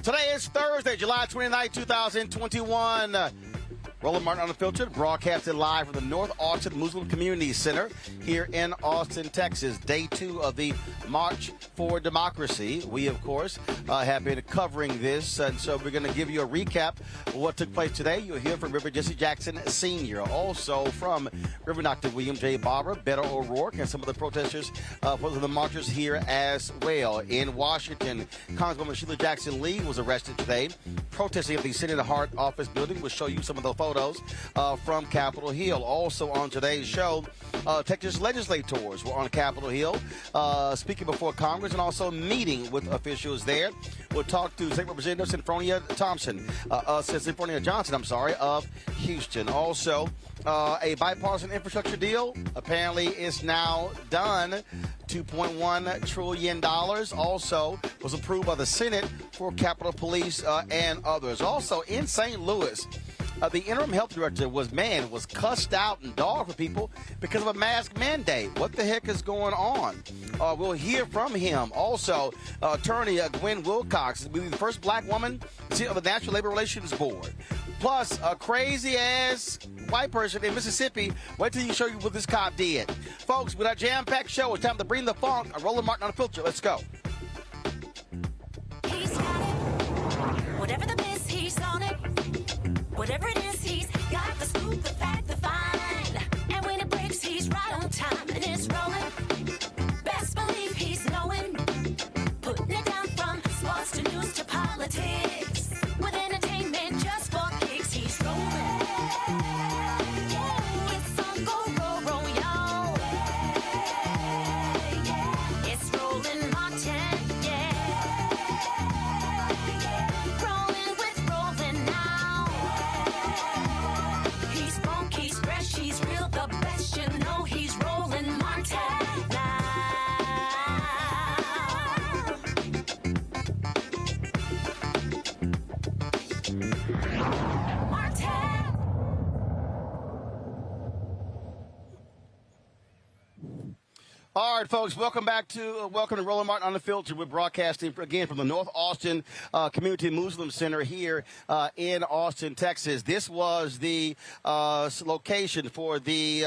Today is Thursday, July 29, 2021. Roland Martin Unfiltered, broadcasted live from the North Austin Muslim Community Center here in Austin, Texas. Day 2 of the March for Democracy. We, of course, have been covering this, and so we're going to give you a recap of what took place today. You'll hear from Reverend Jesse Jackson Sr., also from Reverend Dr. William J. Barber, Beto O'Rourke, and some of the protesters, the marchers here as well. In Washington, Congresswoman Sheila Jackson Lee was arrested today, protesting at the Senate Hart Office building. We'll show you some of the photos from Capitol Hill. Also on today's show, Texas legislators were on Capitol Hill speaking before Congress and also meeting with officials there. We'll talk to State Representative Symphonia Johnson of Houston. Also, a bipartisan infrastructure deal apparently is now done. $2.1 trillion also was approved by the Senate for Capitol Police and others. Also in St. Louis, the interim health director was cussed out and dogged for people because of a mask mandate. What the heck is going on? We'll hear from him. Also, attorney Gwynne Wilcox will be the first black woman to sit on the National Labor Relations Board. Plus, a crazy-ass white person in Mississippi. Wait till you show you what this cop did. Folks, with our jam-packed show, it's time to bring the funk. Roland Martin Unfiltered. Let's go. He's got it. Whatever the miss, he's on it. Whatever it is, he's got the scoop, the fact, the find. And when it breaks, he's right on time, and it's rolling. Best believe he's knowing. Putting it down from sports to news to politics. With entertainment just for kicks, he's rolling. It's on go, y'all. It's Roland Martin, rolling with Roland now. He's funk, he's fresh, he's real, the best, you know he's Roland Martin now. Martin. All right, folks, welcome to Roland Martin Unfiltered. We're broadcasting again from the North Austin Community Muslim Center here in Austin, Texas. This was the location for the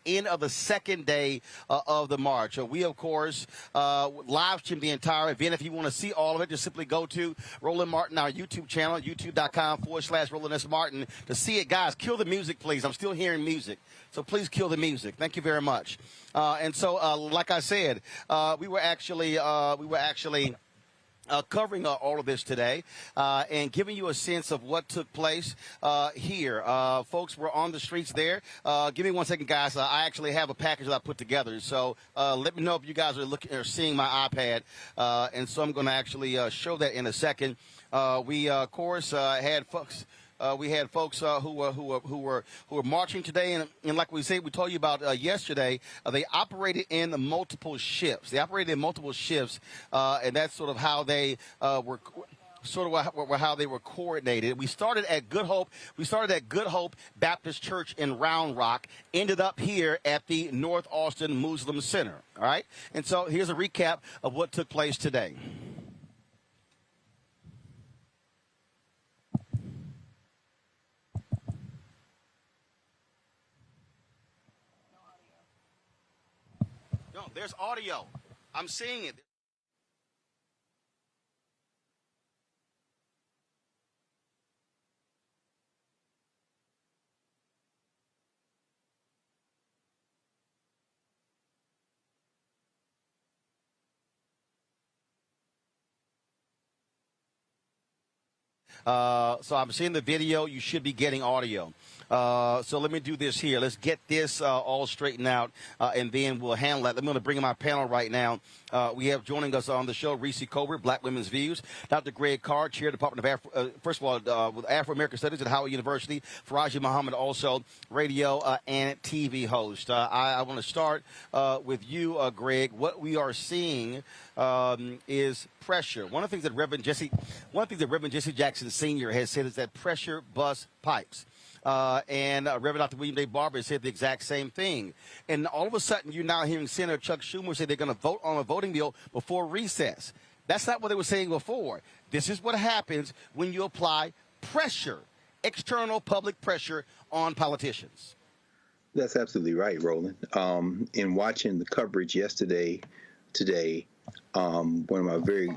end of the second day of the march. We, of course, live stream the entire event. If you want to see all of it, just simply go to Roland Martin, our YouTube channel, youtube.com/Roland S. Martin to see it. Guys, kill the music, please. I'm still hearing music, so please kill the music. Thank you very much. And so, like I said, we were actually covering all of this today and giving you a sense of what took place here. Folks were on the streets there. Give me 1 second, guys. I actually have a package that I put together. So let me know if you guys are looking or seeing my iPad. And so I'm going to actually show that in a second. We, of course, had folks. We had folks who were marching today, and like we said, we told you about yesterday. They operated in multiple shifts. And that's sort of how they were. How they were coordinated. We started at Good Hope Baptist Church in Round Rock. Ended up here at the North Austin Muslim Center. All right, and so here's a recap of what took place today. There's audio. I'm seeing it. So I'm seeing the video. You should be getting audio. So let me do this here. Let's get this all straightened out, and then we'll handle that. I'm going to bring in my panel right now. We have joining us on the show Reese Colbert, Black Women's Views, Dr. Greg Carr, Chair of the Department of with Afro-American Studies at Howard University, Faraji Muhammad, also radio and TV host. I want to start with you, Greg. What we are seeing is pressure. One of the things that Reverend Jesse Jackson Sr. has said is that pressure busts pipes. And Reverend Dr. William J. Barber said the exact same thing. And all of a sudden, you're now hearing Senator Chuck Schumer say they're going to vote on a voting bill before recess. That's not what they were saying before. This is what happens when you apply pressure, external public pressure on politicians. That's absolutely right, Roland. In watching the coverage today, one of my very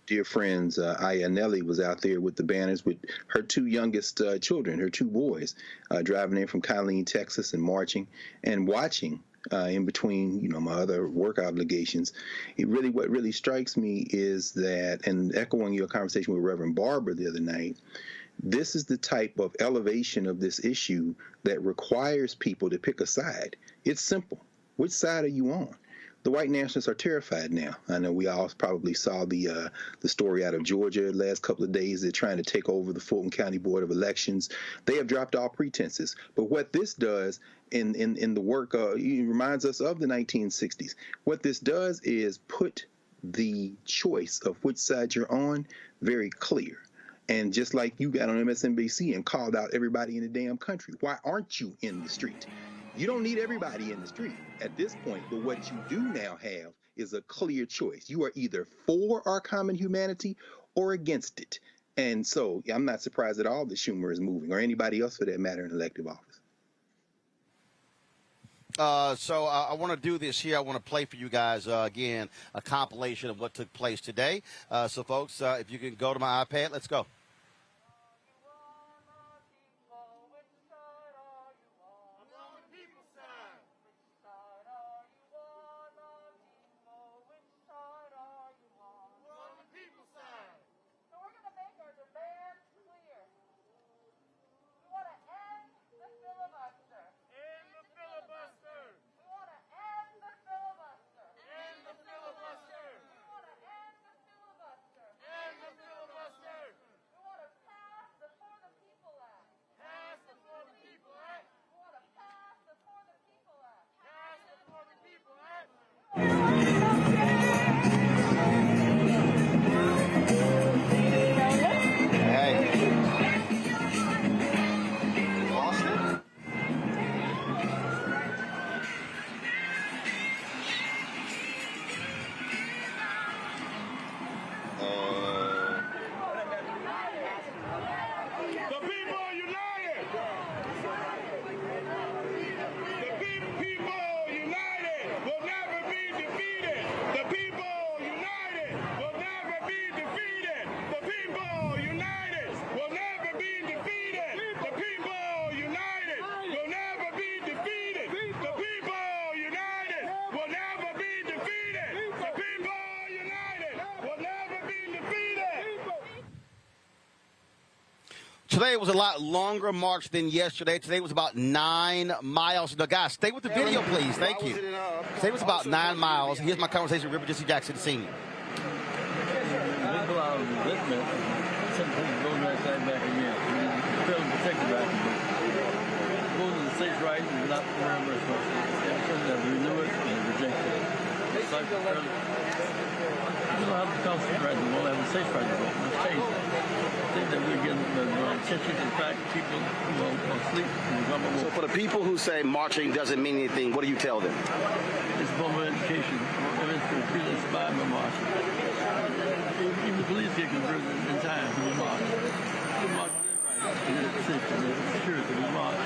dear friends, Aya Nelly, was out there with the banners with her two youngest children, her two boys, driving in from Colleen, Texas, and marching and watching. In between, my other work obligations, what really strikes me is that, and echoing your conversation with Reverend Barber the other night, this is the type of elevation of this issue that requires people to pick a side. It's simple. Which side are you on? The white nationalists are terrified now. I know we all probably saw the story out of Georgia the last couple of days. They're trying to take over the Fulton County Board of Elections. They have dropped all pretenses. But what this does in the work, it reminds us of the 1960s. What this does is put the choice of which side you're on very clear. And just like you got on MSNBC and called out everybody in the damn country, why aren't you in the street? You don't need everybody in the street at this point, but what you do now have is a clear choice. You are either for our common humanity or against it. And so I'm not surprised at all that Schumer is moving, or anybody else for that matter in elective office. So I want to do this here. I want to play for you guys, again, a compilation of what took place today. So, folks, if you can go to my iPad, let's go. Today was a lot longer march than yesterday. Today was about 9 miles. Now, guys, stay with the video, please. Thank you. Today was about 9 miles. Here's my conversation with Reverend Jesse Jackson Sr. States' rights is not reimbursement. Renew it and reject it. It's like you don't have the constitutional right to vote, have the state's right to vote. Let's change that. I think that we're getting attention to the fact that people will sleep. So for the people who say marching doesn't mean anything, what do you tell them? It's a form of education. It's inspired by marching. Even the police get converted in time to be marching. We march right. It's security. We march.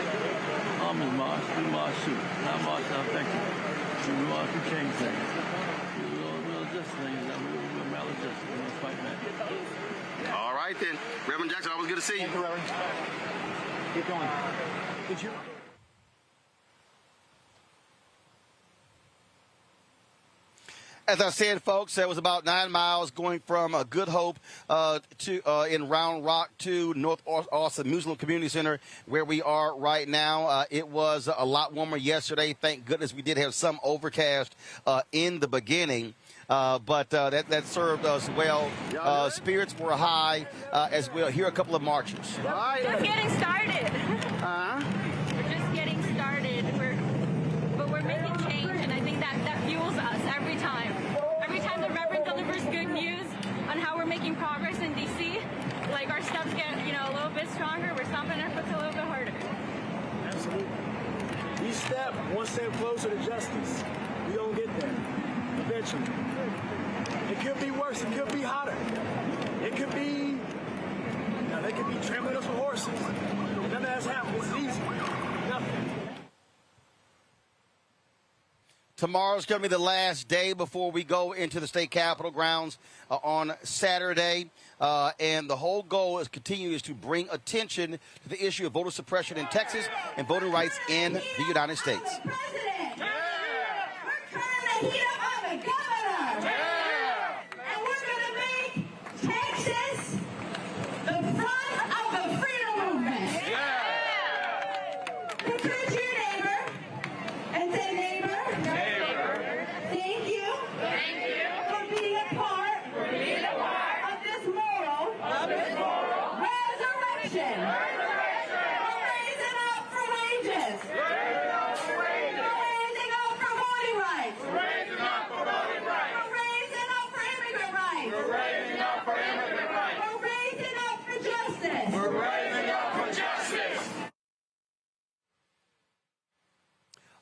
Armies march. We march too. Our march is effective. We march to change things. We'll adjust things. We'll maladjust it. We'll fight back. All right, then. Reverend Jackson, always good to see you. Thank you, Reverend. Keep going. Did you... As I said, folks, it was about 9 miles going from Good Hope to in Round Rock to North Austin Muslim Community Center, where we are right now. It was a lot warmer yesterday. Thank goodness we did have some overcast in the beginning. But that served us well. Spirits were high as well. Here are a couple of marchers. Just getting started. We're just getting started. But we're making change, and I think that fuels us every time. Every time the Reverend delivers good news on how we're making progress in D.C., like our steps get a little bit stronger. We're stomping our foot a little bit harder. Absolutely. Each step, one step closer to justice. We gonna get there eventually. It could be worse. It could be hotter. It could be, they could be trampling us with horses. None of that's happened. It's easy. Nothing. Tomorrow's going to be the last day before we go into the state capitol grounds on Saturday. And the whole goal is continues to bring attention to the issue of voter suppression in Texas and voting rights in the United States.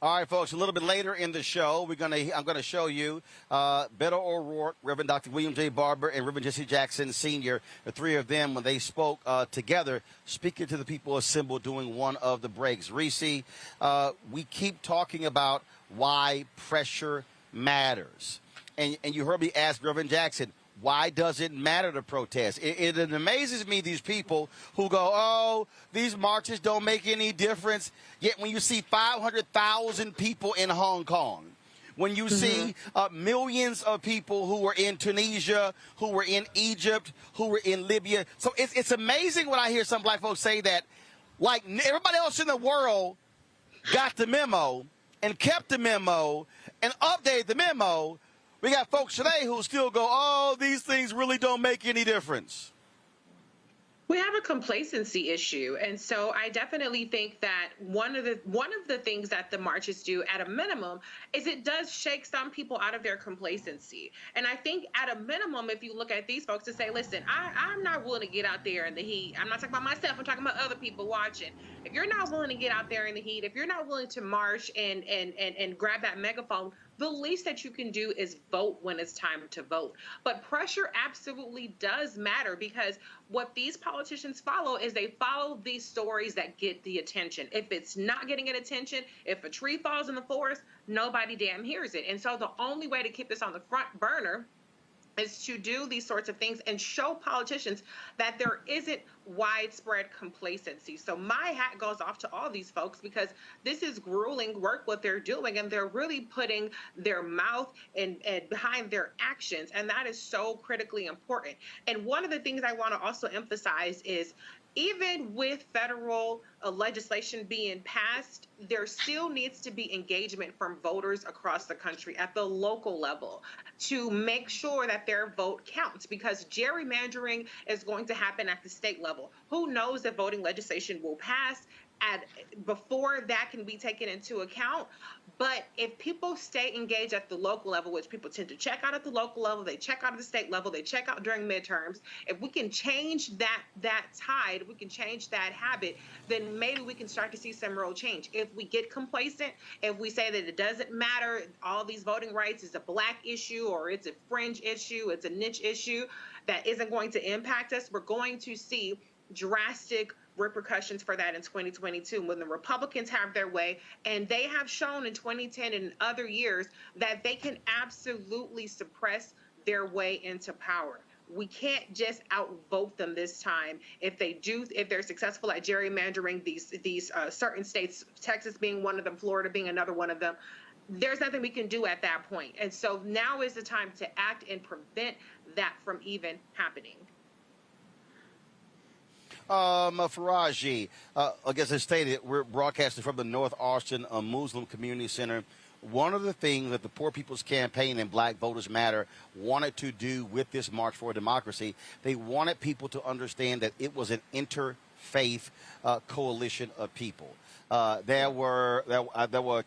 All right, folks, a little bit later in the show, I'm going to show you Beto O'Rourke, Reverend Dr. William J. Barber, and Reverend Jesse Jackson Sr., the three of them, when they spoke together, speaking to the people assembled during one of the breaks. Reese, we keep talking about why pressure matters. And you heard me ask Reverend Jackson, why does it matter to protest? It amazes me, these people who go, oh, these marches don't make any difference. Yet when you see 500,000 people in Hong Kong, when you see millions of people who were in Tunisia, who were in Egypt, who were in Libya. So it's amazing when I hear some black folks say that, like everybody else in the world got the memo and kept the memo and updated the memo. We got folks today who still go, oh, these things really don't make any difference. We have a complacency issue. And so I definitely think that one of the things that the marches do at a minimum is it does shake some people out of their complacency. And I think at a minimum, if you look at these folks to say, listen, I'm not willing to get out there in the heat. I'm not talking about myself. I'm talking about other people watching. If you're not willing to get out there in the heat, if you're not willing to march and grab that megaphone, the least that you can do is vote when it's time to vote. But pressure absolutely does matter, because what these politicians follow is they follow these stories that get the attention. If it's not getting an attention, if a tree falls in the forest, nobody damn hears it. And so the only way to keep this on the front burner is to do these sorts of things and show politicians that there isn't widespread complacency. So my hat goes off to all these folks, because this is grueling work what they're doing, and they're really putting their mouth and behind their actions, and that is so critically important. And one of the things I want to also emphasize is, even with federal legislation being passed, there still needs to be engagement from voters across the country at the local level to make sure that their vote counts, because gerrymandering is going to happen at the state level. Who knows if voting legislation will pass before that can be taken into account? But if people stay engaged at the local level, which people tend to check out at the local level, they check out at the state level, they check out during midterms, if we can change that tide, we can change that habit, then maybe we can start to see some real change. If we get complacent, if we say that it doesn't matter, all these voting rights is a black issue, or it's a fringe issue, it's a niche issue that isn't going to impact us, we're going to see drastic repercussions for that in 2022 when the Republicans have their way. And they have shown in 2010 and in other years that they can absolutely suppress their way into power. We can't just outvote them this time. If they're successful at gerrymandering these certain states, Texas being one of them, Florida being another one of them, there's nothing we can do at that point. And so now is the time to act and prevent that from even happening. Faraji, I guess I stated, we're broadcasting from the North Austin Muslim Community Center. One of the things that the Poor People's Campaign and Black Voters Matter wanted to do with this March for Democracy, they wanted people to understand that it was an interfaith coalition of people. There were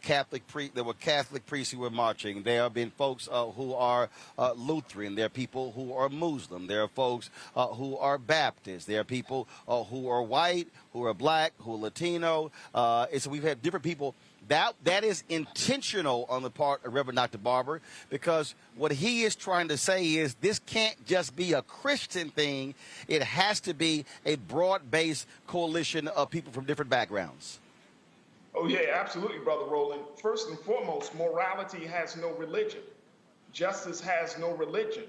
Catholic priests who were marching. There have been folks who are Lutheran. There are people who are Muslim. There are folks who are Baptist. There are people who are white, who are black, who are Latino. And so we've had different people That is intentional on the part of Reverend Dr. Barber, because what he is trying to say is this can't just be a Christian thing. It has to be a broad-based coalition of people from different backgrounds. Oh, yeah, absolutely, Brother Roland. First and foremost, morality has no religion. Justice has no religion.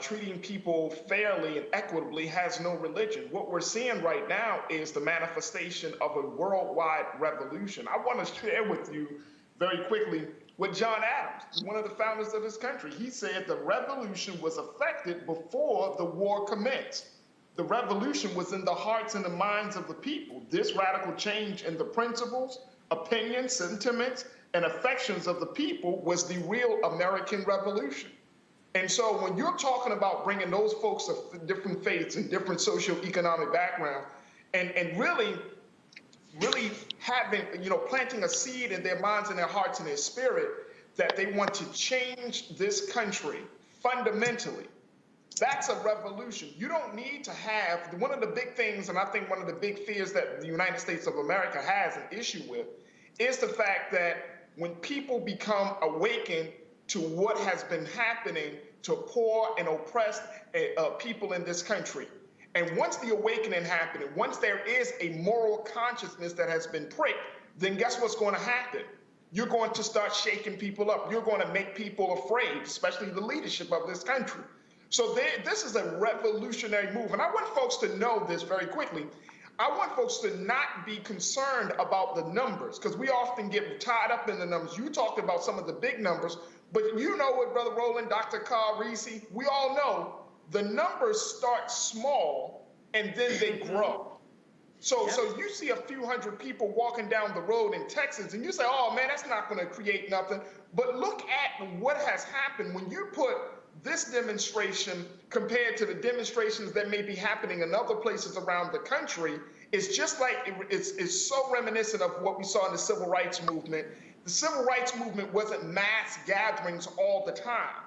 Treating people fairly and equitably has no religion. What we're seeing right now is the manifestation of a worldwide revolution. I want to share with you very quickly what John Adams, one of the founders of this country, he said the revolution was effected before the war commenced. The revolution was in the hearts and the minds of the people. This radical change in the principles, opinions, sentiments, and affections of the people was the real American Revolution. And so when you're talking about bringing those folks of different faiths and different socioeconomic backgrounds and really having, planting a seed in their minds and their hearts and their spirit that they want to change this country fundamentally, that's a revolution. You don't need to have, one of the big things, and I think one of the big fears that the United States of America has an issue with, is the fact that when people become awakened to what has been happening to poor and oppressed people in this country. And once the awakening happened, once there is a moral consciousness that has been pricked, then guess what's going to happen? You're going to start shaking people up. You're going to make people afraid, especially the leadership of this country. So this is a revolutionary move. And I want folks to know this very quickly. I want folks to not be concerned about the numbers, because we often get tied up in the numbers. You talked about some of the big numbers, but you know what, Brother Roland, Dr. Carl Reese, we all know the numbers start small and then they grow. So you see a few hundred people walking down the road in Texas and you say, oh man, that's not going to create nothing. But look at what has happened when you put this demonstration compared to the demonstrations that may be happening in other places around the country. It's just like it's so reminiscent of what we saw in the civil rights movement. The civil rights movement wasn't mass gatherings all the time.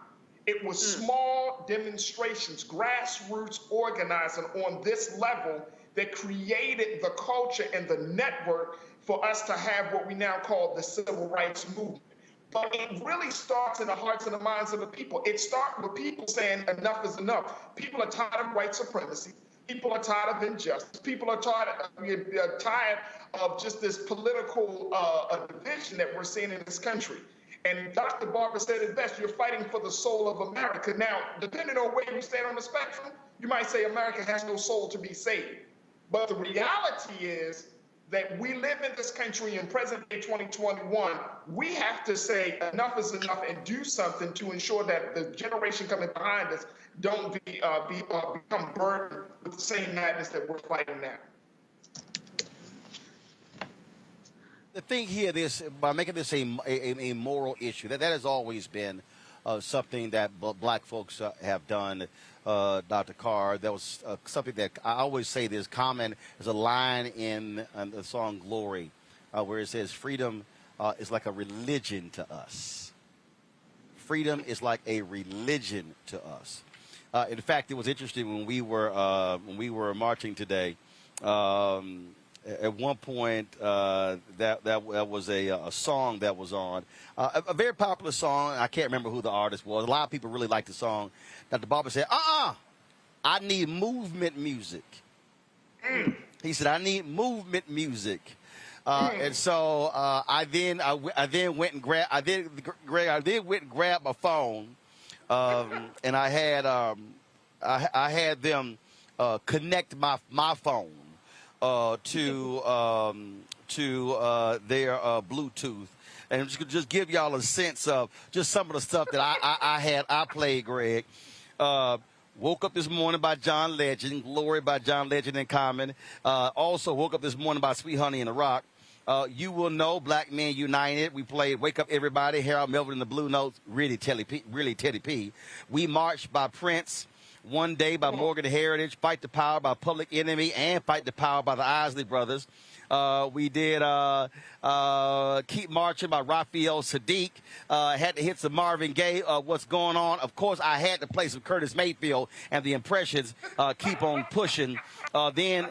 It was small demonstrations, grassroots organizing on this level that created the culture and the network for us to have what we now call the civil rights movement. But it really starts in the hearts and the minds of the people. It starts with people saying enough is enough. People are tired of white supremacy. People are tired of injustice. People are tired of just this political division that we're seeing in this country. And Dr. Barber said it best, you're fighting for the soul of America. Now, depending on where you stand on the spectrum, you might say America has no soul to be saved. But the reality is that we live in this country in present day 2021, we have to say enough is enough and do something to ensure that the generation coming behind us don't become burdened with the same madness that we're fighting now. The thing here is, by making this a moral issue, that has always been something that black folks have done. Dr. Carr, that was something that I always say there's common. There's a line in the song Glory where it says, freedom is like a religion to us. Freedom is like a religion to us. In fact, it was interesting when we were marching today. At one point, that was a song that was on, a very popular song. I can't remember who the artist was. A lot of people really liked the song. Dr. Barber said, I need movement music. He said, I need movement music. And so I then went and grabbed my phone, and I had them connect my phone to their Bluetooth, and just give y'all a sense of just some of the stuff that I played, Greg. Woke Up This Morning by John Legend, Glory by John Legend and Common. Also Woke Up This Morning by Sweet Honey in the Rock. You Will Know, Black Men United. We played Wake Up Everybody, Harold Melvin and the Blue Notes, really Teddy P. We Marched by Prince. One Day by Morgan Heritage, Fight the Power by Public Enemy, and Fight the Power by the Isley Brothers. We did Keep Marching by Raphael Sadiq. Had to hit some Marvin Gaye, What's Going On. Of course, I had to play some Curtis Mayfield and the Impressions, Keep On Pushing. Then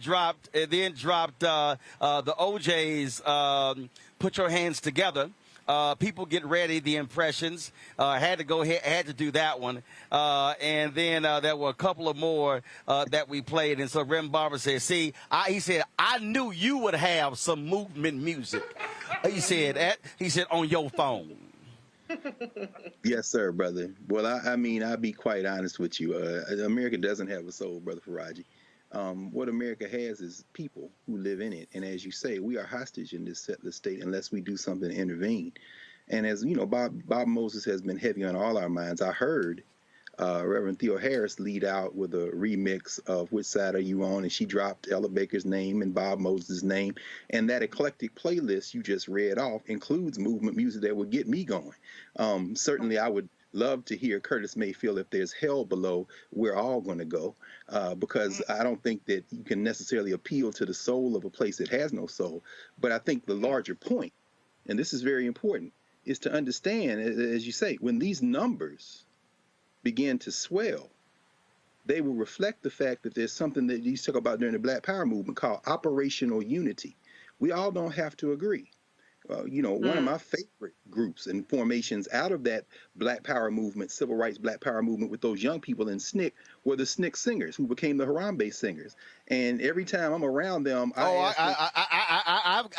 dropped the OJ's Put Your Hands Together. People Get Ready, the Impressions. Had to go ahead, had to do that one. And then there were a couple of more that we played. And so Rem Barber said, see, he said, I knew you would have some movement music. He said, on your phone. Yes, sir, brother. Well, I mean, I'll be quite honest with you. America doesn't have a soul, Brother Faraji. What America has is people who live in it. And as you say, we are hostage in this settler state unless we do something to intervene. And as you know, Bob Moses has been heavy on all our minds. I heard Reverend Theo Harris lead out with a remix of Which Side Are You On? And she dropped Ella Baker's name and Bob Moses' name. And that eclectic playlist you just read off includes movement music that would get me going. Certainly, I would love to hear Curtis Mayfield, If There's Hell Below, We're All Going to Go, because I don't think that you can necessarily appeal to the soul of a place that has no soul. But I think the larger point, and this is very important, is to understand, as you say, when these numbers begin to swell, they will reflect the fact that there's something that you talk about during the Black Power movement called operational unity. We all don't have to agree. One of my favorite groups and formations out of that Black Power movement, civil rights Black Power movement with those young people in SNCC were the SNCC singers who became the Harambe singers. And every time I'm around them, I've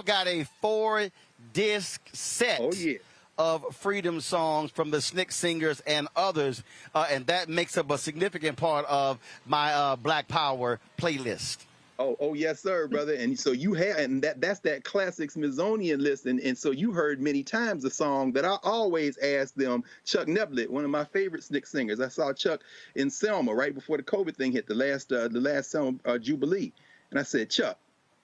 got a 4-disc set. Oh, yeah. Of freedom songs from the SNCC singers and others, and that makes up a significant part of my Black Power playlist. Oh, yes, sir, brother. And so you have, and that's that classic Smithsonian list. And so you heard many times a song that I always ask them, Chuck Neblett, one of my favorite SNCC singers. I saw Chuck in Selma right before the COVID thing hit, the last Selma Jubilee. And I said, Chuck,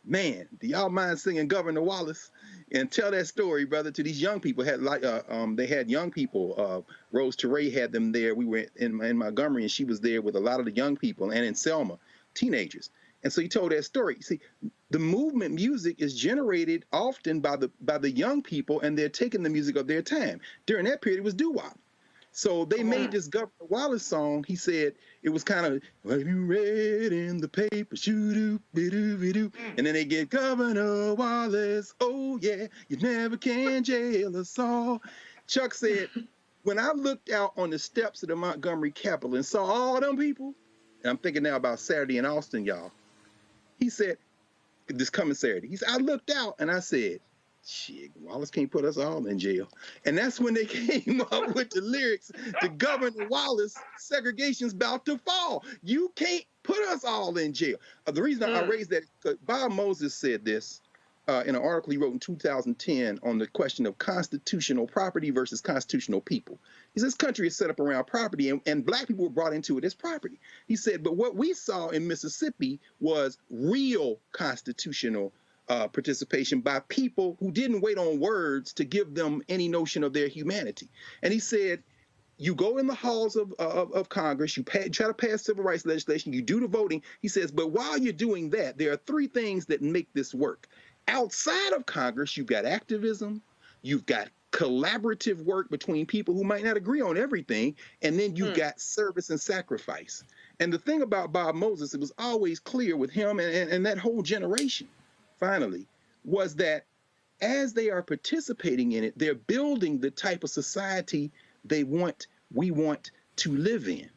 man, do y'all mind singing Governor Wallace? And tell that story, brother, to these young people. They had young people. Rose Teray had them there. We were in Montgomery, and she was there with a lot of the young people, and in Selma, teenagers. And so he told that story. See, the movement music is generated often by the young people, and they're taking the music of their time. During that period, it was doo-wop. So they made this Governor Wallace song. He said it was kind of, have you read in the paper, shoo-doo-be-doo-be-doo. And then they get Governor Wallace, oh yeah, you never can jail us all. Chuck said, when I looked out on the steps of the Montgomery Capitol and saw all them people, and I'm thinking now about Saturday in Austin, y'all. He said, this coming Saturday, he said, I looked out and I said, shit, Wallace can't put us all in jail. And that's when they came up with the lyrics to Governor Wallace, segregation's about to fall. You can't put us all in jail. The reason I raised that is because Bob Moses said this in an article he wrote in 2010 on the question of constitutional property versus constitutional people. He says this country is set up around property, and black people were brought into it as property. He said, but what we saw in Mississippi was real constitutional participation by people who didn't wait on words to give them any notion of their humanity. And he said, you go in the halls of Congress, you try to pass civil rights legislation, you do the voting. He says, but while you're doing that, there are 3 things that make this work. Outside of Congress, you've got activism, you've got collaborative work between people who might not agree on everything, and then you've got service and sacrifice. And the thing about Bob Moses, it was always clear with him and that whole generation, finally, was that as they are participating in it, they're building the type of society we want to live in.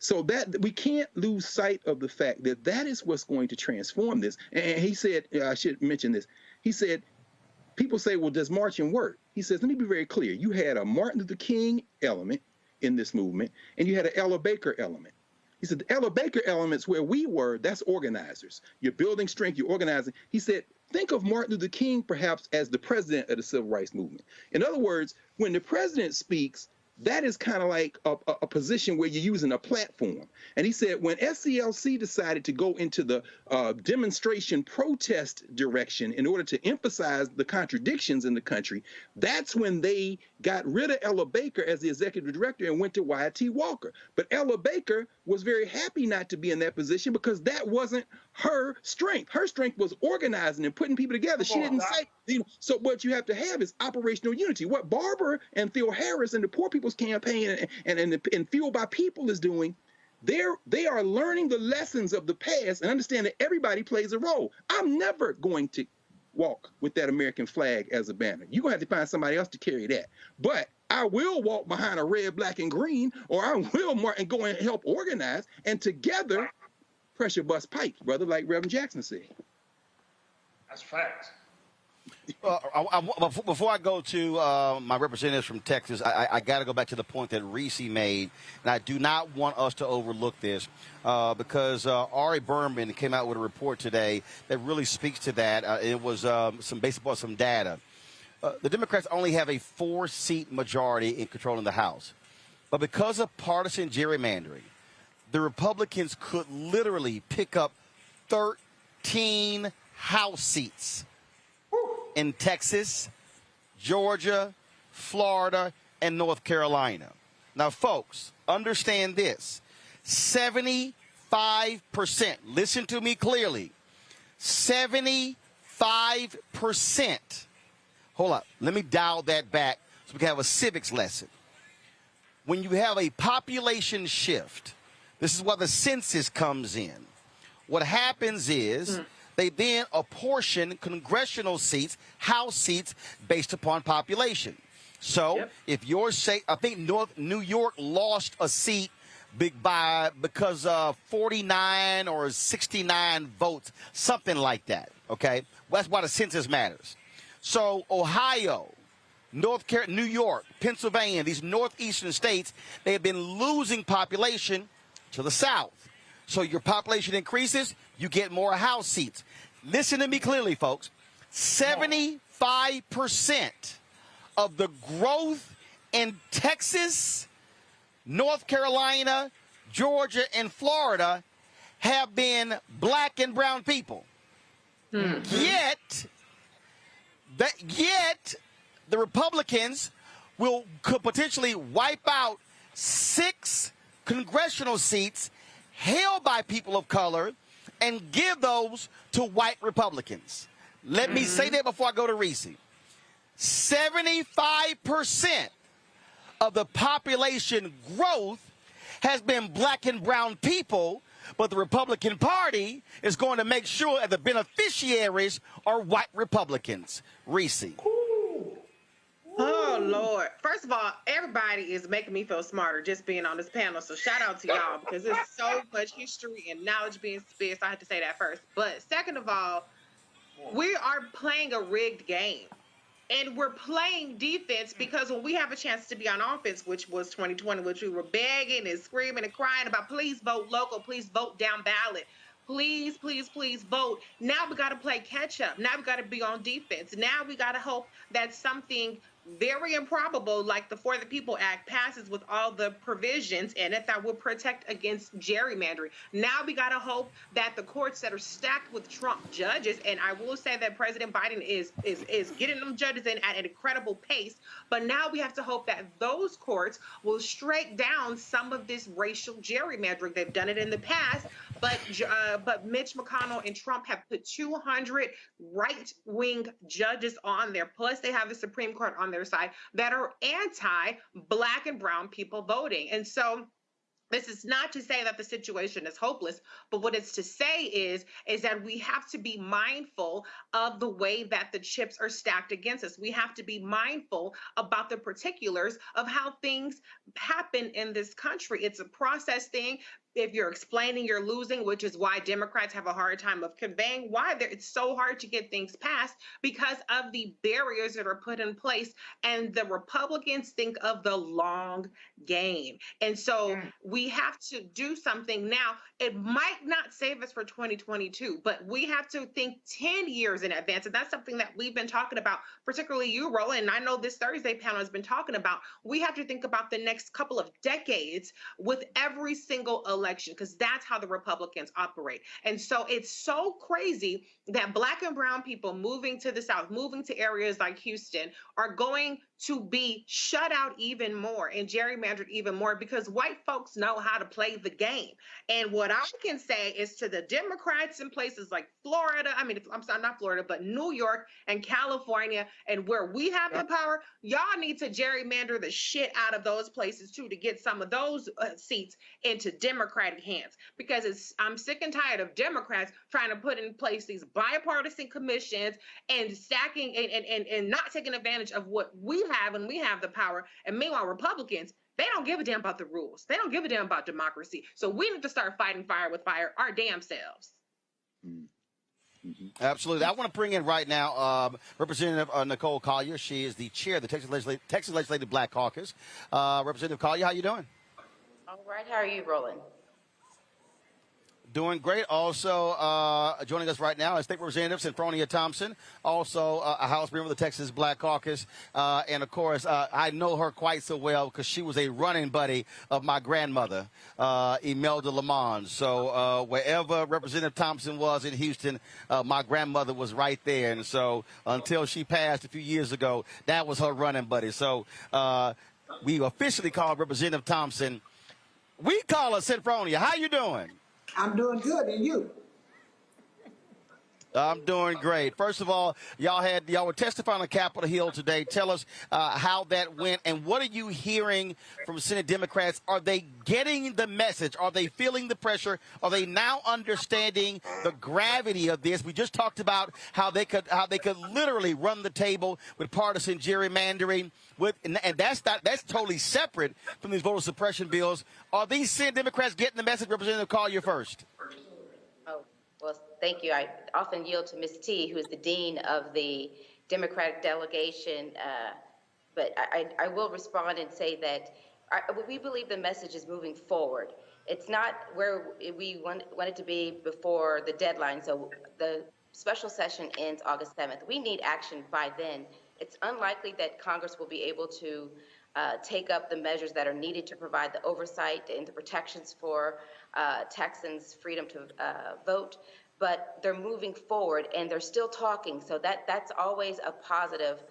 So that we can't lose sight of the fact that that is what's going to transform this. And he said, I should mention this, he said, people say, well, does marching work? He says, let me be very clear. You had a Martin Luther King element in this movement, and you had an Ella Baker element. He said, the Ella Baker elements where we were, that's organizers. You're building strength, you're organizing. He said, think of Martin Luther King perhaps as the president of the civil rights movement. In other words, when the president speaks, that is kind of like a position where you're using a platform. And he said when STLC decided to go into the demonstration protest direction in order to emphasize the contradictions in the country, that's when they got rid of Ella Baker as the executive director and went to Wyatt T. Walker. But Ella Baker was very happy not to be in that position because that wasn't her strength. Her strength was organizing and putting people together. She didn't say, so what you have to have is operational unity. What Barbara and Theo Harris and the Poor People's Campaign and Fueled by People is doing, they are learning the lessons of the past and understand that everybody plays a role. I'm never going to walk with that American flag as a banner. You're going to have to find somebody else to carry that. But I will walk behind a red, black, and green, or I will mark and go and help organize, and together pressure bust pipes, brother, like Reverend Jackson said. That's facts. Before I go to my representatives from Texas, I got to go back to the point that Reese made, and I do not want us to overlook this because Ari Berman came out with a report today that really speaks to that. It was based upon some data. The Democrats only have a 4-seat majority in controlling the House, but because of partisan gerrymandering, the Republicans could literally pick up 13 House seats in Texas, Georgia, Florida, and North Carolina. Now, folks, understand this. 75%, listen to me clearly, 75%. Hold up, let me dial that back so we can have a civics lesson. When you have a population shift, this is where the census comes in. What happens is they then apportion congressional seats, House seats, based upon population. So if you're, say, I think New York lost a seat because of 49 or 69 votes, something like that, okay? That's why the census matters. So Ohio, North Carolina, New York, Pennsylvania, these northeastern states, they have been losing population to the south. So your population increases, you get more House seats. Listen to me clearly, folks. 75% of the growth in Texas, North Carolina, Georgia, and Florida have been black and brown people. Yet the Republicans could potentially wipe out 6 congressional seats held by people of color and give those to white Republicans. Let me say that before I go to Reese. 75% of the population growth has been black and brown people, but the Republican Party is going to make sure that the beneficiaries are white Republicans. Reese. Oh, Lord. First of all, everybody is making me feel smarter just being on this panel. So shout out to y'all because there's so much history and knowledge being spit. So I had to say that first. But second of all, we are playing a rigged game. And we're playing defense because when we have a chance to be on offense, which was 2020, which we were begging and screaming and crying about, please vote local, please vote down ballot. Please, please, please vote. Now we got to play catch up. Now we got to be on defense. Now we got to hope that something very improbable like the For the People Act passes with all the provisions in it that will protect against gerrymandering. Now we got to hope that the courts that are stacked with Trump judges, and I will say that President Biden is getting them judges in at an incredible pace, but now we have to hope that those courts will strike down some of this racial gerrymandering. They've done it in the past, but Mitch McConnell and Trump have put 200 right-wing judges on there, plus they have the Supreme Court on their side that are anti-black and brown people voting. And so this is not to say that the situation is hopeless, but what it's to say is that we have to be mindful of the way that the chips are stacked against us. We have to be mindful about the particulars of how things happen in this country. It's a process thing. If you're explaining you're losing, which is why Democrats have a hard time of conveying why it's so hard to get things passed, because of the barriers that are put in place. And the Republicans think of the long game. And so we have to do something now. It might not save us for 2022, but we have to think 10 years in advance. And that's something that we've been talking about, particularly you, Roland, and I know this Thursday panel has been talking about. We have to think about the next couple of decades with every single election, because that's how the Republicans operate. And so it's so crazy that black and brown people moving to the South, moving to areas like Houston, are going to be shut out even more and gerrymandered even more because white folks know how to play the game. And what I can say is to the Democrats in places like Florida, I mean, I'm sorry, not Florida, but New York and California, and where we have the power, y'all need to gerrymander the shit out of those places too to get some of those seats into Democratic hands. Because I'm sick and tired of Democrats trying to put in place these bipartisan commissions and stacking and not taking advantage of what we have and we have the power. And meanwhile, Republicans, they don't give a damn about the rules. They don't give a damn about democracy. So we need to start fighting fire with fire our damn selves. Absolutely. I want to bring in right now Representative Nicole Collier. She is the chair of the Texas Legislative Black Caucus. Representative Collier, how you doing? All right. How are you, Roland? Doing great. Also joining us right now is State Representative Synfronia Thompson, also a House member of the Texas Black Caucus. And, of course, I know her quite so well because she was a running buddy of my grandmother, Imelda Lamont. So wherever Representative Thompson was in Houston, my grandmother was right there. And so until she passed a few years ago, that was her running buddy. So we officially call Representative Thompson. We call her Synfronia. How you doing? I'm doing good, and you? I'm doing great. First of all, y'all were testifying on Capitol Hill today. Tell us how that went, and what are you hearing from Senate Democrats? Are they getting the message? Are they feeling the pressure? Are they now understanding the gravity of this? We just talked about how they could literally run the table with partisan gerrymandering. And that's totally separate from these voter suppression bills. Are these Senate Democrats getting the message? Representative Collier first. Oh, well, thank you. I often yield to Ms. T, who is the dean of the Democratic delegation. But I will respond and say that we believe the message is moving forward. It's not where we want it to be before the deadline. So the special session ends August 7th. We need action by then. It's unlikely that Congress will be able to take up the measures that are needed to provide the oversight and the protections for Texans' freedom to vote, but they're moving forward and they're still talking. So that's always a positive,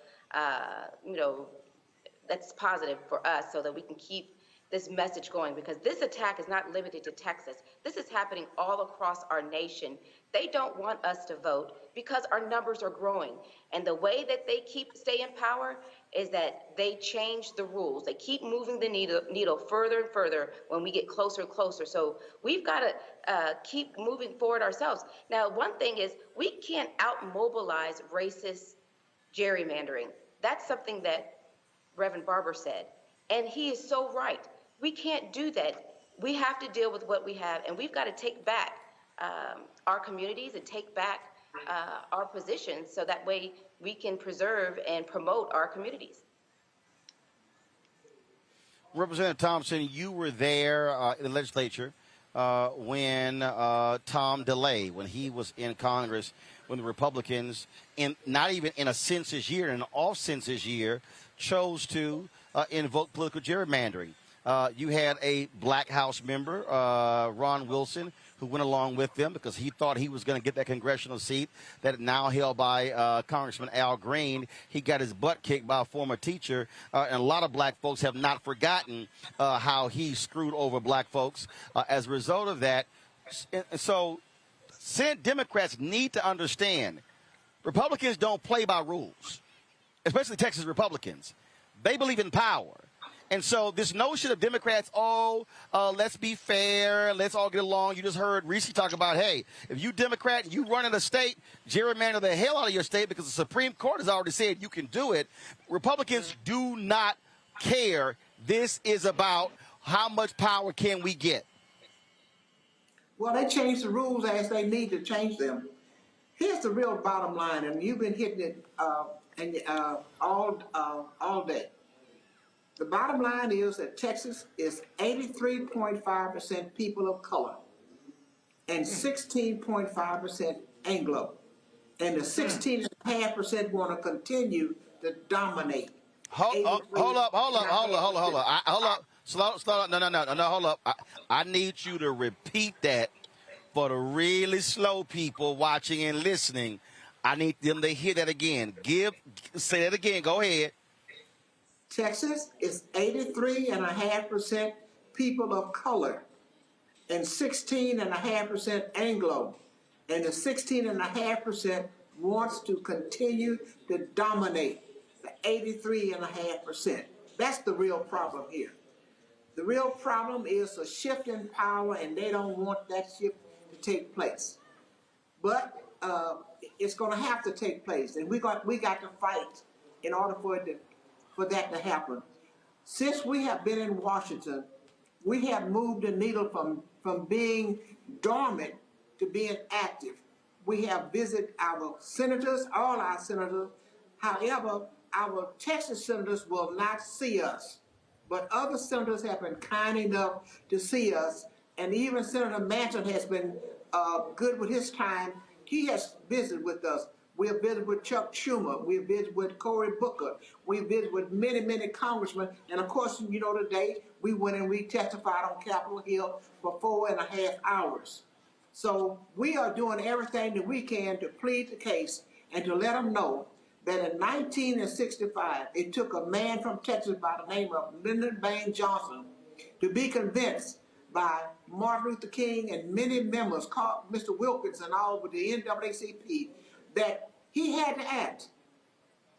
that's positive for us so that we can keep this message going, because this attack is not limited to Texas. This is happening all across our nation. They don't want us to vote because our numbers are growing. And the way that they stay in power is that they change the rules. They keep moving the needle further and further when we get closer and closer. So we've got to keep moving forward ourselves. Now, one thing is we can't out-mobilize racist gerrymandering. That's something that Reverend Barber said. And he is so right. We can't do that. We have to deal with what we have, and we've got to take back our communities and take back our positions so that way we can preserve and promote our communities. Representative Thompson, you were there in the legislature when Tom DeLay, when he was in Congress, when the Republicans, not even in a census year, in an off-census year, chose to invoke political gerrymandering. You had a black House member, Ron Wilson, who went along with them because he thought he was going to get that congressional seat that is now held by Congressman Al Green. He got his butt kicked by a former teacher, and a lot of black folks have not forgotten how he screwed over black folks as a result of that. So Senate Democrats need to understand Republicans don't play by rules, especially Texas Republicans. They believe in power. And so this notion of Democrats, let's be fair, let's all get along. You just heard Reese talk about, hey, if you Democrat and you run in a state, gerrymander the hell out of your state because the Supreme Court has already said you can do it. Republicans do not care. This is about how much power can we get. Well, they change the rules as they need to change them. Here's the real bottom line, and you've been hitting it all day. The bottom line is that Texas is 83.5% people of color and 16.5% Anglo. And the 16.5% want to continue to dominate. Hold up. Slow. No, hold up. I need you to repeat that for the really slow people watching and listening. I need them to hear that again. Say that again. Go ahead. Texas is 83.5% people of color and 16.5% Anglo. And the 16.5% wants to continue to dominate the 83.5%. That's the real problem here. The real problem is a shift in power, and they don't want that shift to take place. But it's going to have to take place, and we got to fight in order for that to happen. Since we have been in Washington, we have moved the needle from being dormant to being active. We have visited our senators, all our senators. However, our Texas senators will not see us. But other senators have been kind enough to see us, and even Senator Manchin has been good with his time. He has visited with us. We have visited with Chuck Schumer. We have visited with Cory Booker. We have visited with many, many congressmen. And of course, you know, today we went and we testified on Capitol Hill for 4.5 hours. So we are doing everything that we can to plead the case and to let them know that in 1965, it took a man from Texas by the name of Lyndon Baines Johnson to be convinced by Martin Luther King and many members, Mr. Wilcox and all with the NAACP, that he had to act,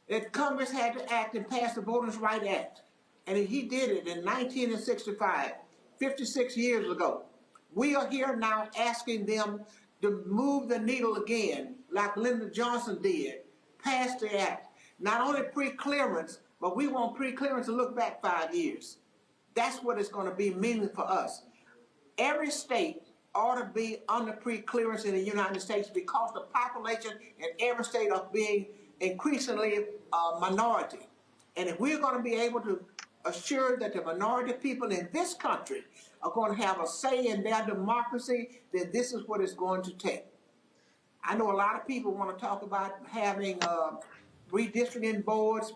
that Congress had to act and pass the Voters' Right Act. And he did it in 1965, 56 years ago. We are here now asking them to move the needle again, like Lyndon Johnson did, pass the act. Not only pre-clearance, but we want pre-clearance to look back 5 years. That's what it's going to be meaning for us. Every state ought to be under pre-clearance in the United States because the population in every state are being increasingly minority. And if we're going to be able to assure that the minority people in this country are going to have a say in their democracy, then this is what it's going to take. I know a lot of people want to talk about having redistricting boards,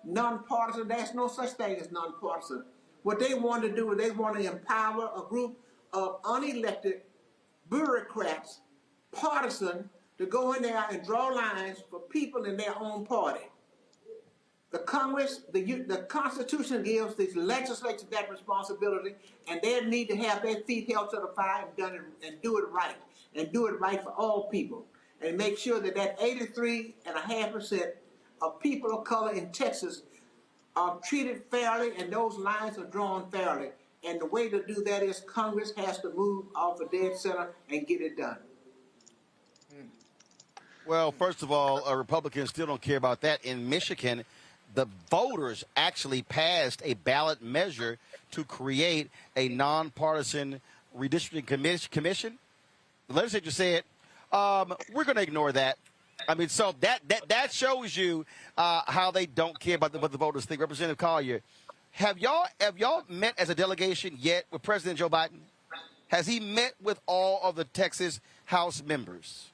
nonpartisan. There's no such thing as nonpartisan. What they want to do is they want to empower a group of unelected bureaucrats, partisan, to go in there and draw lines for people in their own party. The Congress, the Constitution gives these legislators that responsibility, and they need to have their feet held to the fire and do it right for all people, and make sure that 83.5% of people of color in Texas are treated fairly and those lines are drawn fairly. And the way to do that is Congress has to move off a dead center and get it done. Well, first of all, Republicans still don't care about that. In Michigan, the voters actually passed a ballot measure to create a nonpartisan redistricting commission. The legislature said, we're going to ignore that. I mean, so that shows you how they don't care about what the voters think. Representative Collier, have y'all met as a delegation yet with President Joe Biden? Has he met with all of the Texas House members?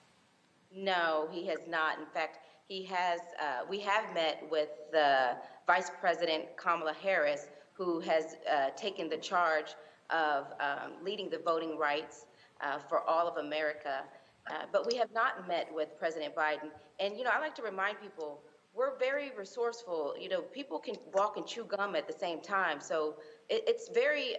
No, he has not. In fact, he has. We have met with the Vice President Kamala Harris, who has taken the charge of leading the voting rights for all of America. But we have not met with President Biden. And, you know, I like to remind people, we're very resourceful. You know, people can walk and chew gum at the same time. So it's very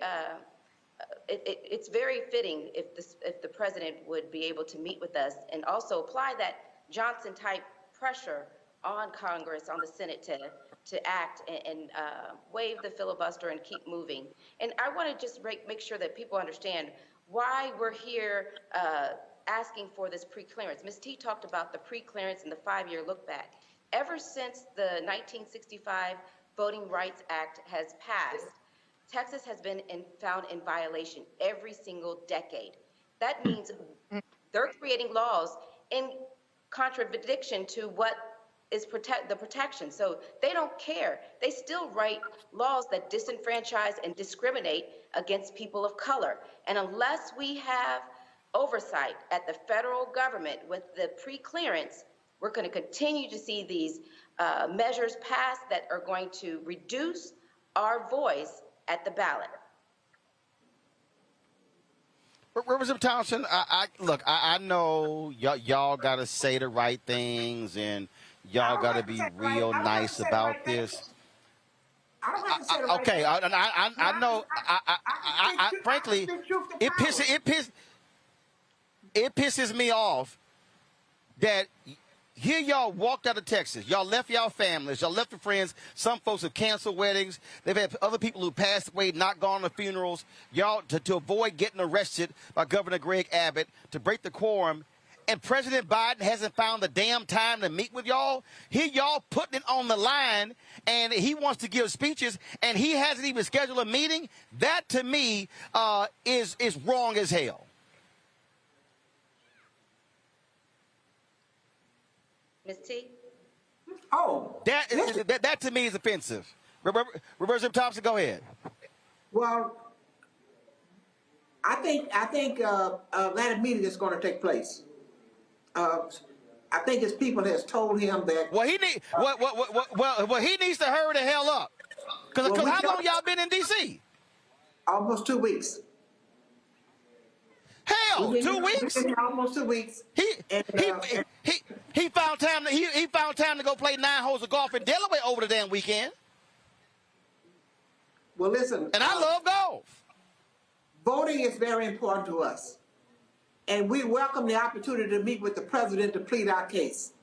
fitting if the president would be able to meet with us and also apply that Johnson-type pressure on Congress, on the Senate to act and waive the filibuster and keep moving. And I want to just make sure that people understand why we're here asking for this pre-clearance. Ms. T talked about the pre-clearance and the 5-year look back. Ever since the 1965 Voting Rights Act has passed, Texas has been found in violation every single decade. That means they're creating laws in contradiction to what is the protection. So they don't care. They still write laws that disenfranchise and discriminate against people of color. And unless we have oversight at the federal government with the pre-clearance, we're going to continue to see these measures passed that are going to reduce our voice at the ballot. Representative Townsend, I know y'all got to say the right things and y'all got to be real nice about this. I don't have to say the right Okay, thing. I know. Frankly, it pisses me off that here y'all walked out of Texas. Y'all left y'all families. Y'all left your friends. Some folks have canceled weddings. They've had other people who passed away not gone to funerals. Y'all to avoid getting arrested by Governor Greg Abbott, to break the quorum. And President Biden hasn't found the damn time to meet with y'all. Here y'all putting it on the line, and he wants to give speeches, and he hasn't even scheduled a meeting. That, to me, is wrong as hell. Ms. T? Oh. That to me is offensive. Representative Thompson, go ahead. Well, I think that meeting is going to take place. I think his people has told him that. Well, he needs to hurry the hell up. Because how long y'all been in D.C.? Almost 2 weeks. Hell, 2 weeks? Almost 2 weeks. He found time to go play 9 holes of golf in Delaware over the damn weekend. Well, listen. And I love golf. Voting is very important to us. And we welcome the opportunity to meet with the president to plead our case.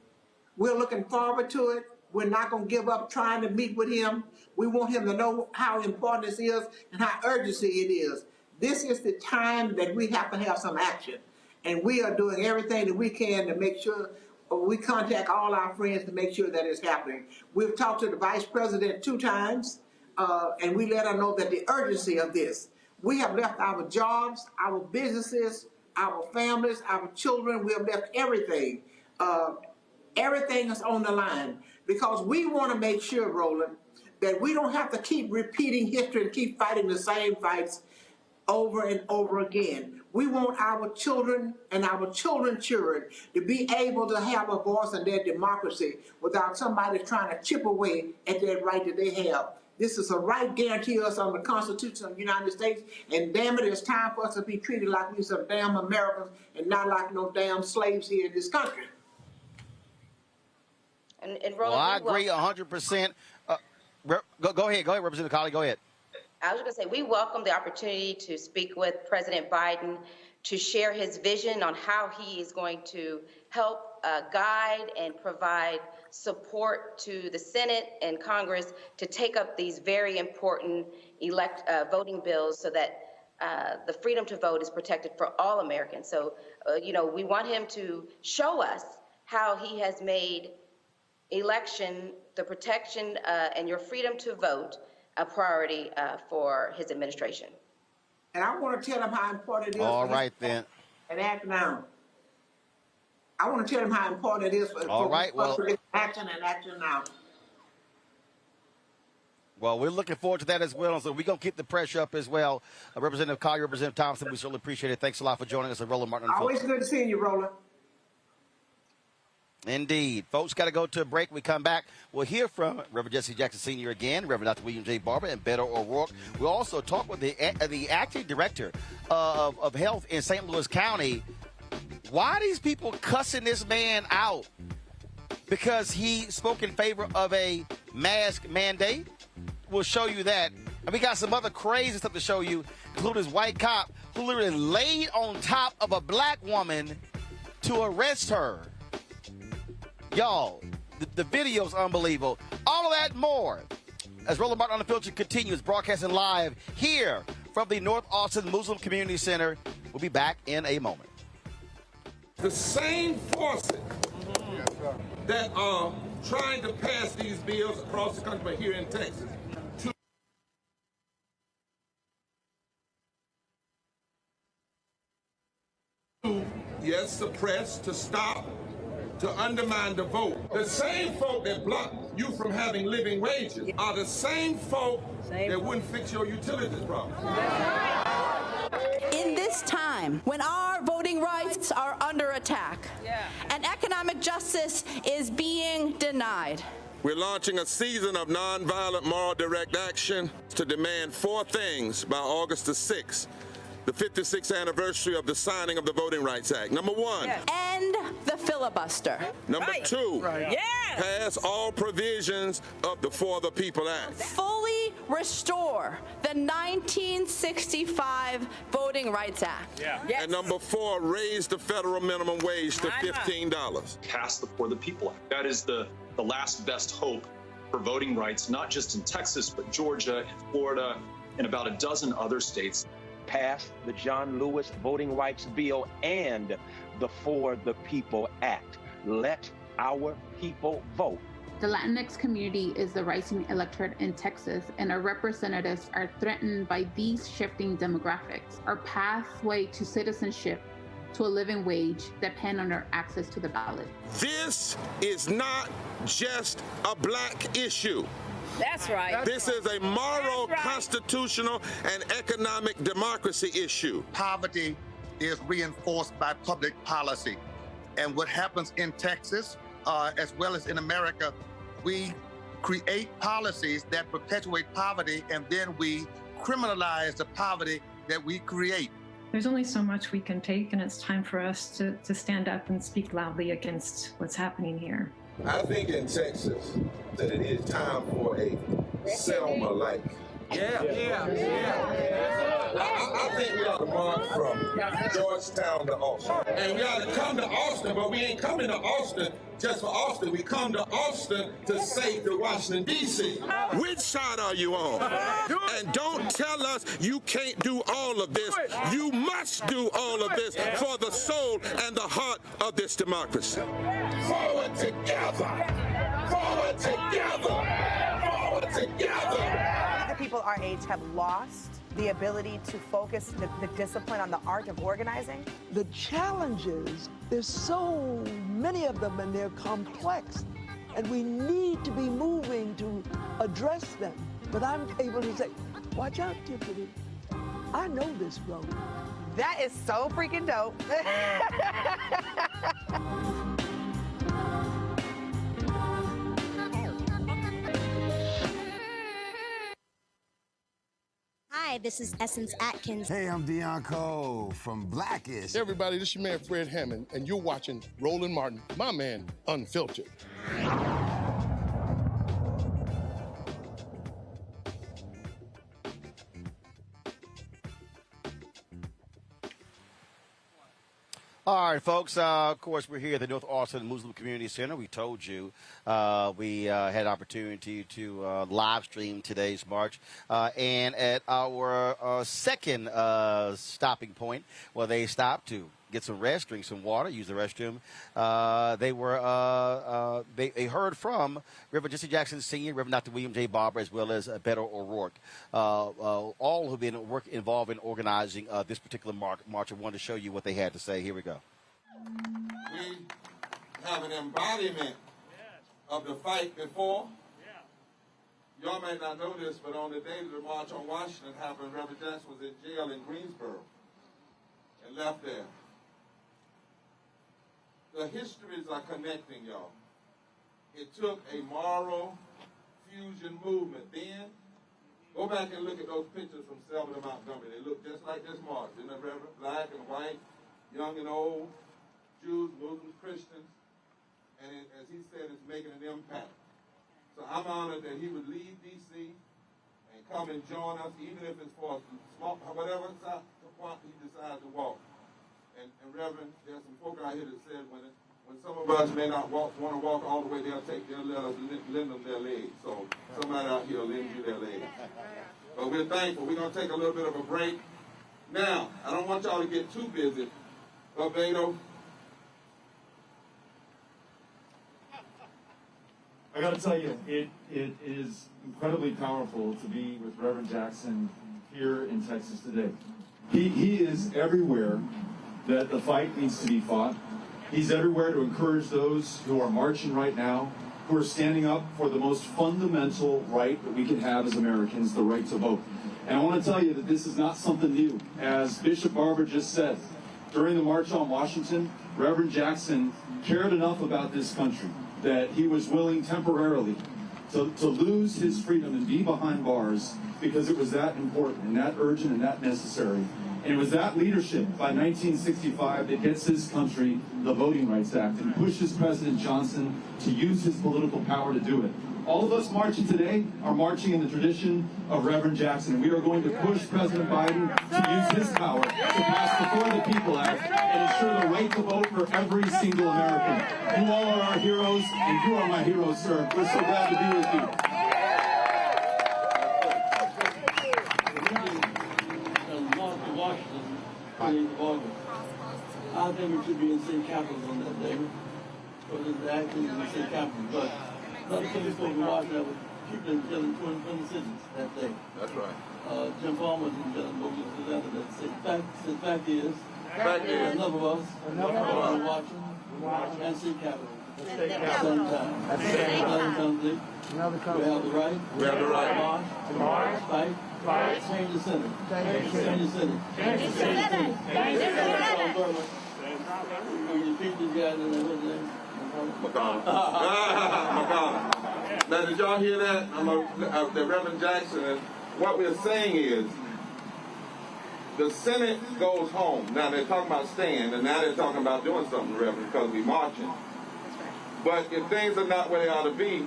We're looking forward to it. We're not going to give up trying to meet with him. We want him to know how important this is and how urgency it is. This is the time that we have to have some action. And we are doing everything that we can to make sure we contact all our friends to make sure that it's happening. We've talked to the vice president 2 times, and we let her know that the urgency of this. We have left our jobs, our businesses, our families, our children. We have left everything. Everything is on the line because we want to make sure, Roland, that we don't have to keep repeating history and keep fighting the same fights over and over again. We want our children and our children's children to be able to have a voice in their democracy without somebody trying to chip away at that right that they have. This is a right guaranteed us under the Constitution of the United States, and damn it, it's time for us to be treated like we some damn Americans and not like no damn slaves here in this country. And Roland, well, I agree 100%. Go ahead, Representative Colley, go ahead. I was going to say, we welcome the opportunity to speak with President Biden to share his vision on how he is going to help guide and provide support to the Senate and Congress to take up these very important voting bills so that the freedom to vote is protected for all Americans. So, we want him to show us how he has made election, the protection and your freedom to vote a priority for his administration. And I want to tell him how important it is. All right, then. And act now. I want to tell him how important it is for action and action now. Well, we're looking forward to that as well. So we're going to keep the pressure up as well. Representative Collier, Representative Thompson, we certainly appreciate it. Thanks a lot for joining us. Roland Martin. Always good to see you, Roland. Indeed. Folks, got to go to a break. We come back. We'll hear from Reverend Jesse Jackson Sr. again, Reverend Dr. William J. Barber, and Beto O'Rourke. We'll also talk with the acting director of health in St. Louis County. Why are these people cussing this man out? Because he spoke in favor of a mask mandate? We'll show you that. And we got some other crazy stuff to show you, including this white cop who literally laid on top of a black woman to arrest her. Y'all, the video's unbelievable. All of that and more as Roland Martin Unfiltered continues broadcasting live here from the North Austin Muslim Community Center. We'll be back in a moment. The same forces that are trying to pass these bills across the country, but here in Texas, to, yes, suppress, to stop, to undermine the vote. The same folk that block you from having living wages are the same folk that wouldn't fix your utilities problem. In this time, when our voting rights are under attack and economic justice is being denied, we're launching a season of nonviolent moral direct action to demand 4 things by August the 6th, the 56th anniversary of the signing of the Voting Rights Act. Number 1. End the filibuster. Number two, pass all provisions of the For the People Act. Fully restore the 1965 Voting Rights Act. And number four, raise the federal minimum wage to $15. Pass the For the People Act. That is the last best hope for voting rights, not just in Texas, but Georgia and Florida and about a dozen other states. Pass the John Lewis Voting Rights Bill and the For the People Act. Let our people vote. The Latinx community is the rising electorate in Texas, and our representatives are threatened by these shifting demographics. Our pathway to citizenship, to a living wage, depend on our access to the ballot. This is not just a black issue. That's right. This is a moral, constitutional, and economic democracy issue. Poverty is reinforced by public policy. And what happens in Texas, as well as in America, we create policies that perpetuate poverty, and then we criminalize the poverty that we create. There's only so much we can take, and it's time for us to stand up and speak loudly against what's happening here. I think in Texas that it is time for a Selma-like. I think we ought to march from Georgetown to Austin. And we ought to come to Austin, but we ain't coming to Austin just for Austin. We come to Austin to save the Washington, D.C. Which side are you on? And don't tell us you can't do all of this. You must do all of this for the soul and the heart of this democracy. Forward together! Forward together! Forward together! People our age have lost the ability to focus the discipline on the art of organizing. The challenges, there's so many of them and they're complex, and we need to be moving to address them. But I'm able to say, watch out, Tiffany, I know this road. That is so freaking dope. Hi, this is Essence Atkins. Hey, I'm Deion Cole from Blackish. Hey everybody, this is your man Fred Hammond, and you're watching Roland Martin, my man, Unfiltered. All right, folks. Of course, we're here at the North Austin Muslim Community Center. We told you we had an opportunity to live stream today's march. And at our second stopping point, well, they stopped to get some rest, drink some water, use the restroom. They heard from Reverend Jesse Jackson Sr., Reverend Dr. William J. Barber, as well as Beto O'Rourke, all who've been involved in organizing this particular march. I wanted to show you what they had to say. Here we go. We have an embodiment of the fight before. Y'all may not know this, but on the day the March on Washington happened, Reverend Jackson was in jail in Greensboro and left there. The histories are connecting, y'all. It took a moral fusion movement. Then, go back and look at those pictures from Selma to Montgomery. They look just like this march, isn't it, Reverend? Black and white, young and old, Jews, Muslims, Christians. And as he said, it's making an impact. So I'm honored that he would leave D.C. and come and join us, even if it's for a small, whatever point he decides to walk. And Reverend, there's some folk out here that said when some of us may not want to walk all the way, they'll let us lend them their legs. So somebody out here will lend you their legs. But we're thankful. We're going to take a little bit of a break. Now, I don't want y'all to get too busy. But Beto, I got to tell you, it is incredibly powerful to be with Reverend Jackson here in Texas today. He is everywhere that the fight needs to be fought. He's everywhere to encourage those who are marching right now, who are standing up for the most fundamental right that we can have as Americans, the right to vote. And I want to tell you that this is not something new. As Bishop Barber just said, during the March on Washington, Reverend Jackson cared enough about this country that he was willing temporarily to lose his freedom and be behind bars because it was that important and that urgent and that necessary. And it was that leadership by 1965 that gets this country the Voting Rights Act and pushes President Johnson to use his political power to do it. All of us marching today are marching in the tradition of Reverend Jackson, and we are going to push President Biden to use his power to pass the For the People Act and ensure the right to vote for every single American. You all are our heroes, and you are my heroes, sir. We're so glad to be with you. I think we should be in state capitals on that day, because it's actually in the state capitals. But another thing is supposed to watch that was people in jail in 20 cities that day. That's right. Jim Palmer was in jail in both cities after that. The fact is, enough of us are watching and state capitals at the same time. At the same time. We have the right. We have the right. To march, fight. Change the Senate. Change the Senate. Change the Senate. Change the Senate. When you beat these guys in there, what's his name? McConnell. Now, did y'all hear that? The Reverend Jackson. And what we're saying is, the Senate goes home. Now, they're talking about staying, and now they're talking about doing something, Reverend, because we're marching. But if things are not where they ought to be,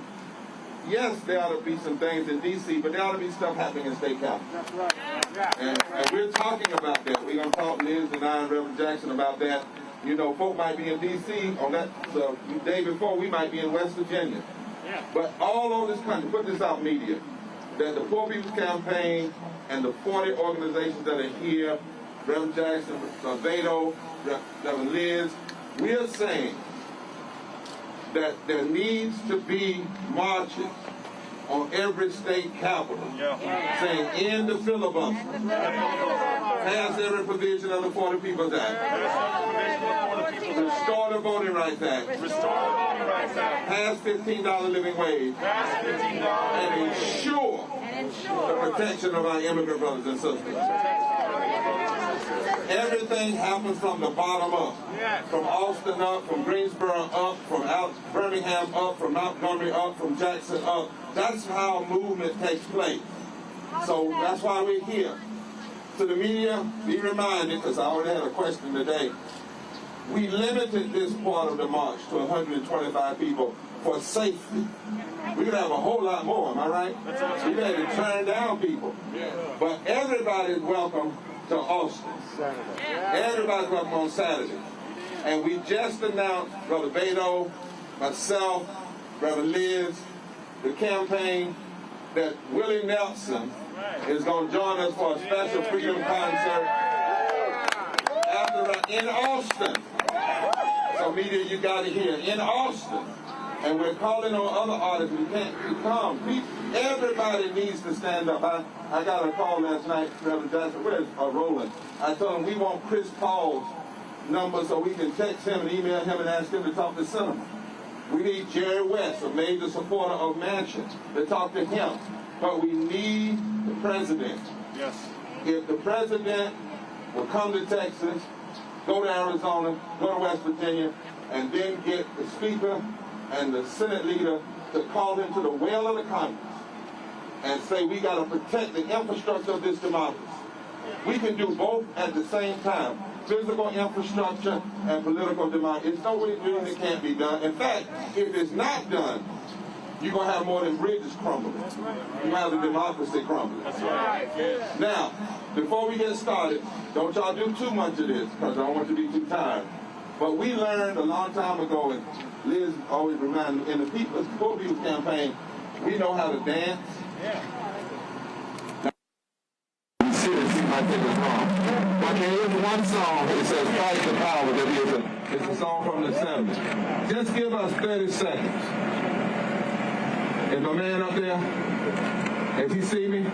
yes, there ought to be some things in D.C., but there ought to be stuff happening in state capitals. And we're talking about that. We're going to talk, Liz and I and Reverend Jackson, about that. You know, folk might be in D.C. on that the day before, we might be in West Virginia. But all over this country, put this out, media, that the Poor People's Campaign and the 40 organizations that are here, Reverend Jackson, Beto, Reverend Liz, we are saying that there needs to be marches on every state capital saying end the filibuster, pass every provision of the 40 People's Act, restore the Voting Rights Act, pass $15 living wage, and ensure the protection of our immigrant brothers and sisters. Everything happens from the bottom up. From Austin up, from Greensboro up, from Birmingham up, from Montgomery up, from Jackson up. That's how movement takes place. So that's why we're here. To the media, be reminded, because I already had a question today, we limited this part of the march to 125 people for safety. We could have a whole lot more, am I right? We had to turn down people. But everybody's welcome to Austin. Everybody's welcome on Saturday. And we just announced, Brother Beto, myself, Brother Liz, the campaign, that Willie Nelson is going to join us for a special freedom concert in Austin. So media, you got to hear, in Austin. And we're calling on other artists who can't come. Everybody needs to stand up. I got a call last night, Reverend Jackson, where's Roland? I told him we want Chris Paul's number so we can text him and email him and ask him to talk to Senator. We need Jerry West, a major supporter of Manchin, to talk to him. But we need the president. Yes. If the president will come to Texas, go to Arizona, go to West Virginia, and then get the speaker and the Senate leader to call him to the well of the Congress and say we got to protect the infrastructure of this democracy. We can do both at the same time, physical infrastructure and political democracy. It's no reason it can't be done. In fact, if it's not done, you're going to have more than bridges crumbling. You're going to have the democracy crumbling. Now, before we get started, don't y'all do too much of this, because I don't want you to be too tired. But we learned a long time ago, and Liz always reminded me, in the Poor People's Campaign, we know how to dance. You see it seems like it is wrong. But there is one song that says Fight the Power, that it's a song from the 70s. Just give us 30 seconds. Is my man up there? Has he seen me?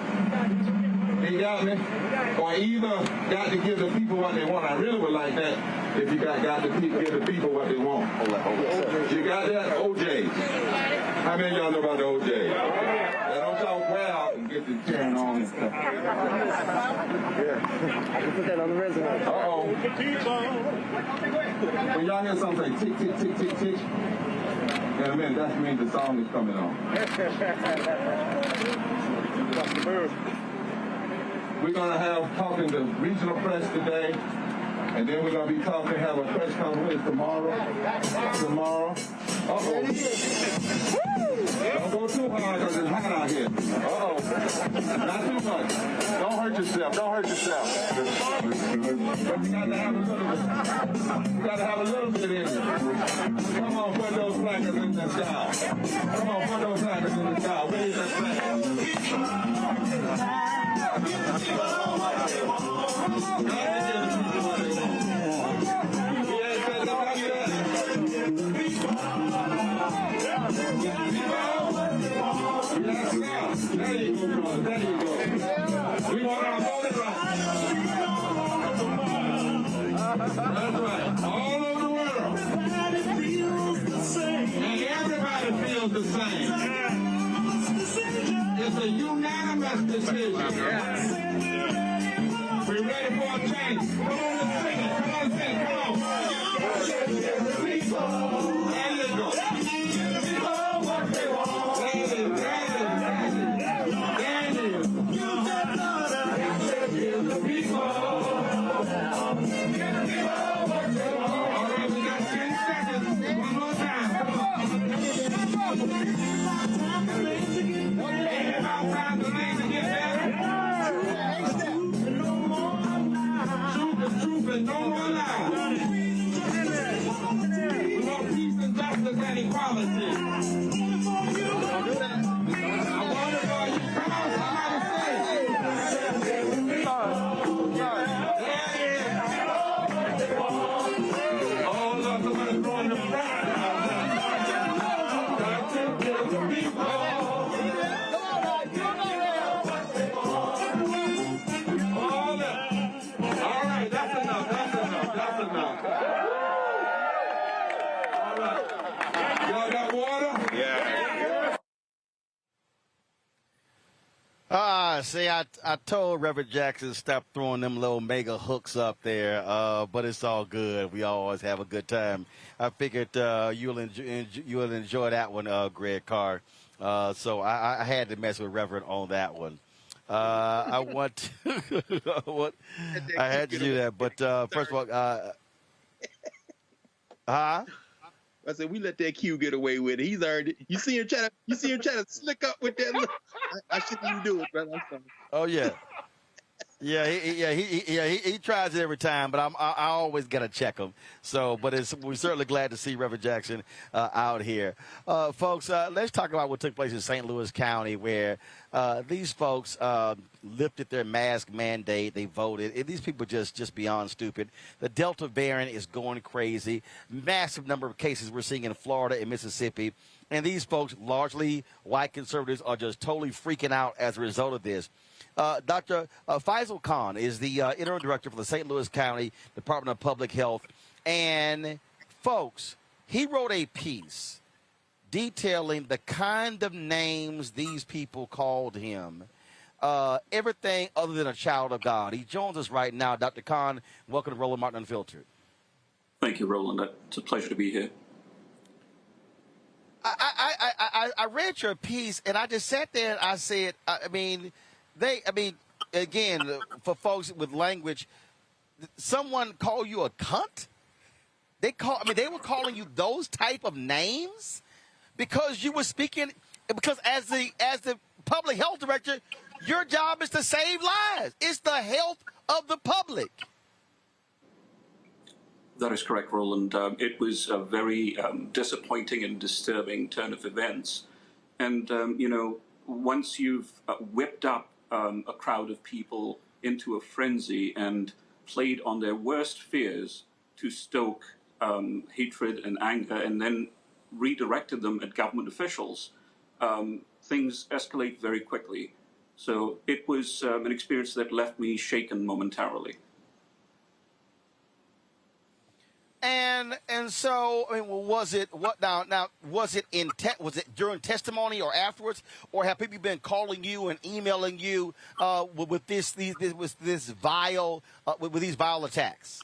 He got me? Or either got to give the people what they want. I really would like that if you got to give the people what they want. You got that? OJ. How many of y'all know about the OJ? Now don't y'all wear out and get the tearing on and stuff. Yeah. I can put that on the resume. Uh-oh. When y'all hear something say tick, tick, tick, tick, tick, in a minute, that means the song is coming on. We're going to have talking to regional press today, and then we're going to be talking, have a press conference tomorrow. Uh-oh. Don't go too hard because it's hot out here. Uh-oh. Not too much. Don't hurt yourself. Don't hurt yourself. But you got to have a little bit. You got to have a little bit in you. Come on, put those flaggers in the sky. Come on, put those flaggers in the sky. Wave that flag. There you go, brother. There you go. We want our voting rights. That's right. All over the world. And everybody feels the same. It's a unanimous decision. We're ready for a change. Come on, let's sing it. Come on, sing it. Come on. There you go. See, I told Reverend Jackson to stop throwing them little mega hooks up there, but it's all good. We always have a good time. I figured you'll enjoy that one, Greg Carr. So I had to mess with Reverend on that one. I want to, I had to do that, but first of all, I said we let that Q get away with it. He's earned it. You see him try to slick up with that look. I shouldn't even do it, brother. I'm sorry. Oh yeah. He tries it every time, but I always gotta check him. So, but we're certainly glad to see Reverend Jackson out here, folks. Let's talk about what took place in St. Louis County, where these folks lifted their mask mandate. They voted. These people just beyond stupid. The Delta variant is going crazy. Massive number of cases we're seeing in Florida and Mississippi, and these folks, largely white conservatives, are just totally freaking out as a result of this. Dr. Faisal Khan is the interim director for the St. Louis County Department of Public Health. And, folks, he wrote a piece detailing the kind of names these people called him. Everything other than a child of God. He joins us right now. Dr. Khan, welcome to Roland Martin Unfiltered. Thank you, Roland. It's a pleasure to be here. I read your piece, and I just sat there and I said, again, for folks with language, someone call you a cunt? They were calling you those type of names because you were speaking, because as the public health director, your job is to save lives. It's the health of the public. That is correct, Roland. It was a very disappointing and disturbing turn of events. And, once you've whipped up a crowd of people into a frenzy and played on their worst fears to stoke hatred and anger and then redirected them at government officials, things escalate very quickly. So it was an experience that left me shaken momentarily. And so, was it was it during testimony or afterwards, or have people been calling you and emailing you with these vile attacks?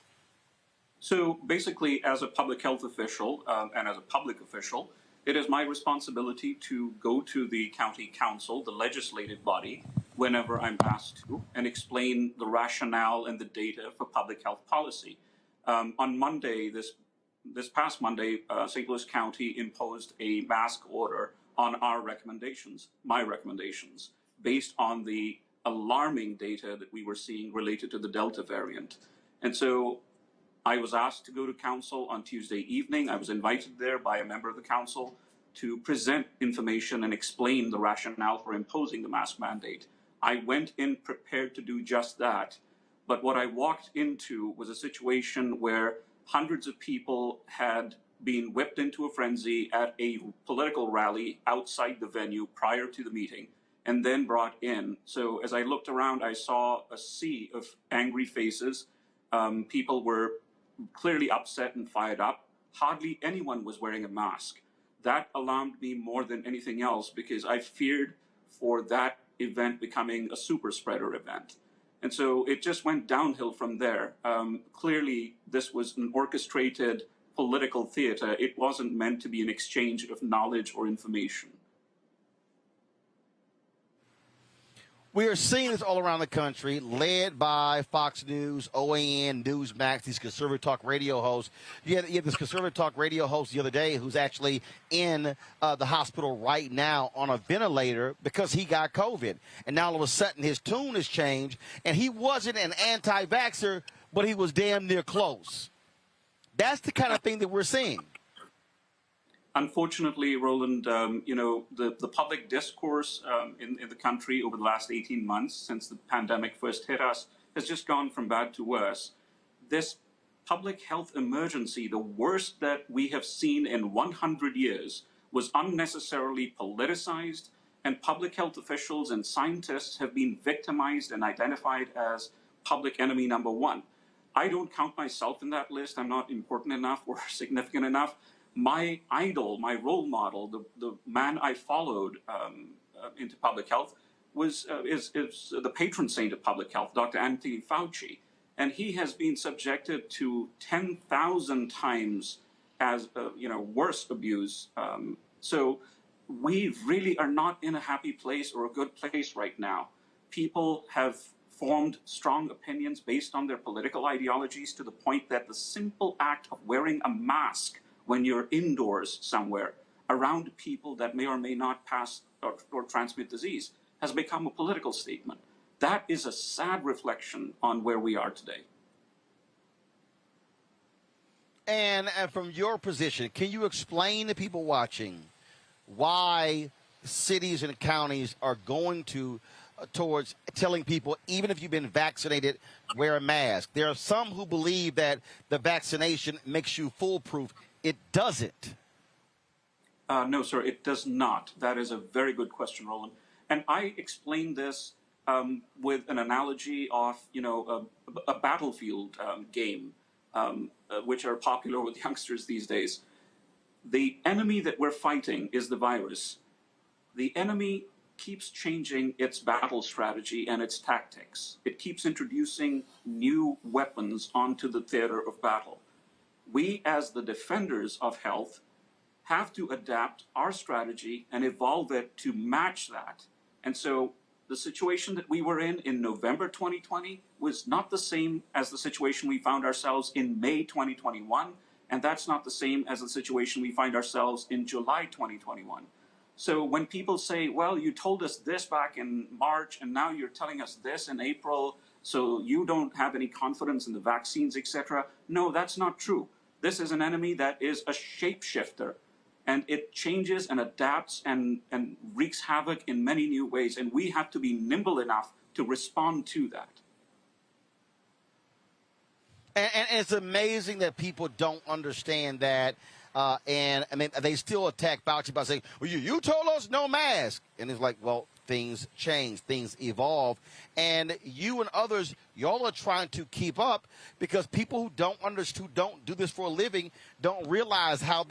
So basically, as a public health official and as a public official, it is my responsibility to go to the county council, the legislative body, whenever I'm asked to, and explain the rationale and the data for public health policy. On Monday, this past Monday, St. Louis County imposed a mask order on our recommendations, my recommendations, based on the alarming data that we were seeing related to the Delta variant. And so I was asked to go to council on Tuesday evening. I was invited there by a member of the council to present information and explain the rationale for imposing the mask mandate. I went in prepared to do just that, but what I walked into was a situation where hundreds of people had been whipped into a frenzy at a political rally outside the venue prior to the meeting, and then brought in. So as I looked around, I saw a sea of angry faces. People were clearly upset and fired up. Hardly anyone was wearing a mask. That alarmed me more than anything else because I feared for that event becoming a super spreader event. And so it just went downhill from there. Clearly, this was an orchestrated political theater. It wasn't meant to be an exchange of knowledge or information. We are seeing this all around the country, led by Fox News, OAN, Newsmax, these conservative talk radio hosts. You had this conservative talk radio host the other day who's actually in the hospital right now on a ventilator because he got COVID. And now all of a sudden his tune has changed, and he wasn't an anti-vaxxer, but he was damn near close. That's the kind of thing that we're seeing. Unfortunately, Roland, the public discourse in the country over the last 18 months since the pandemic first hit us has just gone from bad to worse. This public health emergency, the worst that we have seen in 100 years, was unnecessarily politicized, and public health officials and scientists have been victimized and identified as public enemy number one. I don't count myself in that list. I'm not important enough or significant enough. My idol, my role model, the man I followed into public health is the patron saint of public health, Dr. Anthony Fauci. And he has been subjected to 10,000 times as, worse abuse. So we really are not in a happy place or a good place right now. People have formed strong opinions based on their political ideologies to the point that the simple act of wearing a mask when you're indoors somewhere around people that may or may not pass or transmit disease has become a political statement. That is a sad reflection on where we are today. And from your position, can you explain to people watching why cities and counties are going towards telling people, even if you've been vaccinated, wear a mask? There are some who believe that the vaccination makes you foolproof. It doesn't. No, sir, it does not. That is a very good question, Roland. And I explained this with an analogy of, a battlefield game, which are popular with youngsters these days. The enemy that we're fighting is the virus. The enemy keeps changing its battle strategy and its tactics. It keeps introducing new weapons onto the theater of battle. We, as the defenders of health, have to adapt our strategy and evolve it to match that. And so the situation that we were in November 2020 was not the same as the situation we found ourselves in May 2021, and that's not the same as the situation we find ourselves in July 2021. So when people say, well, you told us this back in March, and now you're telling us this in April, so you don't have any confidence in the vaccines, etc. No, that's not true. This is an enemy that is a shapeshifter, and it changes and adapts and wreaks havoc in many new ways, and we have to be nimble enough to respond to that. And it's amazing that people don't understand that, and I mean, they still attack Fauci by saying, well, you told us no mask, and it's like, well, things change, things evolve, and you and others, y'all are trying to keep up because people who don't do this for a living don't realize how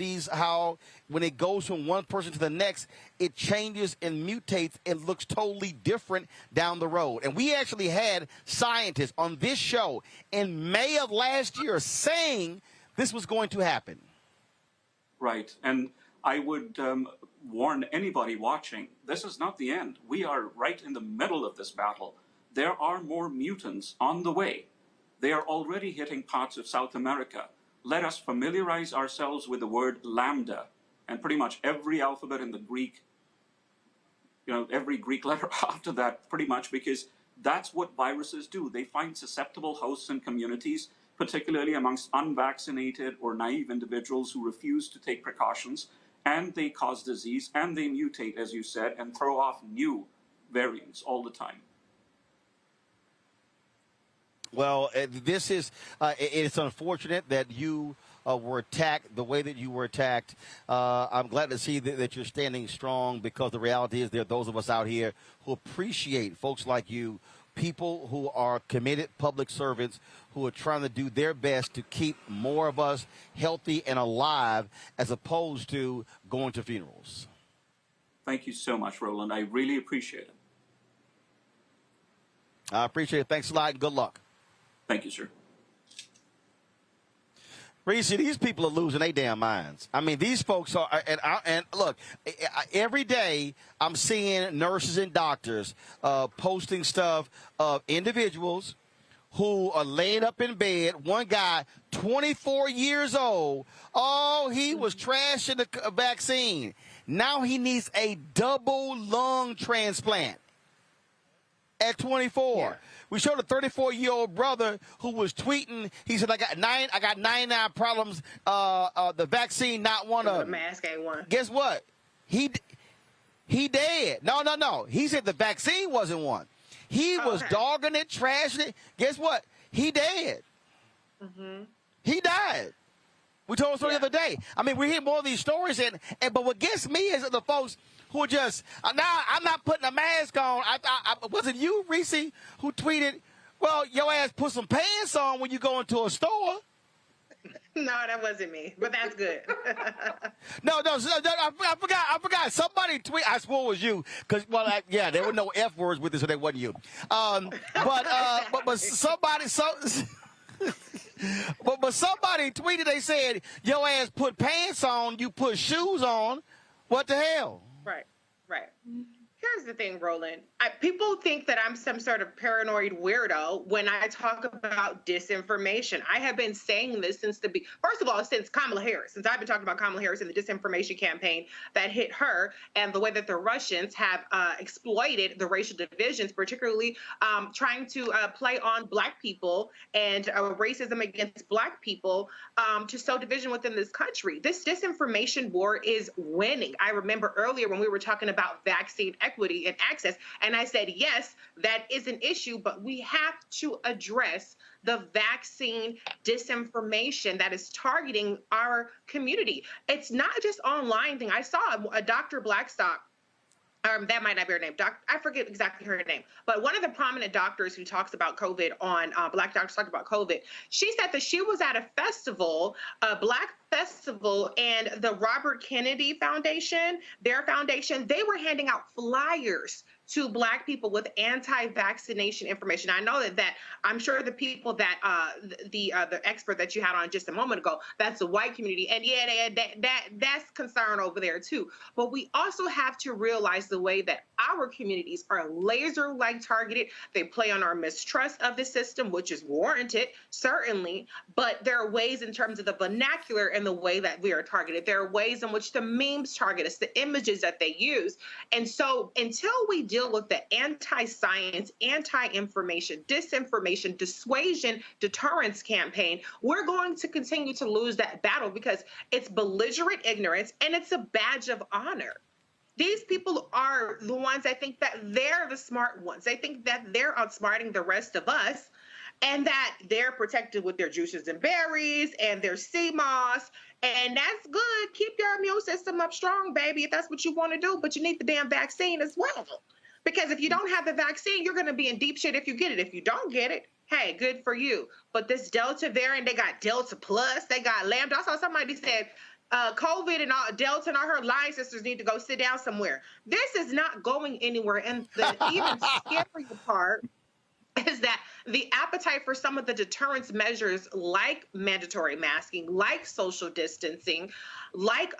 when it goes from one person to the next, it changes and mutates and looks totally different down the road. And we actually had scientists on this show in May of last year saying this was going to happen. Right, and I would warn anybody watching, this is not the end. We are right in the middle of this battle. There are more mutants on the way. They are already hitting parts of South America. Let us familiarize ourselves with the word lambda and pretty much every alphabet in the Greek, every Greek letter after that, pretty much, because that's what viruses do. They find susceptible hosts and communities, particularly amongst unvaccinated or naive individuals who refuse to take precautions, and they cause disease, and they mutate, as you said, and throw off new variants all the time. Well, this is, it's unfortunate that you were attacked the way that you were attacked. I'm glad to see that you're standing strong, because the reality is there are those of us out here who appreciate folks like you, people who are committed public servants who are trying to do their best to keep more of us healthy and alive, as opposed to going to funerals. Thank you so much, Roland. I really appreciate it. I appreciate it. Thanks a lot, and good luck. Thank you, sir. Reese, these people are losing their damn minds. I mean, these folks are, and look, every day I'm seeing nurses and doctors posting stuff of individuals who are laying up in bed. One guy, 24 years old, he was trashing the vaccine. Now he needs a double lung transplant at 24. Yeah. We showed a 34-year-old brother who was tweeting. He said, I got 99 problems. The vaccine, not one of them. The mask ain't one. Guess what? He dead. No. He said the vaccine wasn't one. He was dogging it, trashing it. Guess what? He dead. Mm-hmm. He died. We told a story the other day. I mean, we hear more of these stories, but what gets me is the folks who are just, now I'm not putting a mask on. Was it you, Reese, who tweeted, well, your ass put some pants on when you go into a store? No, that wasn't me, but that's good. No, I forgot. Somebody tweet. I swore it was you, because there were no F words with it, so they wasn't you. But somebody but somebody tweeted. They said your ass put pants on, you put shoes on. What the hell? Right. Here's the thing, Roland. People think that I'm some sort of paranoid weirdo when I talk about disinformation. I have been saying this since first of all, since Kamala Harris, since I've been talking about Kamala Harris and the disinformation campaign that hit her, and the way that the Russians have exploited the racial divisions, particularly trying to play on Black people and racism against Black people to sow division within this country. This disinformation war is winning. I remember earlier when we were talking about vaccine equity and access, and I said, yes, that is an issue, but we have to address the vaccine disinformation that is targeting our community. It's not just online thing. I saw a Dr. Blackstock. That might not be her name. I forget exactly her name. But one of the prominent doctors who talks about COVID on Black Doctors Talk About COVID, she said that she was at a festival, a Black festival, and the Robert Kennedy Foundation, their foundation, they were handing out flyers to Black people with anti-vaccination information. I know that I'm sure the people that the expert that you had on just a moment ago, that's the white community, and that's concern over there too. But we also have to realize the way that our communities are laser-like targeted. They play on our mistrust of the system, which is warranted, certainly. But there are ways in terms of the vernacular and the way that we are targeted. There are ways in which the memes target us, the images that they use. And so until we deal with the anti-science, anti-information, disinformation, dissuasion, deterrence campaign, we're going to continue to lose that battle, because it's belligerent ignorance and it's a badge of honor. These people are the ones that think that they're the smart ones. They think that they're outsmarting the rest of us, and that they're protected with their juices and berries and their sea moss. And that's good. Keep your immune system up strong, baby, if that's what you want to do. But you need the damn vaccine as well. Because if you don't have the vaccine, you're going to be in deep shit if you get it. If you don't get it, hey, good for you. But this Delta variant, they got Delta Plus, they got Lambda. I saw somebody said COVID and all, Delta and all her line sisters need to go sit down somewhere. This is not going anywhere. And the even scarier part is that the appetite for some of the deterrence measures like mandatory masking, like social distancing, like,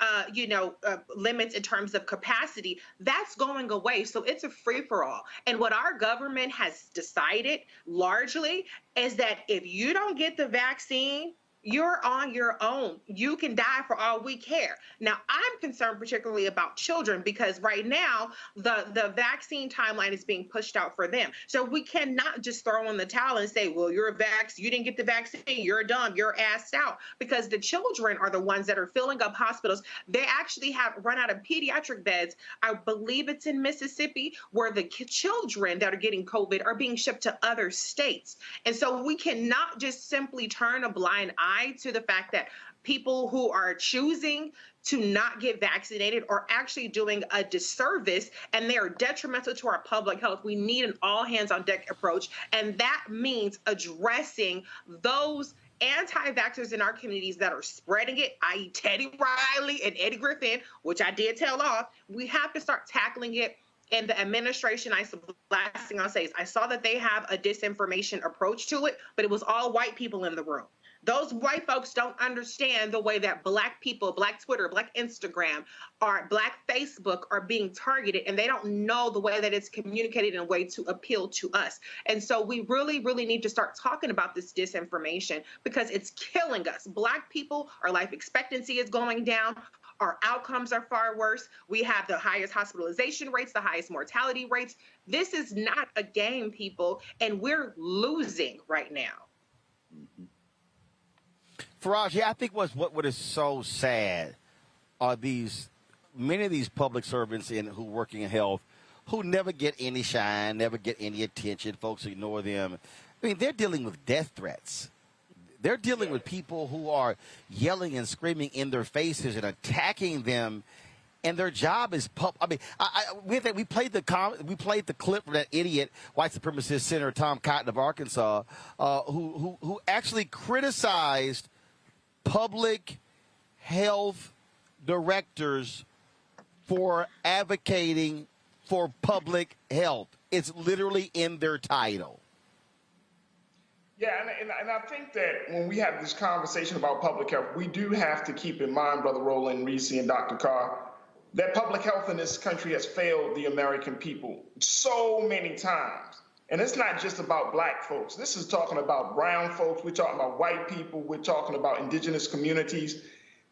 limits in terms of capacity, that's going away. So it's a free-for-all. And what our government has decided largely is that if you don't get the vaccine, you're on your own. You can die for all we care. Now, I'm concerned particularly about children because right now the vaccine timeline is being pushed out for them. So we cannot just throw in the towel and say, well, you didn't get the vaccine, you're dumb, you're assed out, because the children are the ones that are filling up hospitals. They actually have run out of pediatric beds. I believe it's in Mississippi, where the children that are getting COVID are being shipped to other states. And so we cannot just simply turn a blind eye to the fact that people who are choosing to not get vaccinated are actually doing a disservice, and they are detrimental to our public health. We need an all-hands-on-deck approach, and that means addressing those anti-vaxxers in our communities that are spreading it, i.e. Teddy Riley and Eddie Griffin, which I did tell off. We have to start tackling it. And the administration, last thing I'll say is I saw that they have a disinformation approach to it, but it was all white people in the room. Those white folks don't understand the way that Black people, Black Twitter, Black Instagram, or Black Facebook are being targeted, and they don't know the way that it's communicated in a way to appeal to us. And so we really, really need to start talking about this disinformation because it's killing us. Black people, our life expectancy is going down. Our outcomes are far worse. We have the highest hospitalization rates, the highest mortality rates. This is not a game, people, and we're losing right now. Mm-hmm. Faraj, yeah, I think what is so sad are many of these public servants who working in health who never get any shine, never get any attention. Folks ignore them. I mean, they're dealing with death threats. They're dealing with people who are yelling and screaming in their faces and attacking them, and their job is I mean, we played the clip from that idiot white supremacist Senator Tom Cotton of Arkansas, who actually criticized public health directors for advocating for public health. It's literally in their title. Yeah, and I think that when we have this conversation about public health, we do have to keep in mind, Brother Roland, Reese, and Dr. Carr, that public health in this country has failed the American people so many times. And it's not just about Black folks. This is talking about brown folks. We're talking about white people. We're talking about indigenous communities.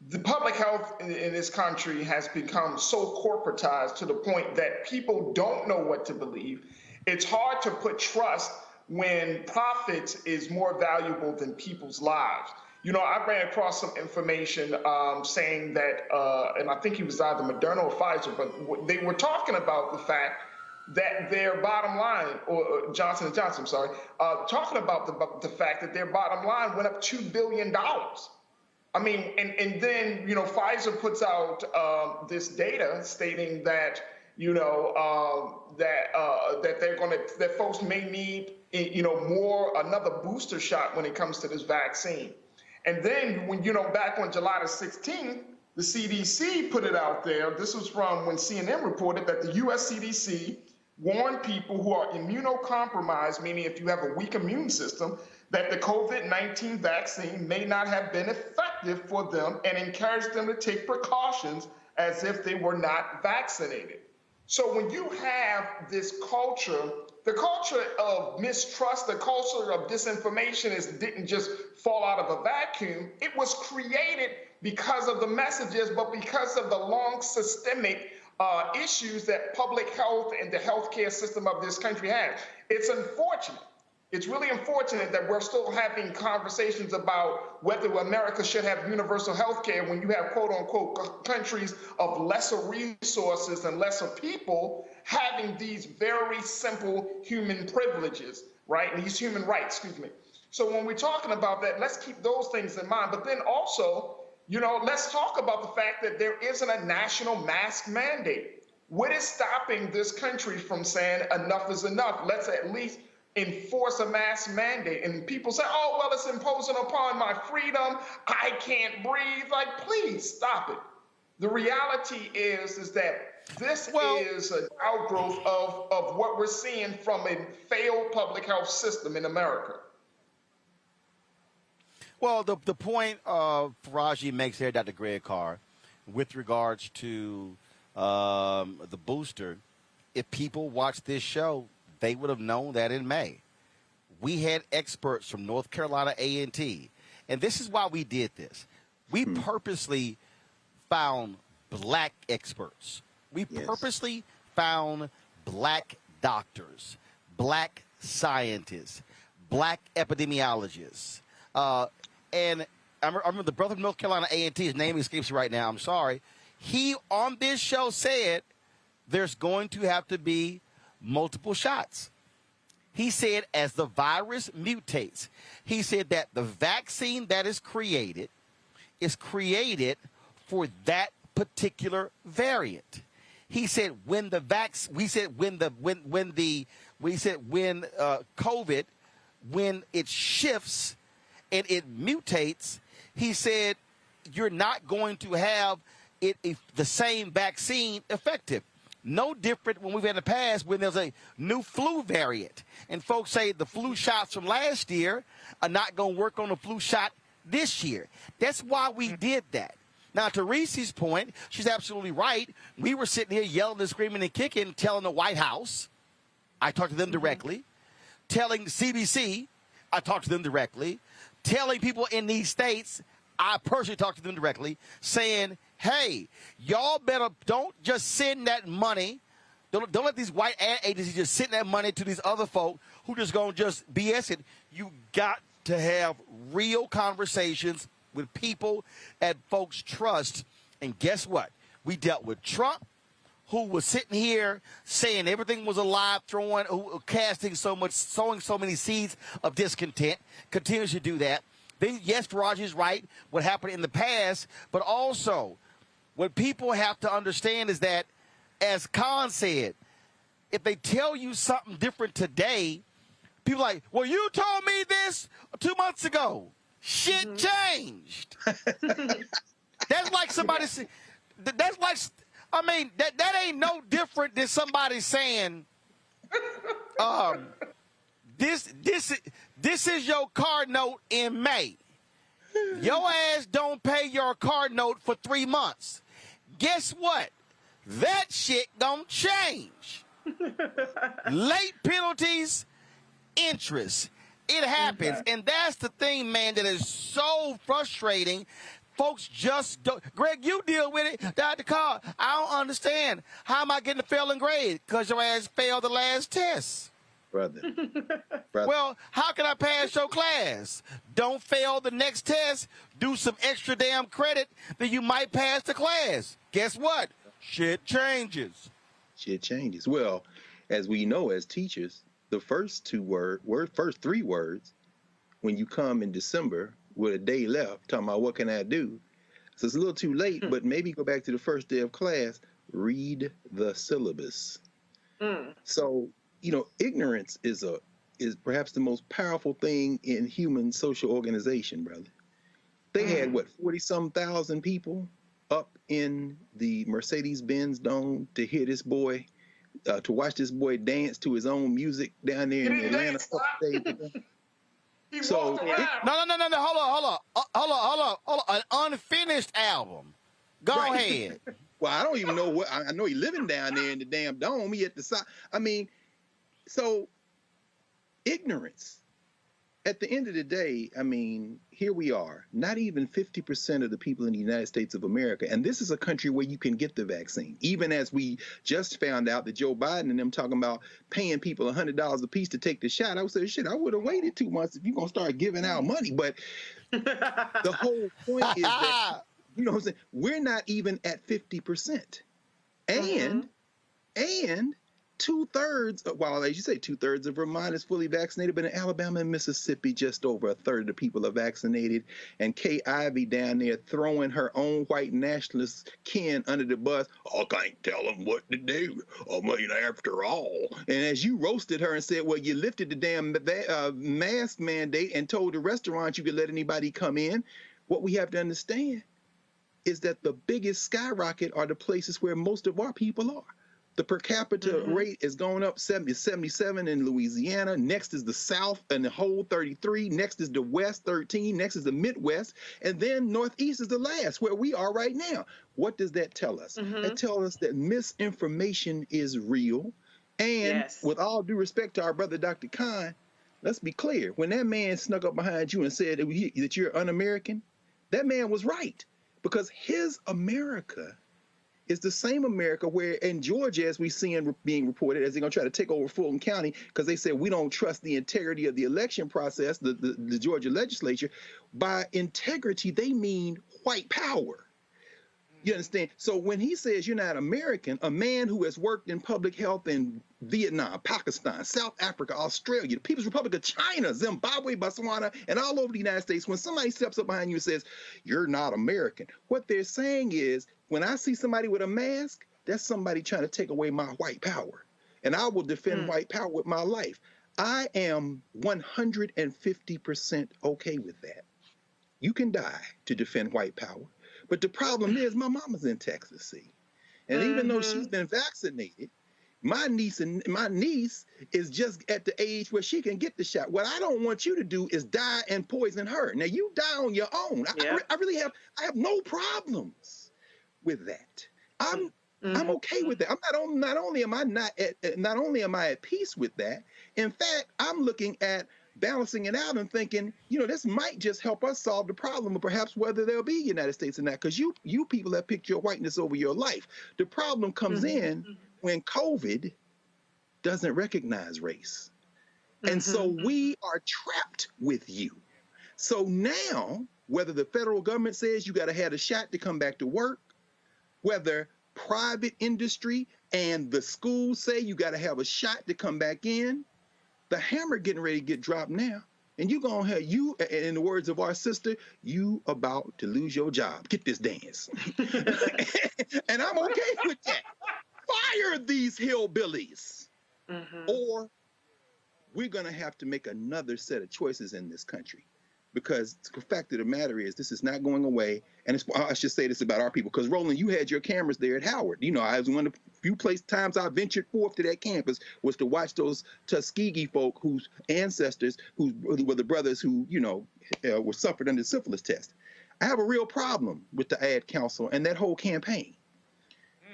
The public health in this country has become so corporatized to the point that people don't know what to believe. It's hard to put trust when profits is more valuable than people's lives. You know, I ran across some information saying that, and I think it was either Moderna or Pfizer, but they were talking about the fact that their bottom line, or Johnson & Johnson, I'm sorry, talking about the fact that their bottom line went up $2 billion. I mean, and then, you know, Pfizer puts out this data stating that, you know, that folks may need, you know, another booster shot when it comes to this vaccine. And then when, you know, back on July the 16th, the CDC put it out there. This was from when CNN reported that the US CDC warned people who are immunocompromised, meaning if you have a weak immune system, that the COVID-19 vaccine may not have been effective for them and encouraged them to take precautions as if they were not vaccinated. So when you have this culture, the culture of mistrust, the culture of disinformation didn't just fall out of a vacuum. It was created because of the messages, but because of the long systemic issues that public health and the healthcare system of this country has. It's unfortunate. It's really unfortunate that we're still having conversations about whether America should have universal health care when you have, quote unquote, countries of lesser resources and lesser people having these very simple human privileges, right? And these human rights, excuse me. So when we're talking about that, let's keep those things in mind. But then also, you know, let's talk about the fact that there isn't a national mask mandate. What is stopping this country from saying enough is enough? Let's at least enforce a mask mandate. And people say, oh, well, it's imposing upon my freedom. I can't breathe. Like, please stop it. The reality is that This is an outgrowth of what we're seeing from a failed public health system in America. Well, the point Faraji makes here, Dr. Greg Carr, with regards to the booster, if people watch this show, they would have known that in May. We had experts from North Carolina A&T, and this is why we did this. We purposely found black experts. We purposely found black doctors, black scientists, black epidemiologists. And I remember the brother from North Carolina A&T, his name escapes me right now, I'm sorry. He, on this show, said there's going to have to be multiple shots. He said as the virus mutates, he said that the vaccine that is created for that particular variant. He said when COVID, when it shifts and it mutates, he said you're not going to have the same vaccine effective. No different when we've had in the past when there's a new flu variant. And folks say the flu shots from last year are not going to work on the flu shot this year. That's why we did that. Now, to Reese's point, she's absolutely right. We were sitting here yelling and screaming and kicking, telling the White House, I talked to them directly, telling the CBC, I talked to them directly, telling people in these states, I personally talked to them directly, saying, hey, y'all better don't just send that money. Don't let these white ad agencies just send that money to these other folk who just going to just BS it. You got to have real conversations with people that folks trust. And guess what? We dealt with Trump, who was sitting here saying everything was a lie, sowing so many seeds of discontent, continues to do that. Then, yes, Faraji's right, what happened in the past, but also what people have to understand is that, as Khan said, if they tell you something different today, people are like, well, you told me this 2 months ago. Shit changed. That's like somebody saying, that's like, I mean, that ain't no different than somebody saying, this is your car note in May. Your ass don't pay your car note for 3 months. Guess what? That shit gonna change. Late penalties, interest. It happens. And that's the thing, man, that is so frustrating. Folks just don't. Greg, you deal with it. Dr. Carr, I don't understand. How am I getting a failing grade? Because your ass failed the last test. Brother. Well, how can I pass your class? Don't fail the next test. Do some extra damn credit, then you might pass the class. Guess what? Shit changes. Shit changes. Well, as we know as teachers, the first first 3 words, when you come in December with a day left, talking about what can I do? So it's a little too late, but maybe go back to the first day of class, read the syllabus. So, you know, ignorance is perhaps the most powerful thing in human social organization, brother. They had, 40-some thousand people up in the Mercedes-Benz Dome to hear this boy, to watch this boy dance to his own music down there in Atlanta. So, No. Hold on. An unfinished album. Go ahead. Well, I don't even know what. I know he's living down there in the damn dome. He at the side. I mean, so ignorance. At the end of the day, I mean, here we are. Not even 50% of the people in the United States of America, and this is a country where you can get the vaccine. Even as we just found out that Joe Biden and them talking about paying people $100 a piece to take the shot, I would say, shit, I would have waited 2 months if you're gonna start giving out money. But the whole point is that, you know what I'm saying, we're not even at 50%. And 2/3, well, as you say, 2/3 of Vermont is fully vaccinated, but in Alabama and Mississippi, just over 1/3 of the people are vaccinated. And Kay Ivey down there throwing her own white nationalist kin under the bus. I can't tell them what to do. I mean, after all. And as you roasted her and said, well, you lifted the damn mask mandate and told the restaurants you could let anybody come in. What we have to understand is that the biggest skyrocket are the places where most of our people are. The per capita rate is going up 77 in Louisiana. Next is the South and the whole 33. Next is the West 13. Next is the Midwest. And then Northeast is the last, where we are right now. What does that tell us? That tells us that misinformation is real. And with all due respect to our brother, Dr. Khan, let's be clear. When that man snuck up behind you and said that you're un-American, that man was right. Because his America is the same America where in Georgia, as we see being reported, as they're going to try to take over Fulton County, because they said we don't trust the integrity of the election process, the Georgia legislature. By integrity, they mean white power. You understand? So when he says you're not American, a man who has worked in public health in Vietnam, Pakistan, South Africa, Australia, the People's Republic of China, Zimbabwe, Botswana, and all over the United States, when somebody steps up behind you and says, you're not American, what they're saying is, when I see somebody with a mask, that's somebody trying to take away my white power. And I will defend white power with my life. I am 150% okay with that. You can die to defend white power. But the problem is my mama's in Texas, see? And even though she's been vaccinated, my niece is just at the age where she can get the shot. What I don't want you to do is die and poison her. Now, you die on your own. I have no problems with that. I'm okay with that. Not only am I at peace with that, in fact, I'm looking at balancing it out and thinking, this might just help us solve the problem of perhaps whether there'll be United States or not, because you people have picked your whiteness over your life. The problem comes in when COVID doesn't recognize race. And so we are trapped with you. So now, whether the federal government says you got to have a shot to come back to work, whether private industry and the schools say you got to have a shot to come back in, the hammer getting ready to get dropped now. And you're going to have, in the words of our sister, you about to lose your job. Get this dance. And I'm okay with that. Fire these hillbillies. Or we're going to have to make another set of choices in this country. Because the fact of the matter is, this is not going away. And I should say this about our people, because Roland, you had your cameras there at Howard. I was one of the few times I ventured forth to that campus was to watch those Tuskegee folk whose ancestors, who were the brothers who, were suffered under the syphilis test. I have a real problem with the ad council and that whole campaign.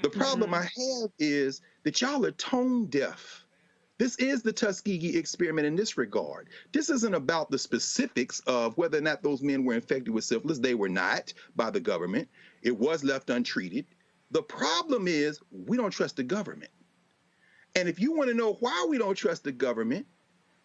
The problem I have is that y'all are tone deaf. This is the Tuskegee experiment in this regard. This isn't about the specifics of whether or not those men were infected with syphilis. They were not by the government. It was left untreated. The problem is we don't trust the government. And if you want to know why we don't trust the government,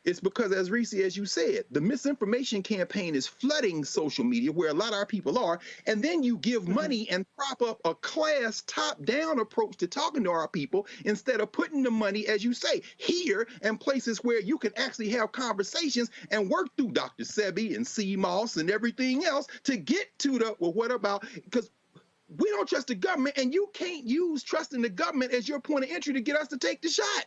it's because, as Reese, as you said, the misinformation campaign is flooding social media where a lot of our people are, and then you give money and prop up a class top-down approach to talking to our people instead of putting the money, as you say, here and places where you can actually have conversations and work through Dr. Sebi and CMOS and everything else to get to the, well, what about, because we don't trust the government, and you can't use trusting the government as your point of entry to get us to take the shot.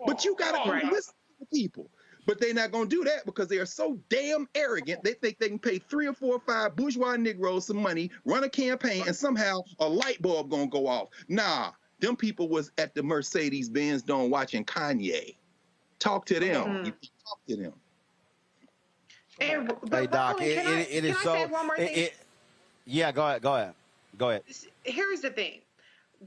But you got to listen to people. But they're not going to do that because they are so damn arrogant. They think they can pay 3 or 4 or 5 bourgeois Negroes some money, run a campaign, and somehow a light bulb going to go off. Nah, them people was at the Mercedes-Benz Dome watching Kanye. Talk to them. You talk to them. And, hey, Doc, it is so. Can I say one more thing? Yeah, go ahead. Here's the thing.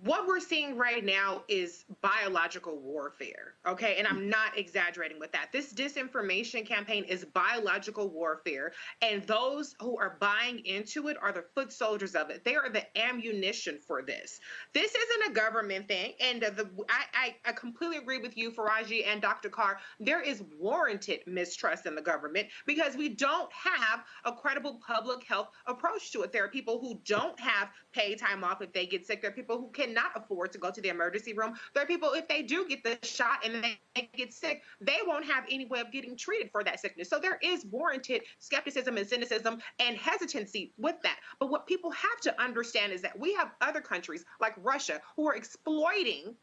What we're seeing right now is biological warfare, okay? And I'm not exaggerating with that. This disinformation campaign is biological warfare, and those who are buying into it are the foot soldiers of it. They are the ammunition for this. This isn't a government thing, and I completely agree with you, Faraji and Dr. Carr. There is warranted mistrust in the government because we don't have a credible public health approach to it. There are people who don't have paid time off if they get sick. There are people who cannot afford to go to the emergency room. There are people, if they do get the shot and they get sick, they won't have any way of getting treated for that sickness. So there is warranted skepticism and cynicism and hesitancy with that. But what people have to understand is that we have other countries like Russia who are exploiting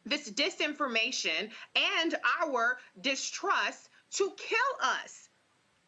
this disinformation and our distrust to kill us,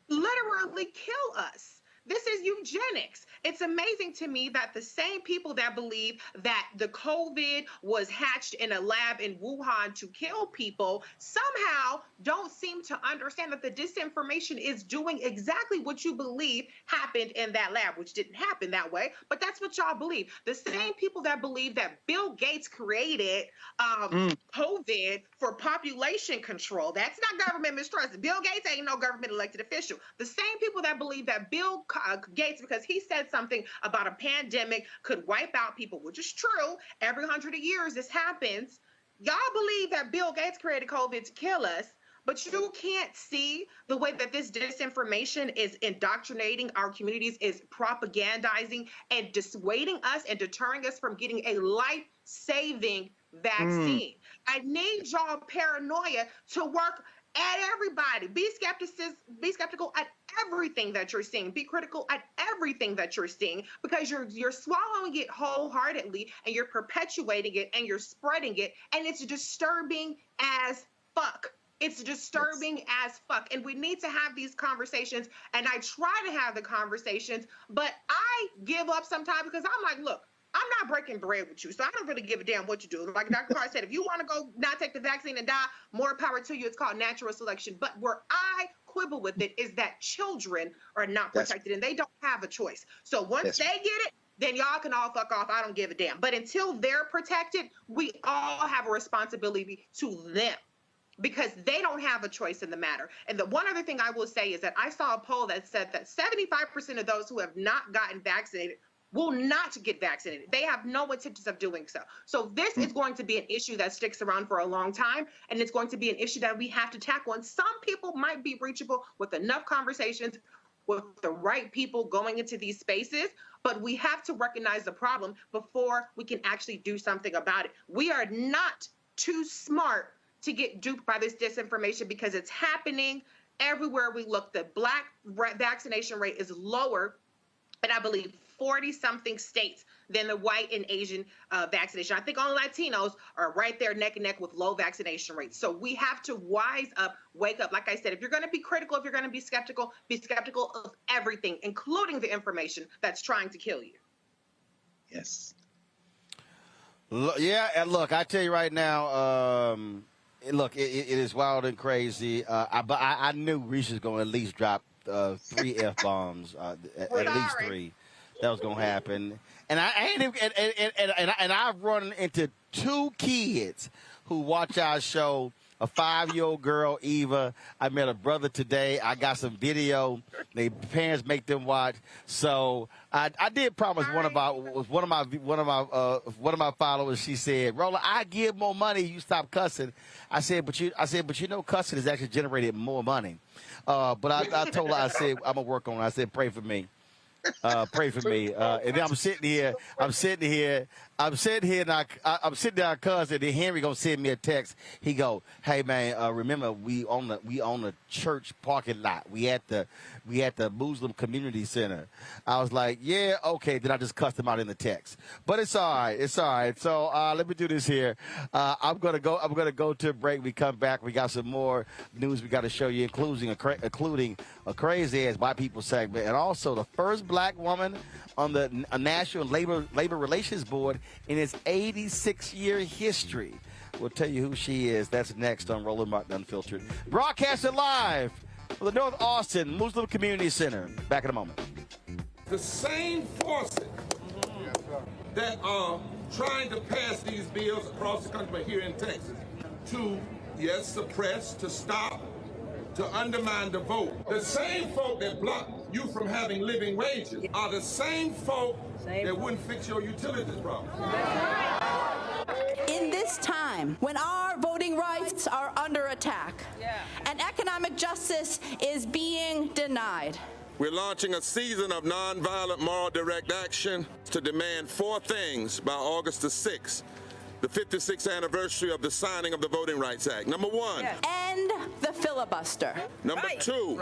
literally kill us. This is eugenics. It's amazing to me that the same people that believe that the COVID was hatched in a lab in Wuhan to kill people somehow don't seem to understand that the disinformation is doing exactly what you believe happened in that lab, which didn't happen that way, but that's what y'all believe. The same people that believe that Bill Gates created COVID for population control, that's not government mistrust. Bill Gates ain't no government elected official. The same people that believe that Bill Gates, because he said something about a pandemic, could wipe out people, which is true. Every 100 years this happens. Y'all believe that Bill Gates created COVID to kill us, but you can't see the way that this disinformation is indoctrinating our communities, is propagandizing and dissuading us and deterring us from getting a life-saving vaccine. I need y'all paranoia to work at everybody. Be skeptical at everything that you're seeing. Be critical at everything that you're seeing, because you're swallowing it wholeheartedly and you're perpetuating it and you're spreading it, and it's disturbing as fuck. It's disturbing as fuck. And we need to have these conversations, and I try to have the conversations, but I give up sometimes because I'm like, look, I'm not breaking bread with you, so I don't really give a damn what you do. Like Dr. Carr said, if you want to go not take the vaccine and die, more power to you. It's called natural selection. But where I quibble with it is that children are not protected, and they don't have a choice. So once they get it, then y'all can all fuck off. I don't give a damn. But until they're protected, we all have a responsibility to them, because they don't have a choice in the matter. And the one other thing I will say is that I saw a poll that said that 75% of those who have not gotten vaccinated will not get vaccinated. They have no intentions of doing so. So this is going to be an issue that sticks around for a long time, and it's going to be an issue that we have to tackle. And some people might be reachable with enough conversations with the right people going into these spaces, but we have to recognize the problem before we can actually do something about it. We are not too smart to get duped by this disinformation, because it's happening everywhere we look. The Black vaccination rate is lower, and I believe 40-something states than the white and Asian vaccination. I think only Latinos are right there neck and neck with low vaccination rates. So we have to wise up, wake up. Like I said, if you're going to be critical, if you're going to be skeptical of everything, including the information that's trying to kill you. Yes. Yeah, and look, I tell you right now, look, it is wild and crazy. But I knew Reese was going to at least drop 3 F-bombs, at least 3. That was gonna happen, and I've run into 2 kids who watch our show. A 5-year-old girl, Eva. I met a brother today. I got some video. Their parents make them watch. So I did promise one of my followers. She said, "Roland, I give more money. You stop cussing." I said, but you know, cussing has actually generated more money. But I told her, I said, I'm gonna work on it. I said, pray for me. Pray for me. And then I'm sitting here, and I'm sitting down, cousin, and Henry gonna send me a text. He go, "Hey man, remember we on the church parking lot. We at the Muslim Community Center." I was like, "Yeah, okay." Then I just cussed him out in the text. But it's all right. It's all right. So let me do this here. I'm gonna go to a break. We come back. We got some more news we got to show you, including a crazy ass white people segment, and also the first Black woman on the National Labor Relations Board in its 86-year history. We'll tell you who she is. That's next on Roland Martin Unfiltered. Broadcasted live from the North Austin Muslim Community Center. Back in a moment. The same forces that are trying to pass these bills across the country, but here in Texas, to, yes, suppress, to stop, to undermine the vote. The same folk that block you from having living wages are the same folk that wouldn't fix your utilities problem. In this time, when our voting rights are under attack and economic justice is being denied, we're launching a season of nonviolent moral direct action to demand 4 things by August the 6th. The 56th anniversary of the signing of the Voting Rights Act. Number 1. end the filibuster. Number 2.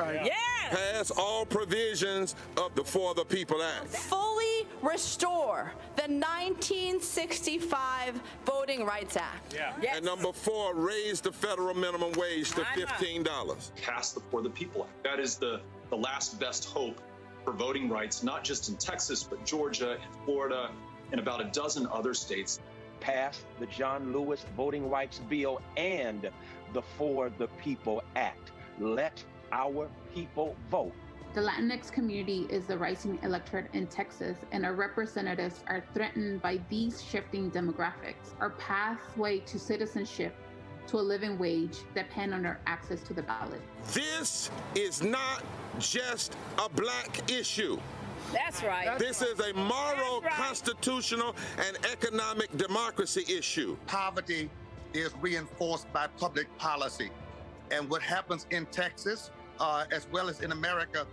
Pass all provisions of the For the People Act. Fully restore the 1965 Voting Rights Act. And number 4, raise the federal minimum wage to $15. Pass the For the People Act. That is the last best hope for voting rights, not just in Texas, but Georgia and Florida and about a dozen other states. Passed the John Lewis Voting Rights Bill and the For the People Act. Let our people vote. The Latinx community is the rising electorate in Texas, and our representatives are threatened by these shifting demographics. Our pathway to citizenship, to a living wage, depend on our access to the ballot. This is not just a black issue. That's right. This is a moral, constitutional, and economic democracy issue. Poverty is reinforced by public policy. And what happens in Texas, as well as in America,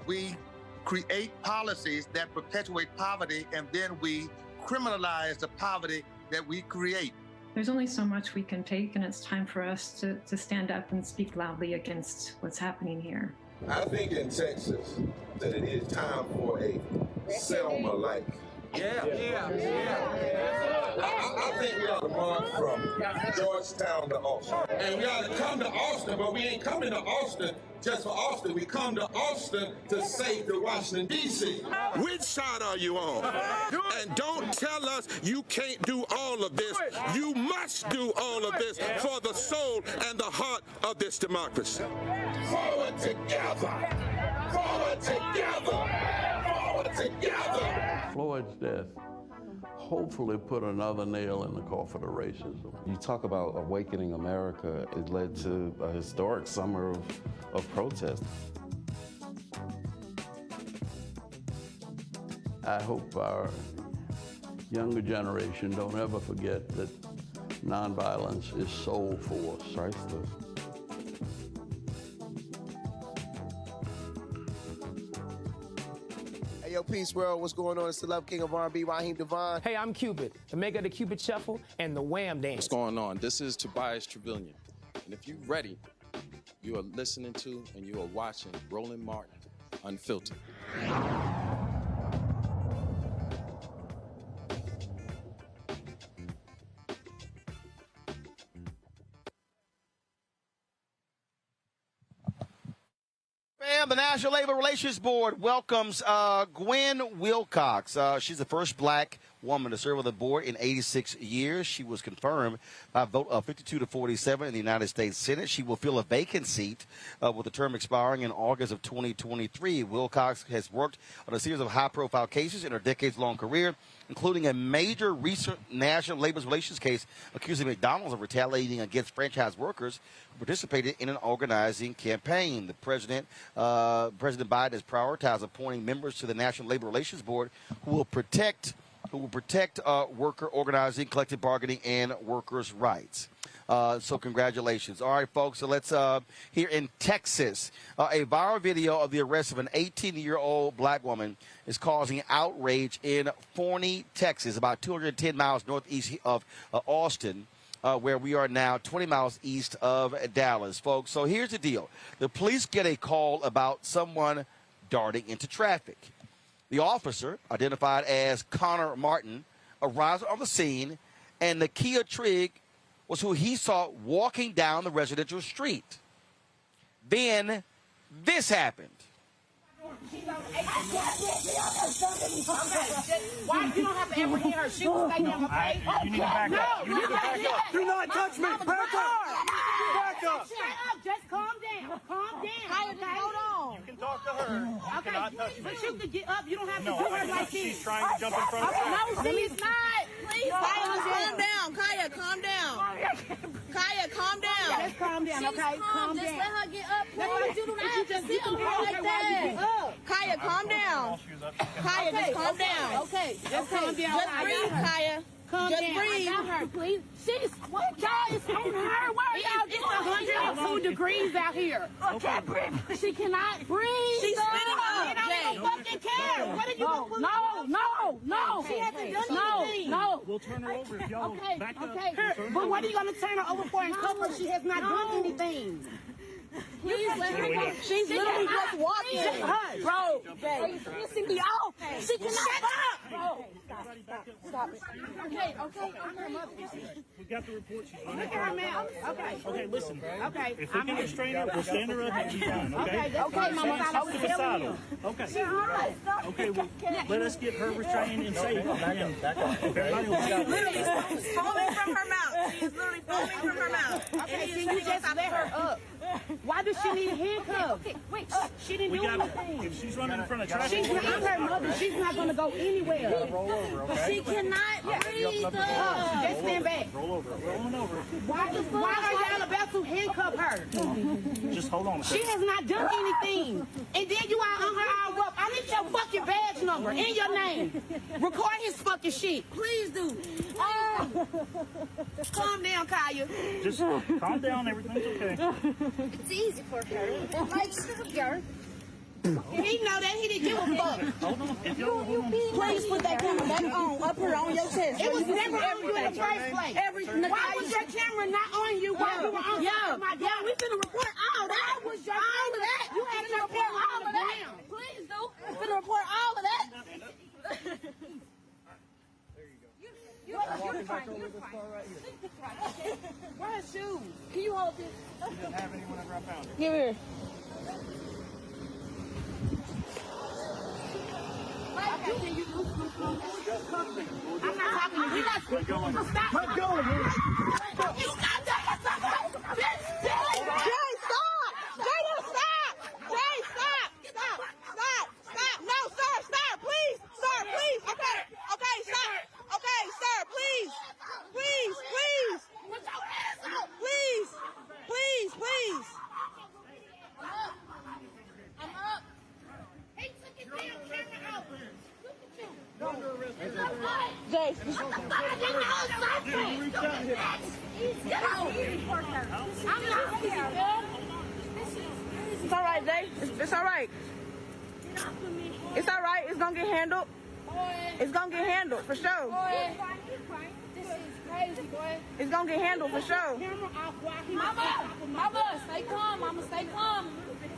we create policies that perpetuate poverty, and then we criminalize the poverty that we create. There's only so much we can take, and it's time for us to stand up and speak loudly against what's happening here. I think in Texas that it is time for a Selma-like. I think we ought to march from Georgetown to Austin. And we ought to come to Austin, but we ain't coming to Austin just for Austin. We come to Austin to save the Washington, D.C. Which side are you on? And don't tell us you can't do all of this. You must do all of this for the soul and the heart of this democracy. Forward together! Forward together! Forward together! Floyd's death hopefully put another nail in the coffin of racism. You talk about awakening America. It led to a historic summer of protest. I hope our younger generation don't ever forget that nonviolence is soul force. Priceless. Yo, Peace World, what's going on? It's the Love King of R&B, Raheem Devon. Hey, I'm Cupid, the maker of the Cupid Shuffle and the Wham Dance. What's going on? This is Tobias Trevelyan. And if you're ready, you are listening to and you are watching Roland Martin Unfiltered. The National Labor Relations Board welcomes Gwynne Wilcox. She's the first black woman to serve on the board in 86 years. She was confirmed by a vote of 52 to 47 in the United States Senate. She will fill a vacant seat with the term expiring in August of 2023. Wilcox has worked on a series of high-profile cases in her decades-long career, including a major recent National Labor Relations case accusing McDonald's of retaliating against franchise workers who participated in an organizing campaign. The President Biden has prioritized appointing members to the National Labor Relations Board who will protect worker organizing, collective bargaining, and workers' rights. So congratulations. All right, folks, so let's, here in Texas, a viral video of the arrest of an 18-year-old black woman is causing outrage in Forney, Texas, about 210 miles northeast of Austin, where we are now 20 miles east of Dallas, folks. So here's the deal. The police get a call about someone darting into traffic. The officer, identified as Connor Martin, arrives on the scene, and Nakia Trigg was who he saw walking down the residential street. Then this happened. Why you don't have to ever hit her? She will stay down, okay? You need to back up. You need to back up. Do not touch me. Back up. Back up. Just calm down. Calm down. Okay, hold on. You can talk to her. Okay, Cannot touch me. but you could get up. You don't have to do her like this. She's trying to jump in front of Okay, her. no, she's not. Please, Calm down. Kaya, calm down. Kaya, calm down. Just calm down, okay? Calm down. Just let her get up. That's why You don't but have you to just sit get on her like that. Kaya, calm down. Kaya, just calm down. Okay, just calm down. Just breathe, Kaya. Calm Just down. breathe. I got her, please. She's what? Y'all is on her. Where it's 102 degrees out here. I can't breathe. She cannot breathe. She's spitting up, I Jay. don't fucking care. What are you doing? No. She hasn't done anything. No. We'll turn her over if y'all back up. Okay. But what are you going to turn her over for and cover? She has not done anything. Please let her go. She's literally just walking. Bro, are you pissing me off? She cannot stop. Bro, stop it. Okay. We got the report. She's Look at her mouth. Okay, listen. Okay. If we can restrain her, we'll stand her up and she's fine, okay? Okay, Mama, I was telling you. Okay. She's all right. Okay, well, let us get her restrained and safe. Back off. Literally foaming from her mouth. She is literally foaming from her mouth. Okay, can you just let her up? Why does she need handcuffs? Okay, wait. She didn't do anything. If she's running in front of traffic, She's not her mother. She's not going to go anywhere. roll over, okay? She cannot breathe. Just stand back. Rolling over. Why are y'all about to handcuff her? Just hold on a She second. has not done anything. And then you are on her all up. I need your fucking badge number and your name. Record his fucking shit. Please do. Calm down, Kaya. Just calm down, everything's okay. It's easy for her. Like, sugar. He know that. He didn't give a fuck. Hold on. If y'all hold on. Please put that camera back on, up here on your chest. It was never on you in the first place. Why was your camera not on you while you were on my dad? We finna report all that. All of that. You had to report all of that. Please do. We're gonna report all of that. You're fine. Where are shoes? Can you hold this? She didn't have any whenever I found her. Give here. I'm not talking to you. Stop. Let go. It's all right, Jay. It's all right. It's all right. It's gonna get handled. It's gonna get handled for sure. This is crazy, boy. It's gonna get handled for sure. Mama, stay calm. Mama, stay calm.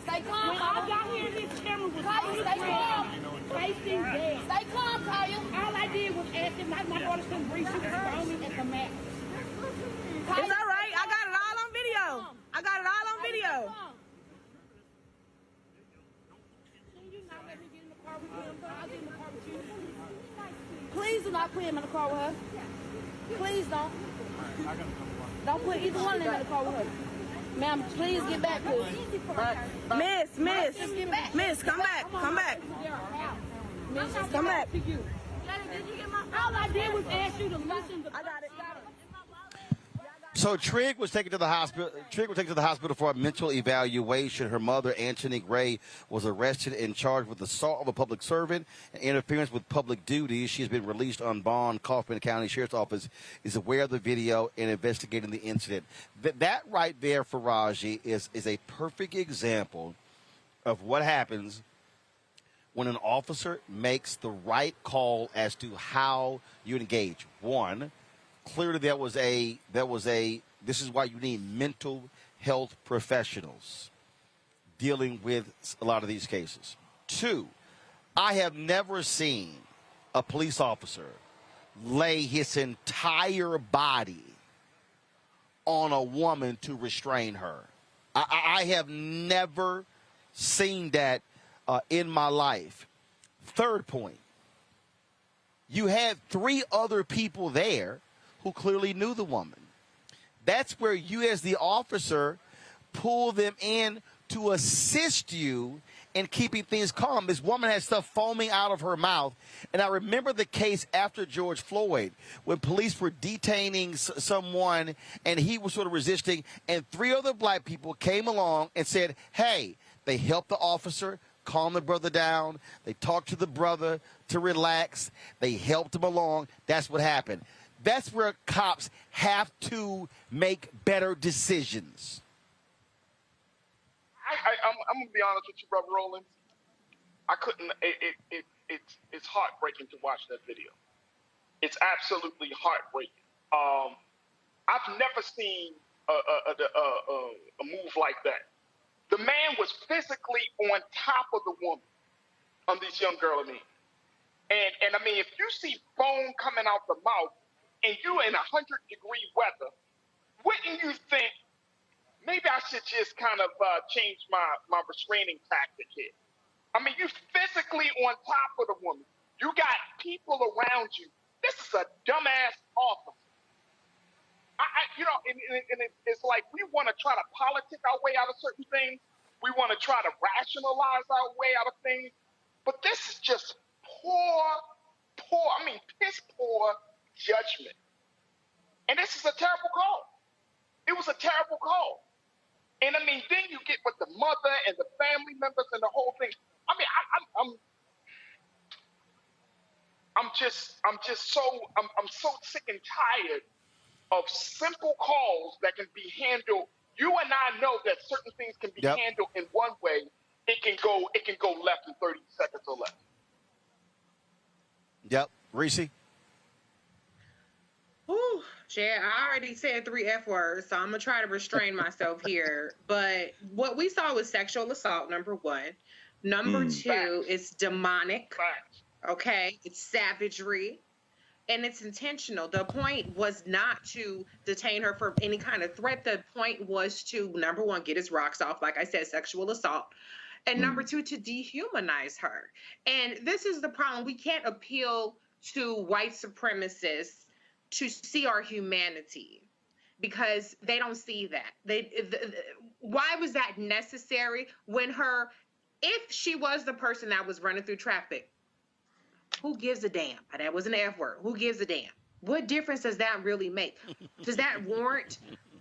Stay calm. When I got here, this camera was stay calm. Facing dead. Stay calm, Kaya. All I did was ask him, my daughter couldn't breathe. She was foaming at the mat. It's all right. I got it all on video. I got it all on video. Please do not put him in the car with her. Please don't. Don't put either one of them in the car with her. Ma'am, please get back to us. Miss, come back. Come back. Come back. All I did was ask you to listen to. I got it. So Trigg was taken to the hospital. Trigg was taken to the hospital for a mental evaluation. Her mother, Anthony Gray, was arrested and charged with assault of a public servant and interference with public duties. She has been released on bond. Kaufman County Sheriff's Office is aware of the video and investigating the incident. That right there, Faraji, is a perfect example of what happens when an officer makes the right call as to how you engage. One, clearly this is why you need mental health professionals dealing with a lot of these cases. Two, I have never seen a police officer lay his entire body on a woman to restrain her. I have never seen that in my life. Third point, you had three other people there who clearly knew the woman. That's where you as the officer pull them in to assist you in keeping things calm. This woman had stuff foaming out of her mouth. And I remember the case after George Floyd when police were detaining someone and he was sort of resisting, and three other black people came along and said, hey, they helped the officer calm the brother down. They talked to the brother to relax. They helped him along. That's what happened. That's where cops have to make better decisions. I'm gonna be honest with you, Brother Roland. I couldn't. It's heartbreaking to watch that video. It's absolutely heartbreaking. I've never seen a move like that. was physically on top of the woman, this young girl, I mean. And I mean, if you see foam coming out the mouth and you in 100-degree weather, wouldn't you think maybe I should just kind of change my restraining tactic here? I mean, you physically on top of the woman. You got people around you. This is a dumbass officer. It's like we want to try to politic our way out of certain things. We want to try to rationalize our way out of things. But this is just piss poor judgment. And this is a terrible call. It was a terrible call. And I mean, then you get with the mother and the family members and the whole thing. I mean, I'm so sick and tired of simple calls that can be handled. You and I know that certain things can be handled in one way. It can go left in 30 seconds or less. Yep. Reese? Ooh, Chad, I already said 3 F words, so I'm going to try to restrain myself here. But what we saw was sexual assault, number 1. Number 2 is demonic. Okay? It's savagery. And it's intentional. The point was not to detain her for any kind of threat. The point was to, number 1, get his rocks off, like I said, sexual assault. And number 2, to dehumanize her. And this is the problem. We can't appeal to white supremacists to see our humanity because they don't see that. Why was that necessary when if she was the person that was running through traffic, who gives a damn? That was an F word. Who gives a damn? What difference does that really make? Does that warrant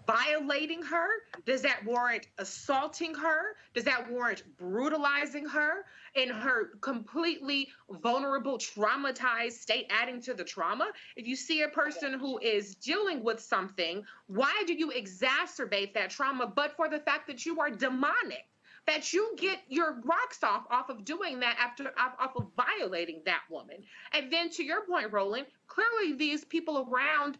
violating her? Does that warrant assaulting her? Does that warrant brutalizing her in her completely vulnerable, traumatized state, adding to the trauma? If you see a person who is dealing with something, why do you exacerbate that trauma but for the fact that you are demonic? That you get your rocks off of doing that off of violating that woman. And then to your point, Roland, clearly these people around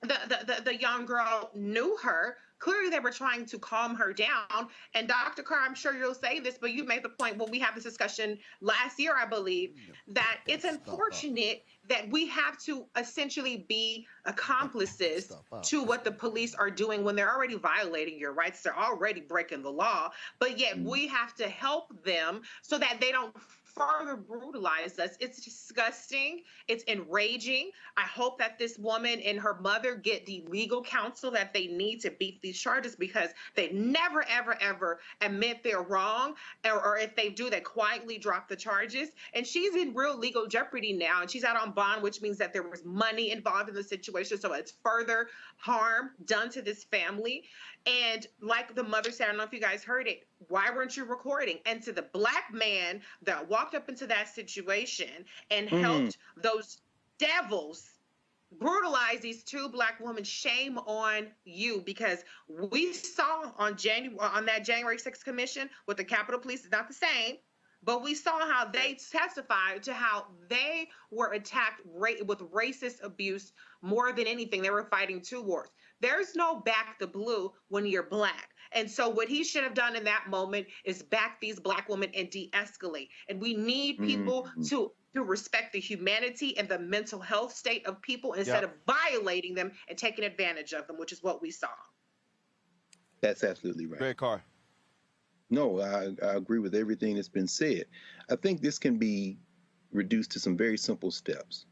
the young girl knew her. Clearly they were trying to calm her down. And Dr. Carr, I'm sure you'll say this, but you made the point when we had this discussion last year, I believe, that it's unfortunate that we have to essentially be accomplices to what the police are doing when they're already violating your rights. They're already breaking the law, but yet we have to help them so that they don't further brutalize us. It's disgusting. It's enraging. I hope that this woman and her mother get the legal counsel that they need to beat these charges because they never, ever, ever admit they're wrong. Or if they do, they quietly drop the charges. And she's in real legal jeopardy now. And she's out on bond, which means that there was money involved in the situation. So it's further harm done to this family. And like the mother said, I don't know if you guys heard it, why weren't you recording? And to the black man that walked up into that situation and helped those devils brutalize these 2 black women, shame on you, because we saw on that January 6th commission with the Capitol Police, it's not the same, but we saw how they testified to how they were attacked with racist abuse more than anything. They were fighting 2 wars. There's no back the blue when you're black. And so what he should have done in that moment is back these black women and de-escalate. And we need people to respect the humanity and the mental health state of people instead of violating them and taking advantage of them, which is what we saw. That's absolutely right. Great car. No, I agree with everything that's been said. I think this can be reduced to some very simple steps.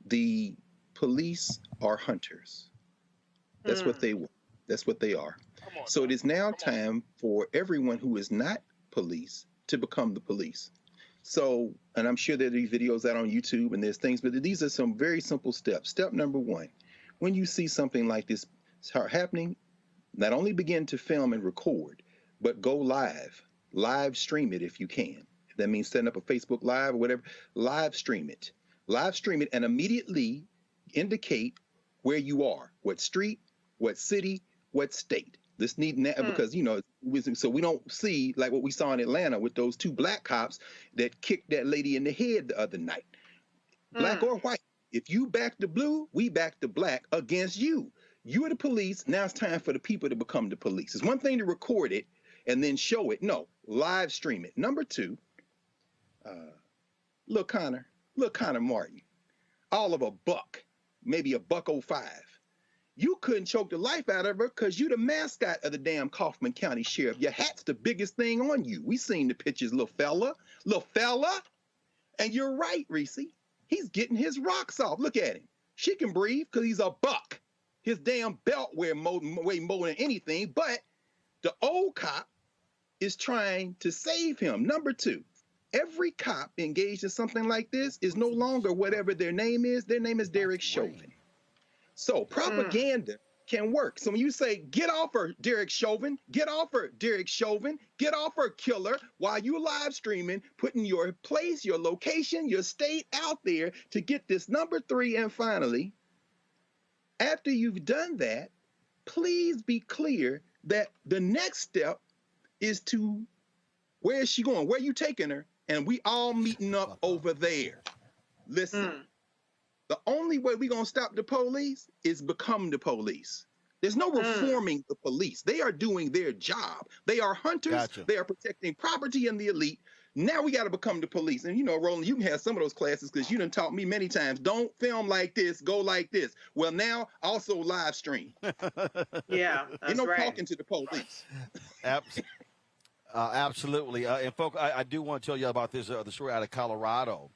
The police are hunters. That's what they want. That's what they are. So it is now time for everyone who is not police to become the police. So, and I'm sure there are these videos out on YouTube and there's things, but these are some very simple steps. Step number 1, when you see something like this start happening, not only begin to film and record, but go live stream it if you can. That means setting up a Facebook Live or whatever, live stream it and immediately indicate where you are, what street, what city, what state. This need because, you know, so we don't see like what we saw in Atlanta with those 2 black cops that kicked that lady in the head the other night. Black or white. If you back the blue, we back the black against you. You are the police. Now it's time for the people to become the police. It's one thing to record it. and then show it. No, live stream it. Number two, Lil Connor Martin, all of a buck, maybe a $1.05. You couldn't choke the life out of her because you the mascot of the damn Kaufman County Sheriff. Your hat's the biggest thing on you. We seen the pictures, little fella. And you're right, Reese. He's getting his rocks off. Look at him. She can breathe because he's a buck. His damn belt way more than anything, but the old cop is trying to save him. Number two, every cop engaged in something like this is no longer whatever their name is. Their name is Derek Chauvin. So propaganda can work. So when you say, get off her, Derek Chauvin, get off her, Derek Chauvin, get off her, killer, while you live streaming, putting your place, your location, your state out there to get this. Number three, and finally, after you've done that, please be clear that the next step is to, where is she going? Where are you taking her? And we all meeting up over there. Listen. The only way we're going to stop the police is become the police. There's no reforming the police. They are doing their job. They are hunters. Gotcha. They are protecting property and the elite. Now we got to become the police. And you know, Roland, you can have some of those classes because you done taught me many times, don't film like this, go like this. Well, now also live stream. Yeah, that's right. Talking to the police. Absolutely. And folks, I do want to tell you about this, the story out of Colorado.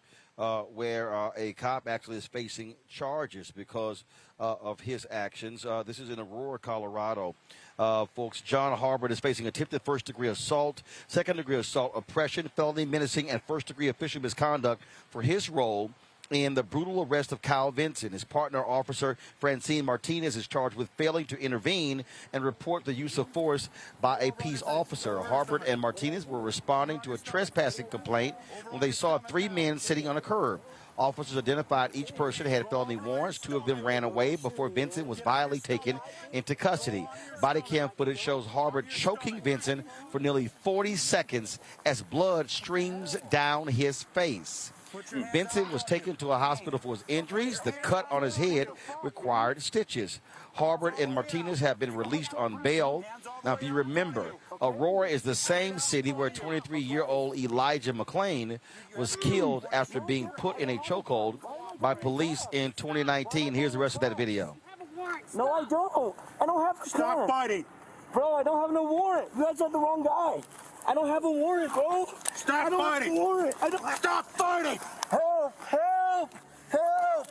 Where a cop actually is facing charges because of his actions. This is in Aurora, Colorado. Folks, John Harbert is facing attempted first-degree assault, second-degree assault, oppression, felony menacing, and first-degree official misconduct for his role in the brutal arrest of Kyle Vincent. His partner officer, Francine Martinez, is charged with failing to intervene and report the use of force by a peace officer. Harbert and Martinez were responding to a trespassing complaint when they saw three men sitting on a curb. Officers identified each person had felony warrants. Two of them ran away before Vincent was violently taken into custody. Body cam footage shows Harbert choking Vincent for nearly 40 seconds as blood streams down his face. Vincent was taken to a hospital for his injuries. The cut on his head required stitches. Harbert and Martinez have been released on bail. Now, if you remember, Aurora is the same city where 23-year-old Elijah McClain was killed after being put in a chokehold by police in 2019. Here's the rest of that video. No, I don't. I don't have to stop fighting. Bro, I don't have no warrant. You guys have the wrong guy. I don't have a warrant, bro. Stop fighting. Stop fighting. Help, help, help.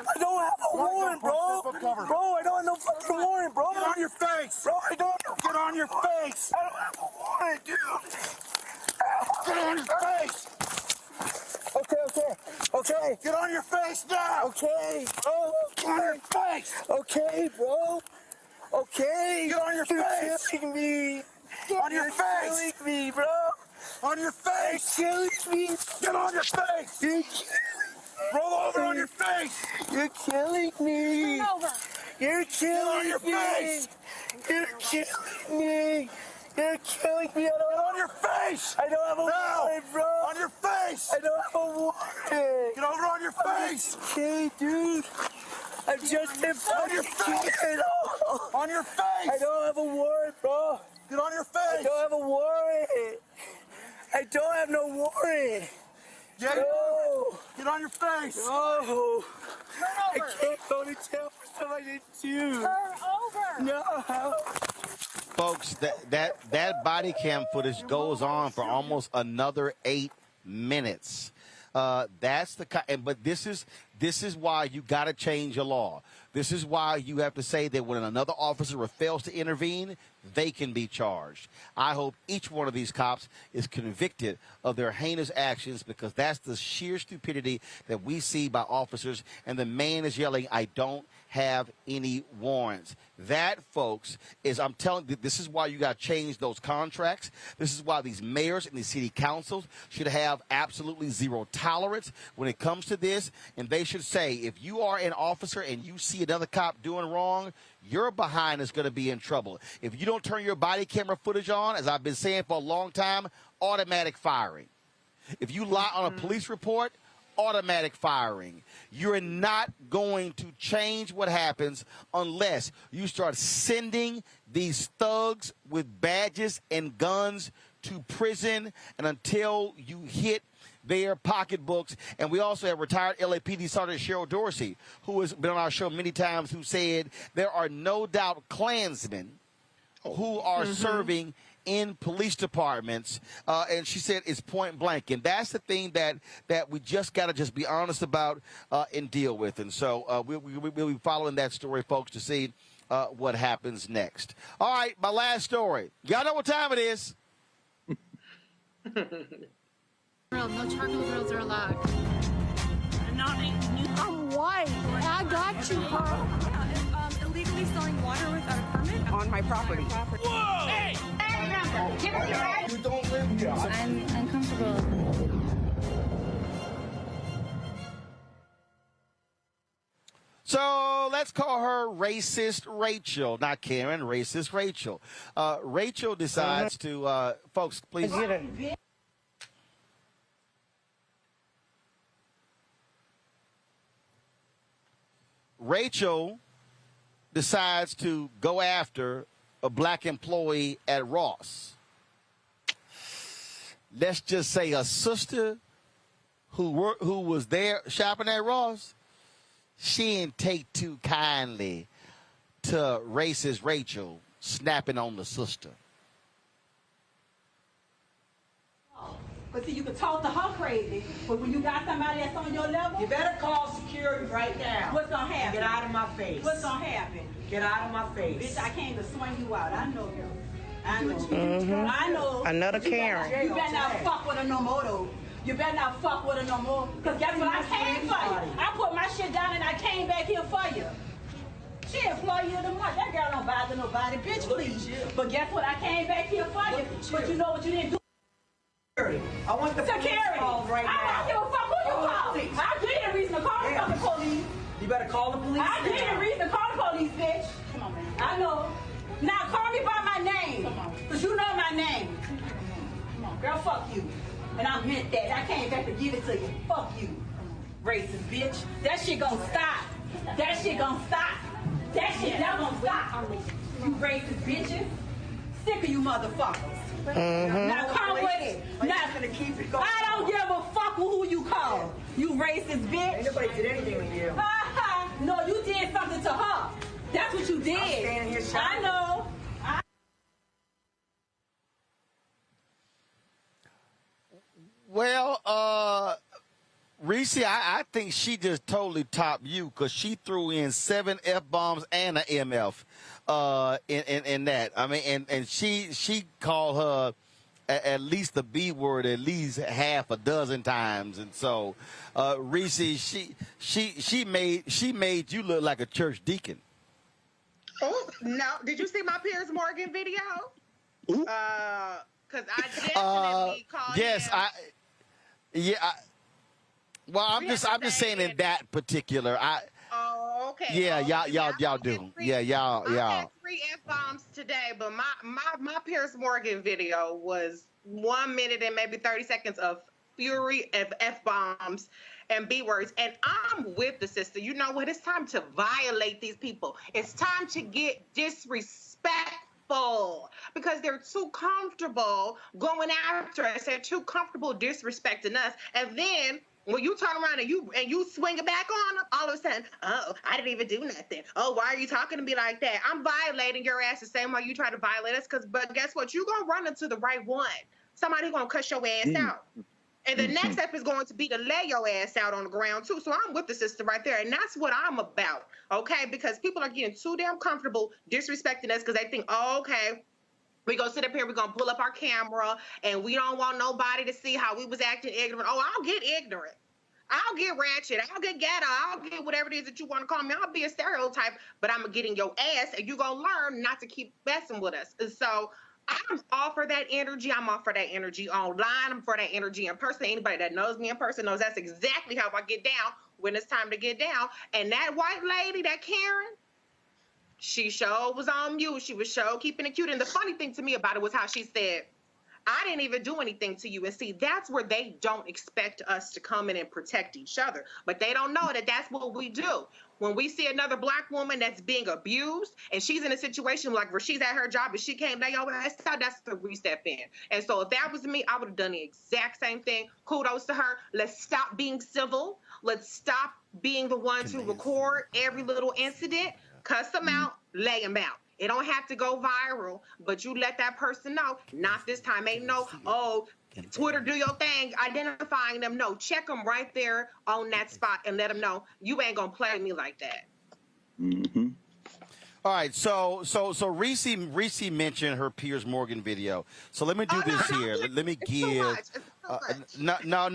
I don't have a warrant, bro. Bro, I don't have no fucking warrant, bro. Get on your face. Bro, I don't have Get on your face. I don't have a warrant, dude. Get on your face. Okay. Get on your face now. Okay, bro. Get on your face. Okay, bro. Okay. Get on your face. You're killing me. On your face! You're killing me, bro! On your face! You're killing me! Get on your face! You're killing me! Roll over on your face! You're killing me! Turn over! You're killing me! Get on your face! You're killing me! You're killing me! Get on your face! I don't have a warrant, bro! On your face! I don't have a warrant! Get over on your face! Okay, dude! I'm just a fucking kid! On your face! I don't have a warrant, bro! Get on your face! I don't have a warrant! I don't have no warrant! Yeah, no! Get on your face! No! I can't go to jail for something I didn't do! Turn over! No! Folks, that body cam footage goes on for almost another 8 minutes. That's the but this is why you got to change your law. This is why you have to say that when another officer fails to intervene, they can be charged. I hope each one of these cops is convicted of their heinous actions because that's the sheer stupidity that we see by officers. And the man is yelling, I don't have any warrants. That, folks, is, I'm telling you, this is why you got to change those contracts. This is why these mayors and these city councils should have absolutely zero tolerance when it comes to this. And they should say, if you are an officer and you see another cop doing wrong, your behind is going to be in trouble. If you don't turn your body camera footage on, as I've been saying for a long time, automatic firing. If you lie on a police report, automatic firing. You're not going to change what happens unless you start sending these thugs with badges and guns to prison and until you hit their pocketbooks. And we also have retired LAPD Sergeant Cheryl Dorsey, who has been on our show many times, who said there are no doubt Klansmen who are serving in police departments, and she said it's point blank, and that's the thing that we just got to just be honest about and deal with. And so we'll be following that story, folks, to see what happens next. All right, my last story. Y'all know what time it is. No charcoal grills are allowed. I'm white. I got you, huh? Illegally selling water without a permit on my property. Whoa! Hey! You don't live here. I'm uncomfortable. So let's call her Racist Rachel, not Karen, Racist Rachel. Rachel decides to, folks, please. Rachel decides to go after a black employee at Ross. Let's just say a sister who was there shopping at Ross, she didn't take too kindly to Racist Rachel snapping on the sister. But see, you can talk to her crazy, but when you got somebody that's on your level, You better call security right now. what's gonna happen? Get out of my face. What's gonna happen? Get out of my face. Bitch, I came to swing you out. I know you. I know. I know. Another But you Karen. You better not fuck with her no more, though. You better not fuck with her no more. Because guess what? I came for you. I put my shit down and I came back here for you. She employ you the month. That girl don't bother nobody. Bitch, please. But guess what? I came back here for you. But you know what you didn't do? I want the police called right now. I don't give a fuck who you call. I give you a reason to call the fucking police. You better call the police I give you now. a reason to call the police, bitch. Come on, man. I know. Now call me by my name. Come on. Because you know my name. Come on, girl, fuck you. And I meant that. I came back to give it to you. Fuck you. Racist bitch. That shit gonna stop. That shit gonna stop. That shit not gonna stop. You racist bitches. Sick of you motherfuckers. Now come with it. Now, gonna keep it going. I don't give a fuck who you call. You racist bitch. Ain't nobody did anything with you. No, you did something to her. That's what you did. I'm standing here shouting. I know. Well, Reese, I think she just totally topped you because she threw in 7 F-bombs and an MF in that. I mean, and she called her at least the B word at least half a dozen times. And so, Reese, she made you look like a church deacon. Oh, no. Did you see my Piers Morgan video? Because I definitely called yes, him. Well, I'm just saying in that particular. Oh, okay. Yeah, y'all do. Yeah, y'all. I had 3 F-bombs today, but my Piers Morgan video was 1 minute and maybe 30 seconds of fury of F-bombs and B-words. And I'm with the sister. You know what? It's time to violate these people. It's time to get disrespectful because they're too comfortable going after us. They're too comfortable disrespecting us. And then when you turn around and you swing it back on them, all of a sudden, oh, I didn't even do nothing. Oh, why are you talking to me like that? I'm violating your ass the same way you try to violate us. But guess what? You're going to run into the right one. Somebody going to cuss your ass out. And the next step is going to be to lay your ass out on the ground, too. So I'm with the sister right there. And that's what I'm about, okay? Because people are getting too damn comfortable disrespecting us because they think, oh, okay, we gonna sit up here, we're gonna pull up our camera, and we don't want nobody to see how we was acting ignorant. Oh, I'll get ignorant. I'll get ratchet. I'll get ghetto. I'll get whatever it is that you want to call me. I'll be a stereotype, but I'm getting your ass, and you're gonna learn not to keep messing with us. And so I'm all for that energy. I'm all for that energy online. I'm for that energy in person. Anybody that knows me in person knows that's exactly how I get down when it's time to get down. And that white lady, that Karen, she sure was on mute. She was sure keeping it cute. And the funny thing to me about it was how she said, I didn't even do anything to you. And see, that's where they don't expect us to come in and protect each other. But they don't know that that's what we do. When we see another Black woman that's being abused and she's in a situation like where she's at her job and she came down your ass, that's the we step in. And so if that was me, I would have done the exact same thing. Kudos to her. Let's stop being civil. Let's stop being the ones who record every little incident, cuss them out, lay them out. It don't have to go viral, but you let that person know, not this time. Ain't no, oh, Twitter, do your thing, identifying them. No, check them right there on that spot and let them know you ain't gonna play me like that. Mm-hmm. All right, so Reese mentioned her Piers Morgan video. So let me do this here. Let me give. No.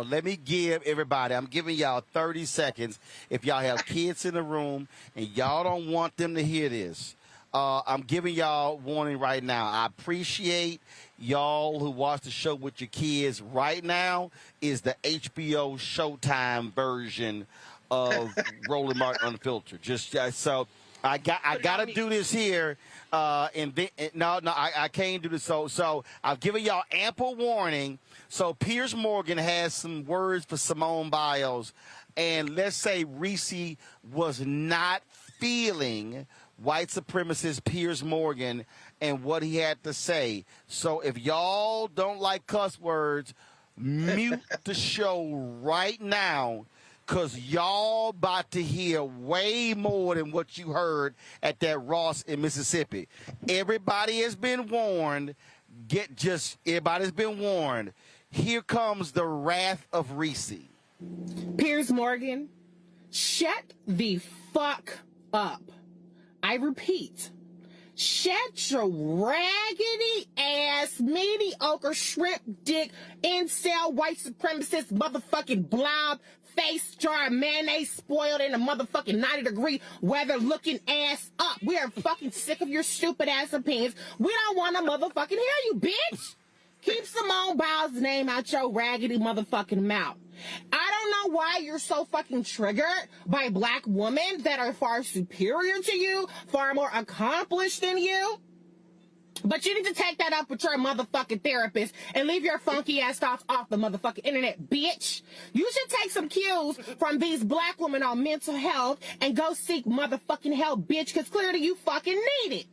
Let me give everybody. I'm giving y'all 30 seconds. If y'all have kids in the room and y'all don't want them to hear this, I'm giving y'all warning right now. I appreciate y'all who watch the show with your kids. Right now is the HBO Showtime version of Roland Martin Unfiltered. Just so I got to do this here. And then, I can't do this. So I've given y'all ample warning. So Piers Morgan has some words for Simone Biles, and let's say Reese was not feeling white supremacist Piers Morgan and what he had to say. So if y'all don't like cuss words, mute the show right now, because y'all about to hear way more than what you heard at that Ross in Mississippi. Everybody has been warned. Everybody's been warned. Here comes the wrath of Reese. Piers Morgan, shut the fuck up. I repeat, shut your raggedy ass, mediocre, shrimp dick, incel, white supremacist, motherfucking blob, face jar, mayonnaise spoiled in a motherfucking 90-degree weather looking ass up. We are fucking sick of your stupid ass opinions. We don't want to motherfucking hear you, bitch. Keep Simone Biles' name out your raggedy motherfucking mouth. I don't know why you're so fucking triggered by Black women that are far superior to you, far more accomplished than you. But you need to take that up with your motherfucking therapist and leave your funky ass off the motherfucking internet, bitch. You should take some cues from these Black women on mental health and go seek motherfucking help, bitch, because clearly you fucking need it.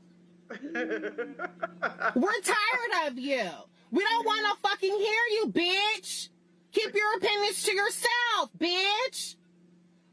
We're tired of you. We don't want to fucking hear you, bitch. Keep your opinions to yourself, bitch.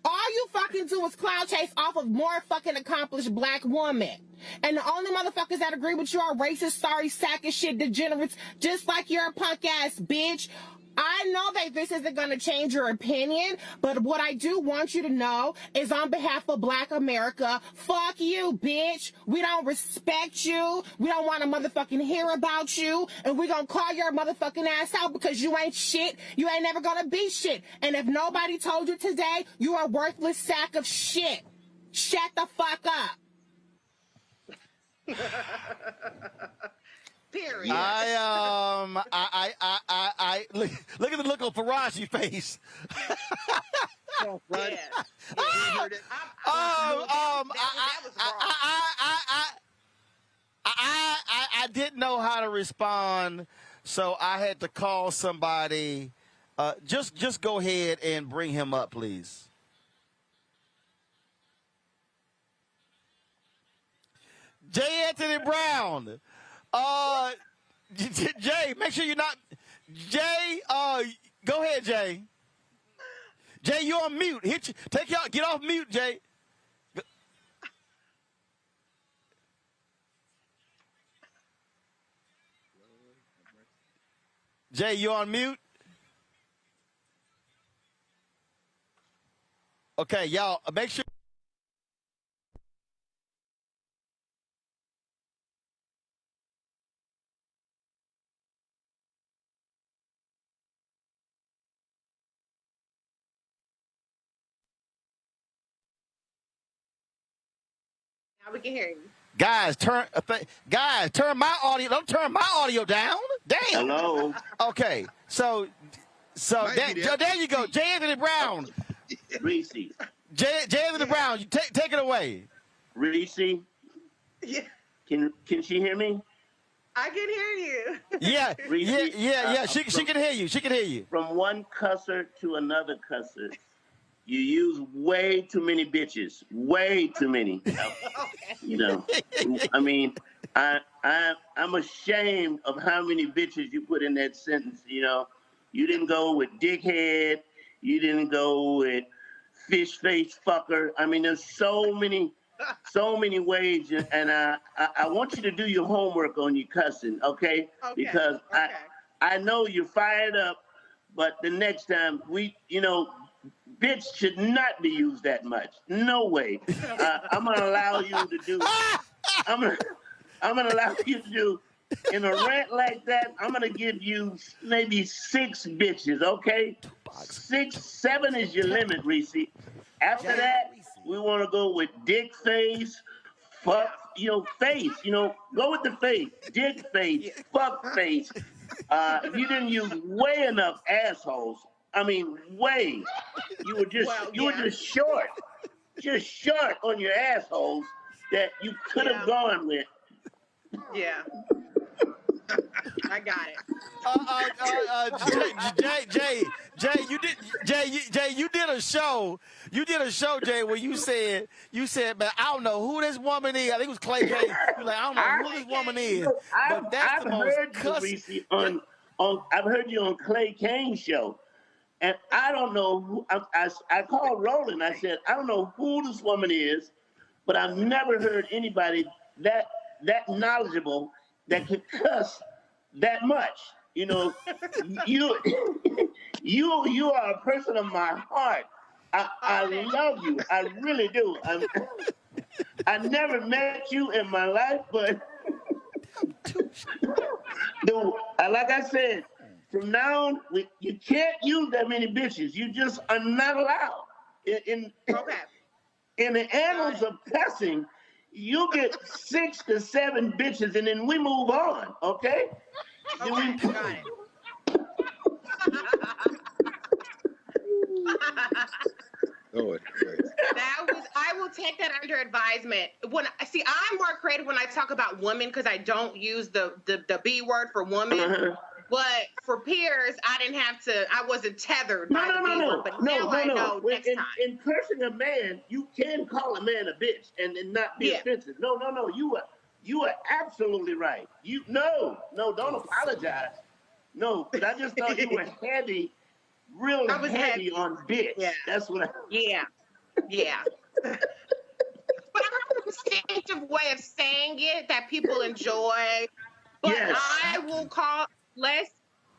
All you fucking do is cloud chase off of more fucking accomplished Black women. And the only motherfuckers that agree with you are racist, sorry, sack of shit degenerates, just like you're a punk ass bitch. I know that this isn't going to change your opinion, but what I do want you to know is on behalf of Black America, fuck you, bitch. We don't respect you. We don't want to motherfucking hear about you. And we're going to call your motherfucking ass out because you ain't shit. You ain't never going to be shit. And if nobody told you today, you are a worthless sack of shit. Shut the fuck up. Period. I look at the look on Faraji's face. I didn't know how to respond, so I had to call somebody. Just go ahead and bring him up, please. J. Anthony Brown. Jay, make sure you're not. Jay, go ahead, Jay. Jay, you're on mute. Get off mute, Jay. Jay, you on mute? Okay, y'all, make sure. Now we can hear you. Guys, turn my audio. Don't turn my audio down. Damn. Hello. Okay, so there you go, J. Anthony Brown. Reese. J. Anthony Brown, you take it away. Reese. Yeah. Can she hear me? I can hear you. Yeah. Reese, yeah. She can hear you. She can hear you. From one cusser to another cusser. You use way too many bitches. Way too many. You know, I mean, I'm ashamed of how many bitches you put in that sentence. You know, you didn't go with dickhead. You didn't go with fish face fucker. I mean, there's so many ways. And I want you to do your homework on your cussing, okay? Because I know you're fired up, but the next time bitch should not be used that much. No way. I'm gonna allow you to do. I'm gonna allow you to do. In a rant like that, I'm gonna give you maybe 6 bitches. Okay, 6, 7 is your limit, Reese. After that, we want to go with dick face, fuck. Face. Go with the face. Dick face, fuck face. You didn't use way enough assholes. I mean, way. You were just short on your assholes that you could have gone with. Yeah. I got it. Jay, you did a show. Jay, where you said, man, I don't know who this woman is. I think it was Clay K. You're like, I don't know who this woman is. But that's the most I've heard you on Clay Kane's show, and I don't know who. I called Roland. I said, I don't know who this woman is, but I've never heard anybody that knowledgeable that could cuss that much. You are a person of my heart. I love you. I really do. I never met you in my life, but like I said, from now on, you can't use that many bitches. You just are not allowed. In the annals of cussing, you get 6 to 7 bitches, and then we move on. Okay? Got it. I will take that under advisement. I'm more creative when I talk about women because I don't use the B word for woman. But for Piers, I wasn't tethered by the B word. But now I know next time. In cursing a man, you can call a man a bitch and not be offensive. No. You are absolutely right. Don't apologize. No, but I just thought you were heavy, real heavy on bitch. Yeah. That's what Yeah. But I have a distinctive way of saying it that people enjoy. But I will call less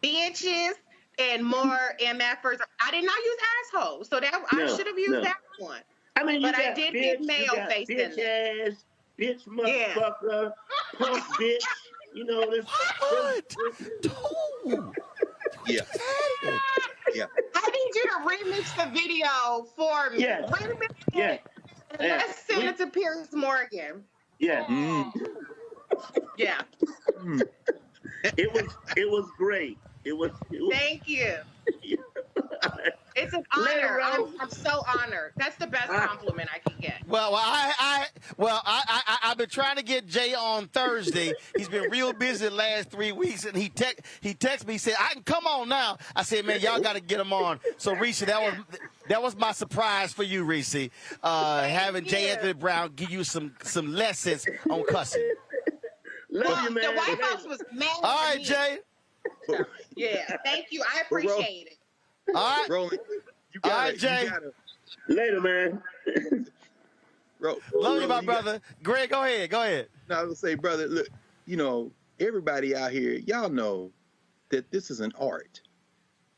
bitches and more MFers. I did not use assholes, so I should have used that one. I mean, but I did get male face in there. Ass, bitch, motherfucker, punk bitch. This. Yeah. I need you to remix the video for me. Yeah. Remix it. And let's send it to Piers Morgan. Yeah. Yeah. It was great. It was Thank you. It's an honor. I'm so honored. That's the best compliment I can get. Well, I've been trying to get Jay on Thursday. He's been real busy the last 3 weeks, and he texted me. He said, "I can come on now." I said, "Man, y'all got to get him on." So, Reese, that was my surprise for you, Reese. Having Jay Anthony Brown give you some lessons on cussing. Love you, man. The White House was mad. All right, Jay. Yeah, thank you. I appreciate it. All right, Roland. All right, Jay. Later, man. Love you, my brother. Greg, go ahead. No, I was gonna say, brother, look, everybody out here, y'all know that this is an art.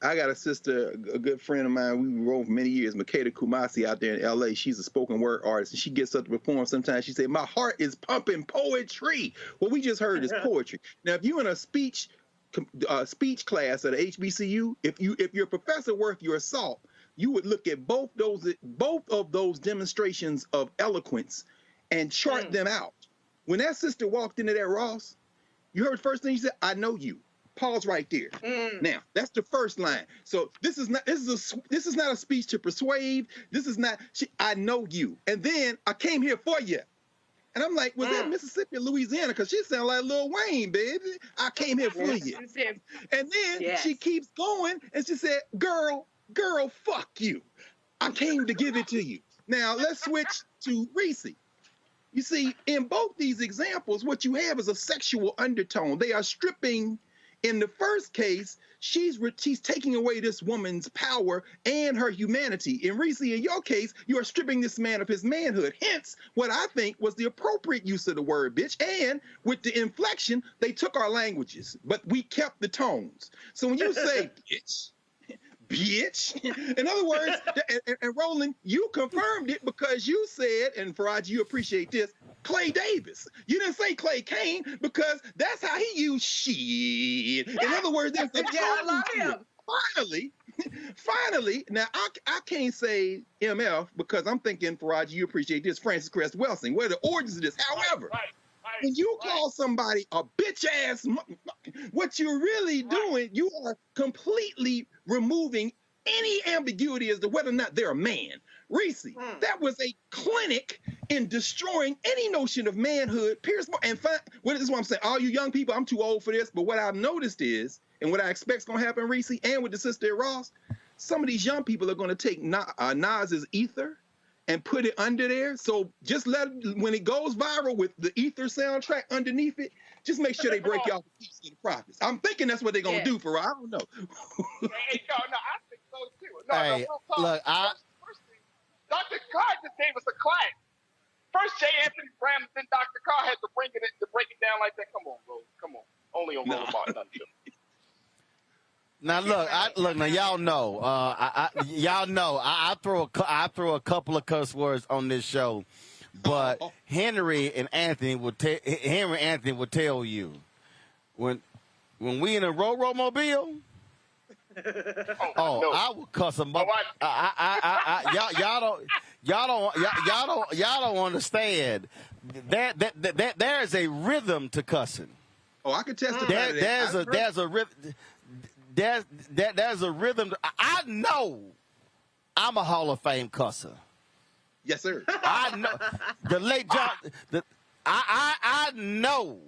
I got a sister, a good friend of mine, we wrote for many years, Makeda Kumasi out there in LA. She's a spoken word artist, and she gets up to perform sometimes. She said, "My heart is pumping poetry." What we just heard is poetry. Now, if you're in a speech class at a HBCU, if you're a professor worth your salt, you would look at both of those demonstrations of eloquence and chart them out. When that sister walked into that Ross, you heard the first thing she said, "I know you." Pause right there. Now, that's the first line. So this is not a speech to persuade. This is not. I know you, and then I came here for you. And I'm like, was that Mississippi or Louisiana? Because she sounded like Lil Wayne, baby. I came here for you. And then she keeps going, and she said, girl, fuck you. I came to give it to you. Now, let's switch to Reese. You see, in both these examples, what you have is a sexual undertone. They are stripping, in the first case, she's taking away this woman's power and her humanity. In Reese, in your case, you are stripping this man of his manhood. Hence, what I think was the appropriate use of the word bitch. And with the inflection, they took our languages, but we kept the tones. So when you say bitch, in other words, and Roland, you confirmed it because you said, and Faraj, you appreciate this, Clay Davis. You didn't say Clay Kane because that's how he used shit. In other words, there's a tone to it. Finally, now I can't say MF because I'm thinking, Faraj, you appreciate this, Francis Crest Welsing. What are the origins of this? However, when you call somebody a bitch ass, what you're really doing, you are completely removing any ambiguity as to whether or not they're a man. Reese, that was a clinic in destroying any notion of manhood. Piers Morgan, this is what I'm saying. All you young people, I'm too old for this, but what I've noticed is, and what I expect is going to happen, Reese, and with the sister at Ross, some of these young people are going to take Nas's ether and put it under there. So just when it goes viral with the ether soundtrack underneath it, just make sure they break y'all the peace of the prophets. I'm thinking that's what they're going to do for her. I don't know. Hey, no, I think so too. No, hey, look, first thing, Dr. Carr just gave us a class. First, J. Anthony Brown, then Dr. Carr had to break it down like that. Come on, bro. Come on. Only on Roland Martin. Now look, now y'all know, I throw a couple of cuss words on this show, but Henry and Anthony would tell you when we in a Mobile. No. I will cuss them up. Y'all don't understand. There is a rhythm to cussing. Oh, I can testify to that. There's a rhythm. There's a rhythm. I know I'm a Hall of Fame cusser. Yes, sir. I know the late John. I know.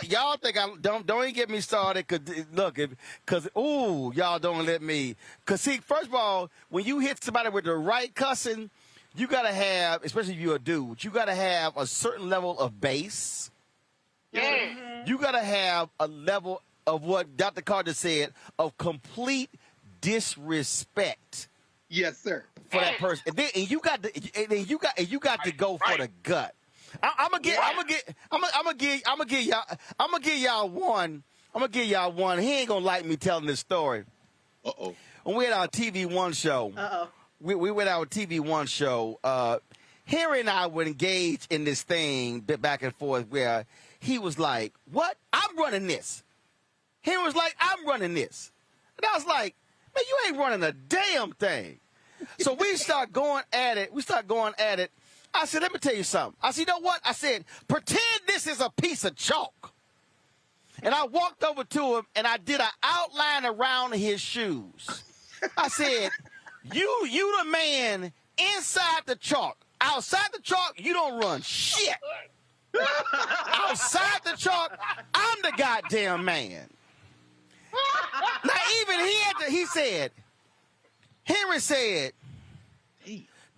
Y'all think I don't even get me started. Cause y'all don't let me. Cause see, first of all, when you hit somebody with the right cussing, you gotta have, especially if you're a dude, you gotta have a certain level of bass. You got to have a level of what Dr. Carter said of complete disrespect. Yes, sir. For that person, and you got to go for the gut. I'm gonna give y'all one. He ain't gonna like me telling this story. When we had our TV1 show. We went out with TV1 show. Henry and I would engage in this thing back and forth where he was like, what? I'm running this. Henry was like, I'm running this. And I was like, man, you ain't running a damn thing. So we start going at it. I said, let me tell you something. I said, you know what? I said, pretend this is a piece of chalk. And I walked over to him and I did an outline around his shoes. I said, you the man inside the chalk. Outside the chalk, you don't run shit. Outside the chalk, I'm the goddamn man. Now, even Henry said,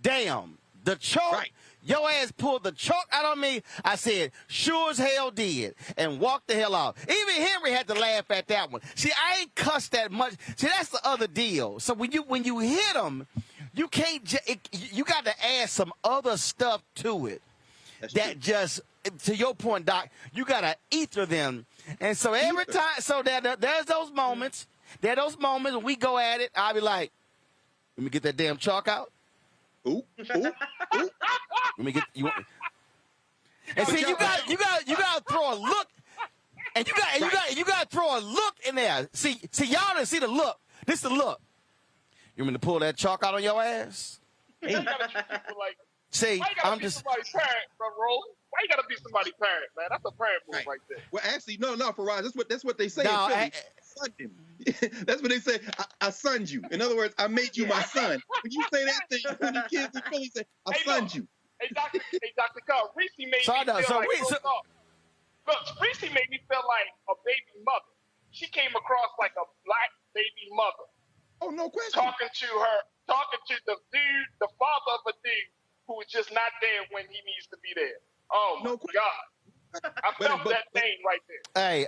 damn, the chalk, your ass pulled the chalk out on me. I said, sure as hell did, and walked the hell off. Even Henry had to laugh at that one. See, I ain't cussed that much. See, that's the other deal. So when you hit them, you can't. You got to add some other stuff to it. To your point, Doc, you got to ether them. And so every time, so there's those moments. There are those moments when we go at it. I'll be like, let me get that damn chalk out. Ooh. Let me get you. And see, you got to throw a look. And you got to throw a look in there. See, y'all didn't see the look. This is the look. You want me to pull that chalk out on your ass? See, I'm just. Somebody's parent, bro, Roland. Why you gotta be somebody's parent, man? That's a parent move right there. Well, actually, no, Faraj. That's what they say no, in Philly. That's what they say. I sonned you. In other words, I made you my son. When you say that thing, when the kids in Philly say, I sonned you. Hey, Dr. Carr, Reese made me feel Reese made me feel like a baby mother. She came across like a black baby mother. Oh, no question. Talking to the dude, the father of a dude who is just not there when he needs to be there. Oh my God. I felt that pain right there. Hey,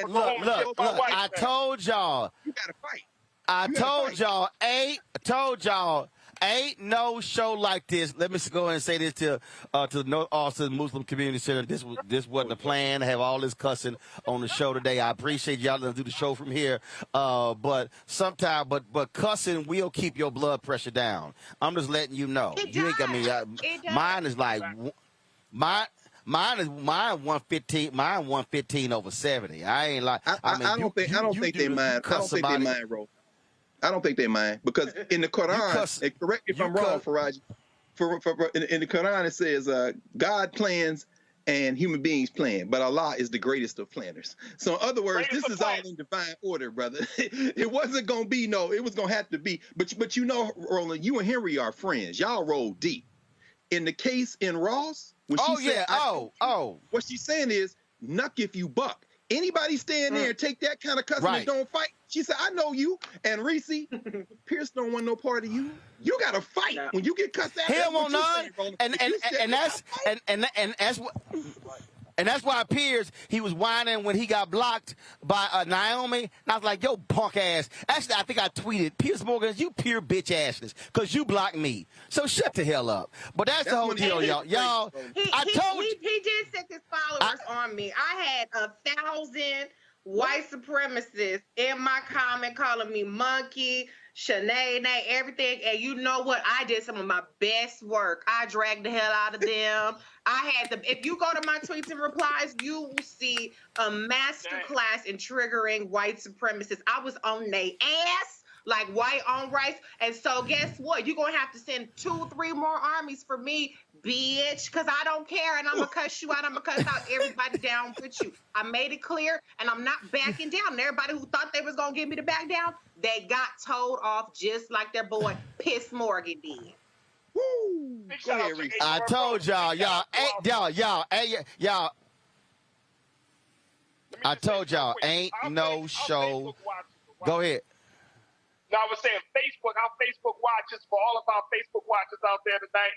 look, I told y'all. You gotta fight. I told y'all, ain't no show like this. Let me go ahead and say this to the North Austin Muslim Community Center. This wasn't a plan to have all this cussing on the show today. I appreciate y'all to do the show from here. But cussing will keep your blood pressure down. I'm just letting you know. Mine is like Mine 115. Mine 115 over 70. I ain't like. I don't think they mind. Bro. I don't think they mind because in the Quran, and correct me if I'm wrong, Faraj. In the Quran it says God plans and human beings plan, but Allah is the greatest of planners. So in other words, this is all in divine order, brother. It wasn't gonna be it was gonna have to be. But you know, Roland, you and Henry are friends. Y'all roll deep. In the case in Ross. What she's saying is, knuck if you buck. Anybody stand there and take that kind of cussing and don't fight? She said, I know you. And Reese, Pierce don't want no part of you. You got to fight. When you get cussed out, he don't want none. And that's why Piers, he was whining when he got blocked by Naomi. And I was like, yo, punk ass. Actually, I think I tweeted, Piers Morgan, you pure bitch asses, because you blocked me. So shut the hell up. But that's the whole deal, y'all. He did set his followers on me. I had 1,000 white supremacists in my comment calling me monkey, Shanae, everything. And you know what? I did some of my best work. I dragged the hell out of them. I had them. If you go to my tweets and replies, you will see a masterclass in triggering white supremacists. I was on their ass like white on rice. And so guess what? You're going to have to send 2-3 more armies for me, bitch, because I don't care. And I'm going to cuss you out. I'm going to cuss out everybody down with you. I made it clear, and I'm not backing down. And everybody who thought they was going to get me to back down, they got told off just like their boy Piers Morgan did. Woo! I told y'all. I told y'all, ain't no show. Go ahead. No, I was saying Facebook, our Facebook watchers, for all of our Facebook watchers out there tonight,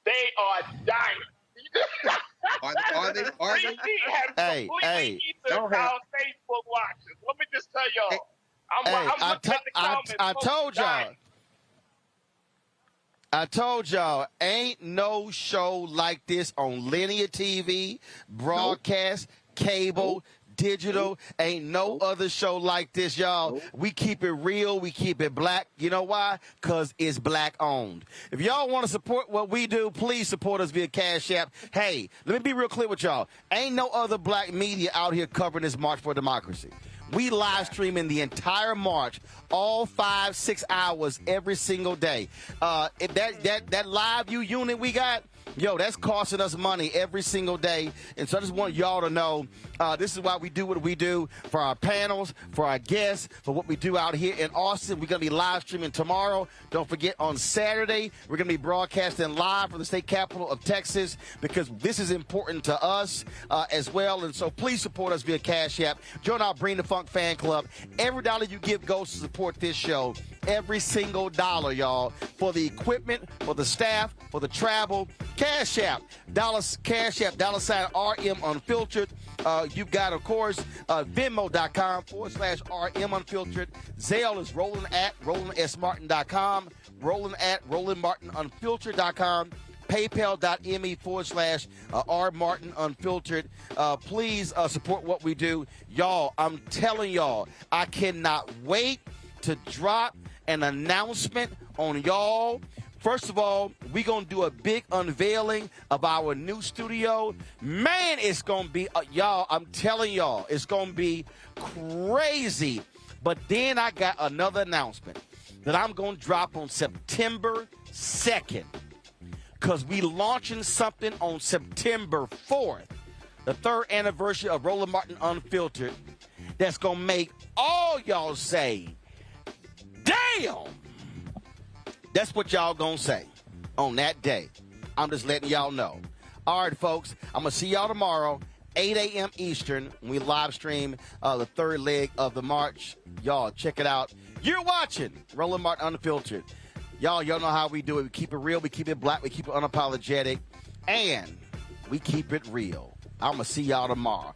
they are dying. Are they? Hey. Our Facebook watchers. Let me just tell y'all. I'm looking at the comments. I told y'all, ain't no show like this on linear TV, broadcast, cable, digital. Ain't no other show like this, y'all. We keep it real. We keep it black. You know why? Because it's black owned. If y'all want to support what we do, please support us via Cash App. Hey, let me be real clear with y'all. Ain't no other black media out here covering this March for Democracy. We live streaming the entire march, all 5-6 hours every single day. That live view unit we got, yo, that's costing us money every single day. And so I just want y'all to know this is why we do what we do for our panels, for our guests, for what we do out here in Austin. We're going to be live streaming tomorrow. Don't forget, on Saturday, we're going to be broadcasting live from the state capital of Texas because this is important to us as well. And so please support us via Cash App. Join our Bring the Funk fan club. Every dollar you give goes to support this show. Every single dollar, y'all, for the equipment, for the staff, for the travel. Cash App, Cash App, $RM Unfiltered. You've got, of course, Venmo.com/RM Unfiltered. Zelle is Roland@RolandSMartin.com. Roland@RolandMartinUnfiltered.com. PayPal.me/RMartinUnfiltered. Please support what we do. Y'all, I'm telling y'all, I cannot wait to drop an announcement on y'all. First of all, we're going to do a big unveiling of our new studio. Man, it's going to be, y'all, I'm telling y'all, it's going to be crazy. But then I got another announcement that I'm going to drop on September 2nd. Because we launching something on September 4th, the 3rd anniversary of Roland Martin Unfiltered, that's going to make all y'all say, damn! That's what y'all gonna say on that day. I'm just letting y'all know. All right, folks, I'm gonna see y'all tomorrow, 8 a.m. Eastern. We live stream the third leg of the march. Y'all, check it out. You're watching Roland Martin Unfiltered. Y'all know how we do it. We keep it real. We keep it black. We keep it unapologetic. And we keep it real. I'm going to see y'all tomorrow.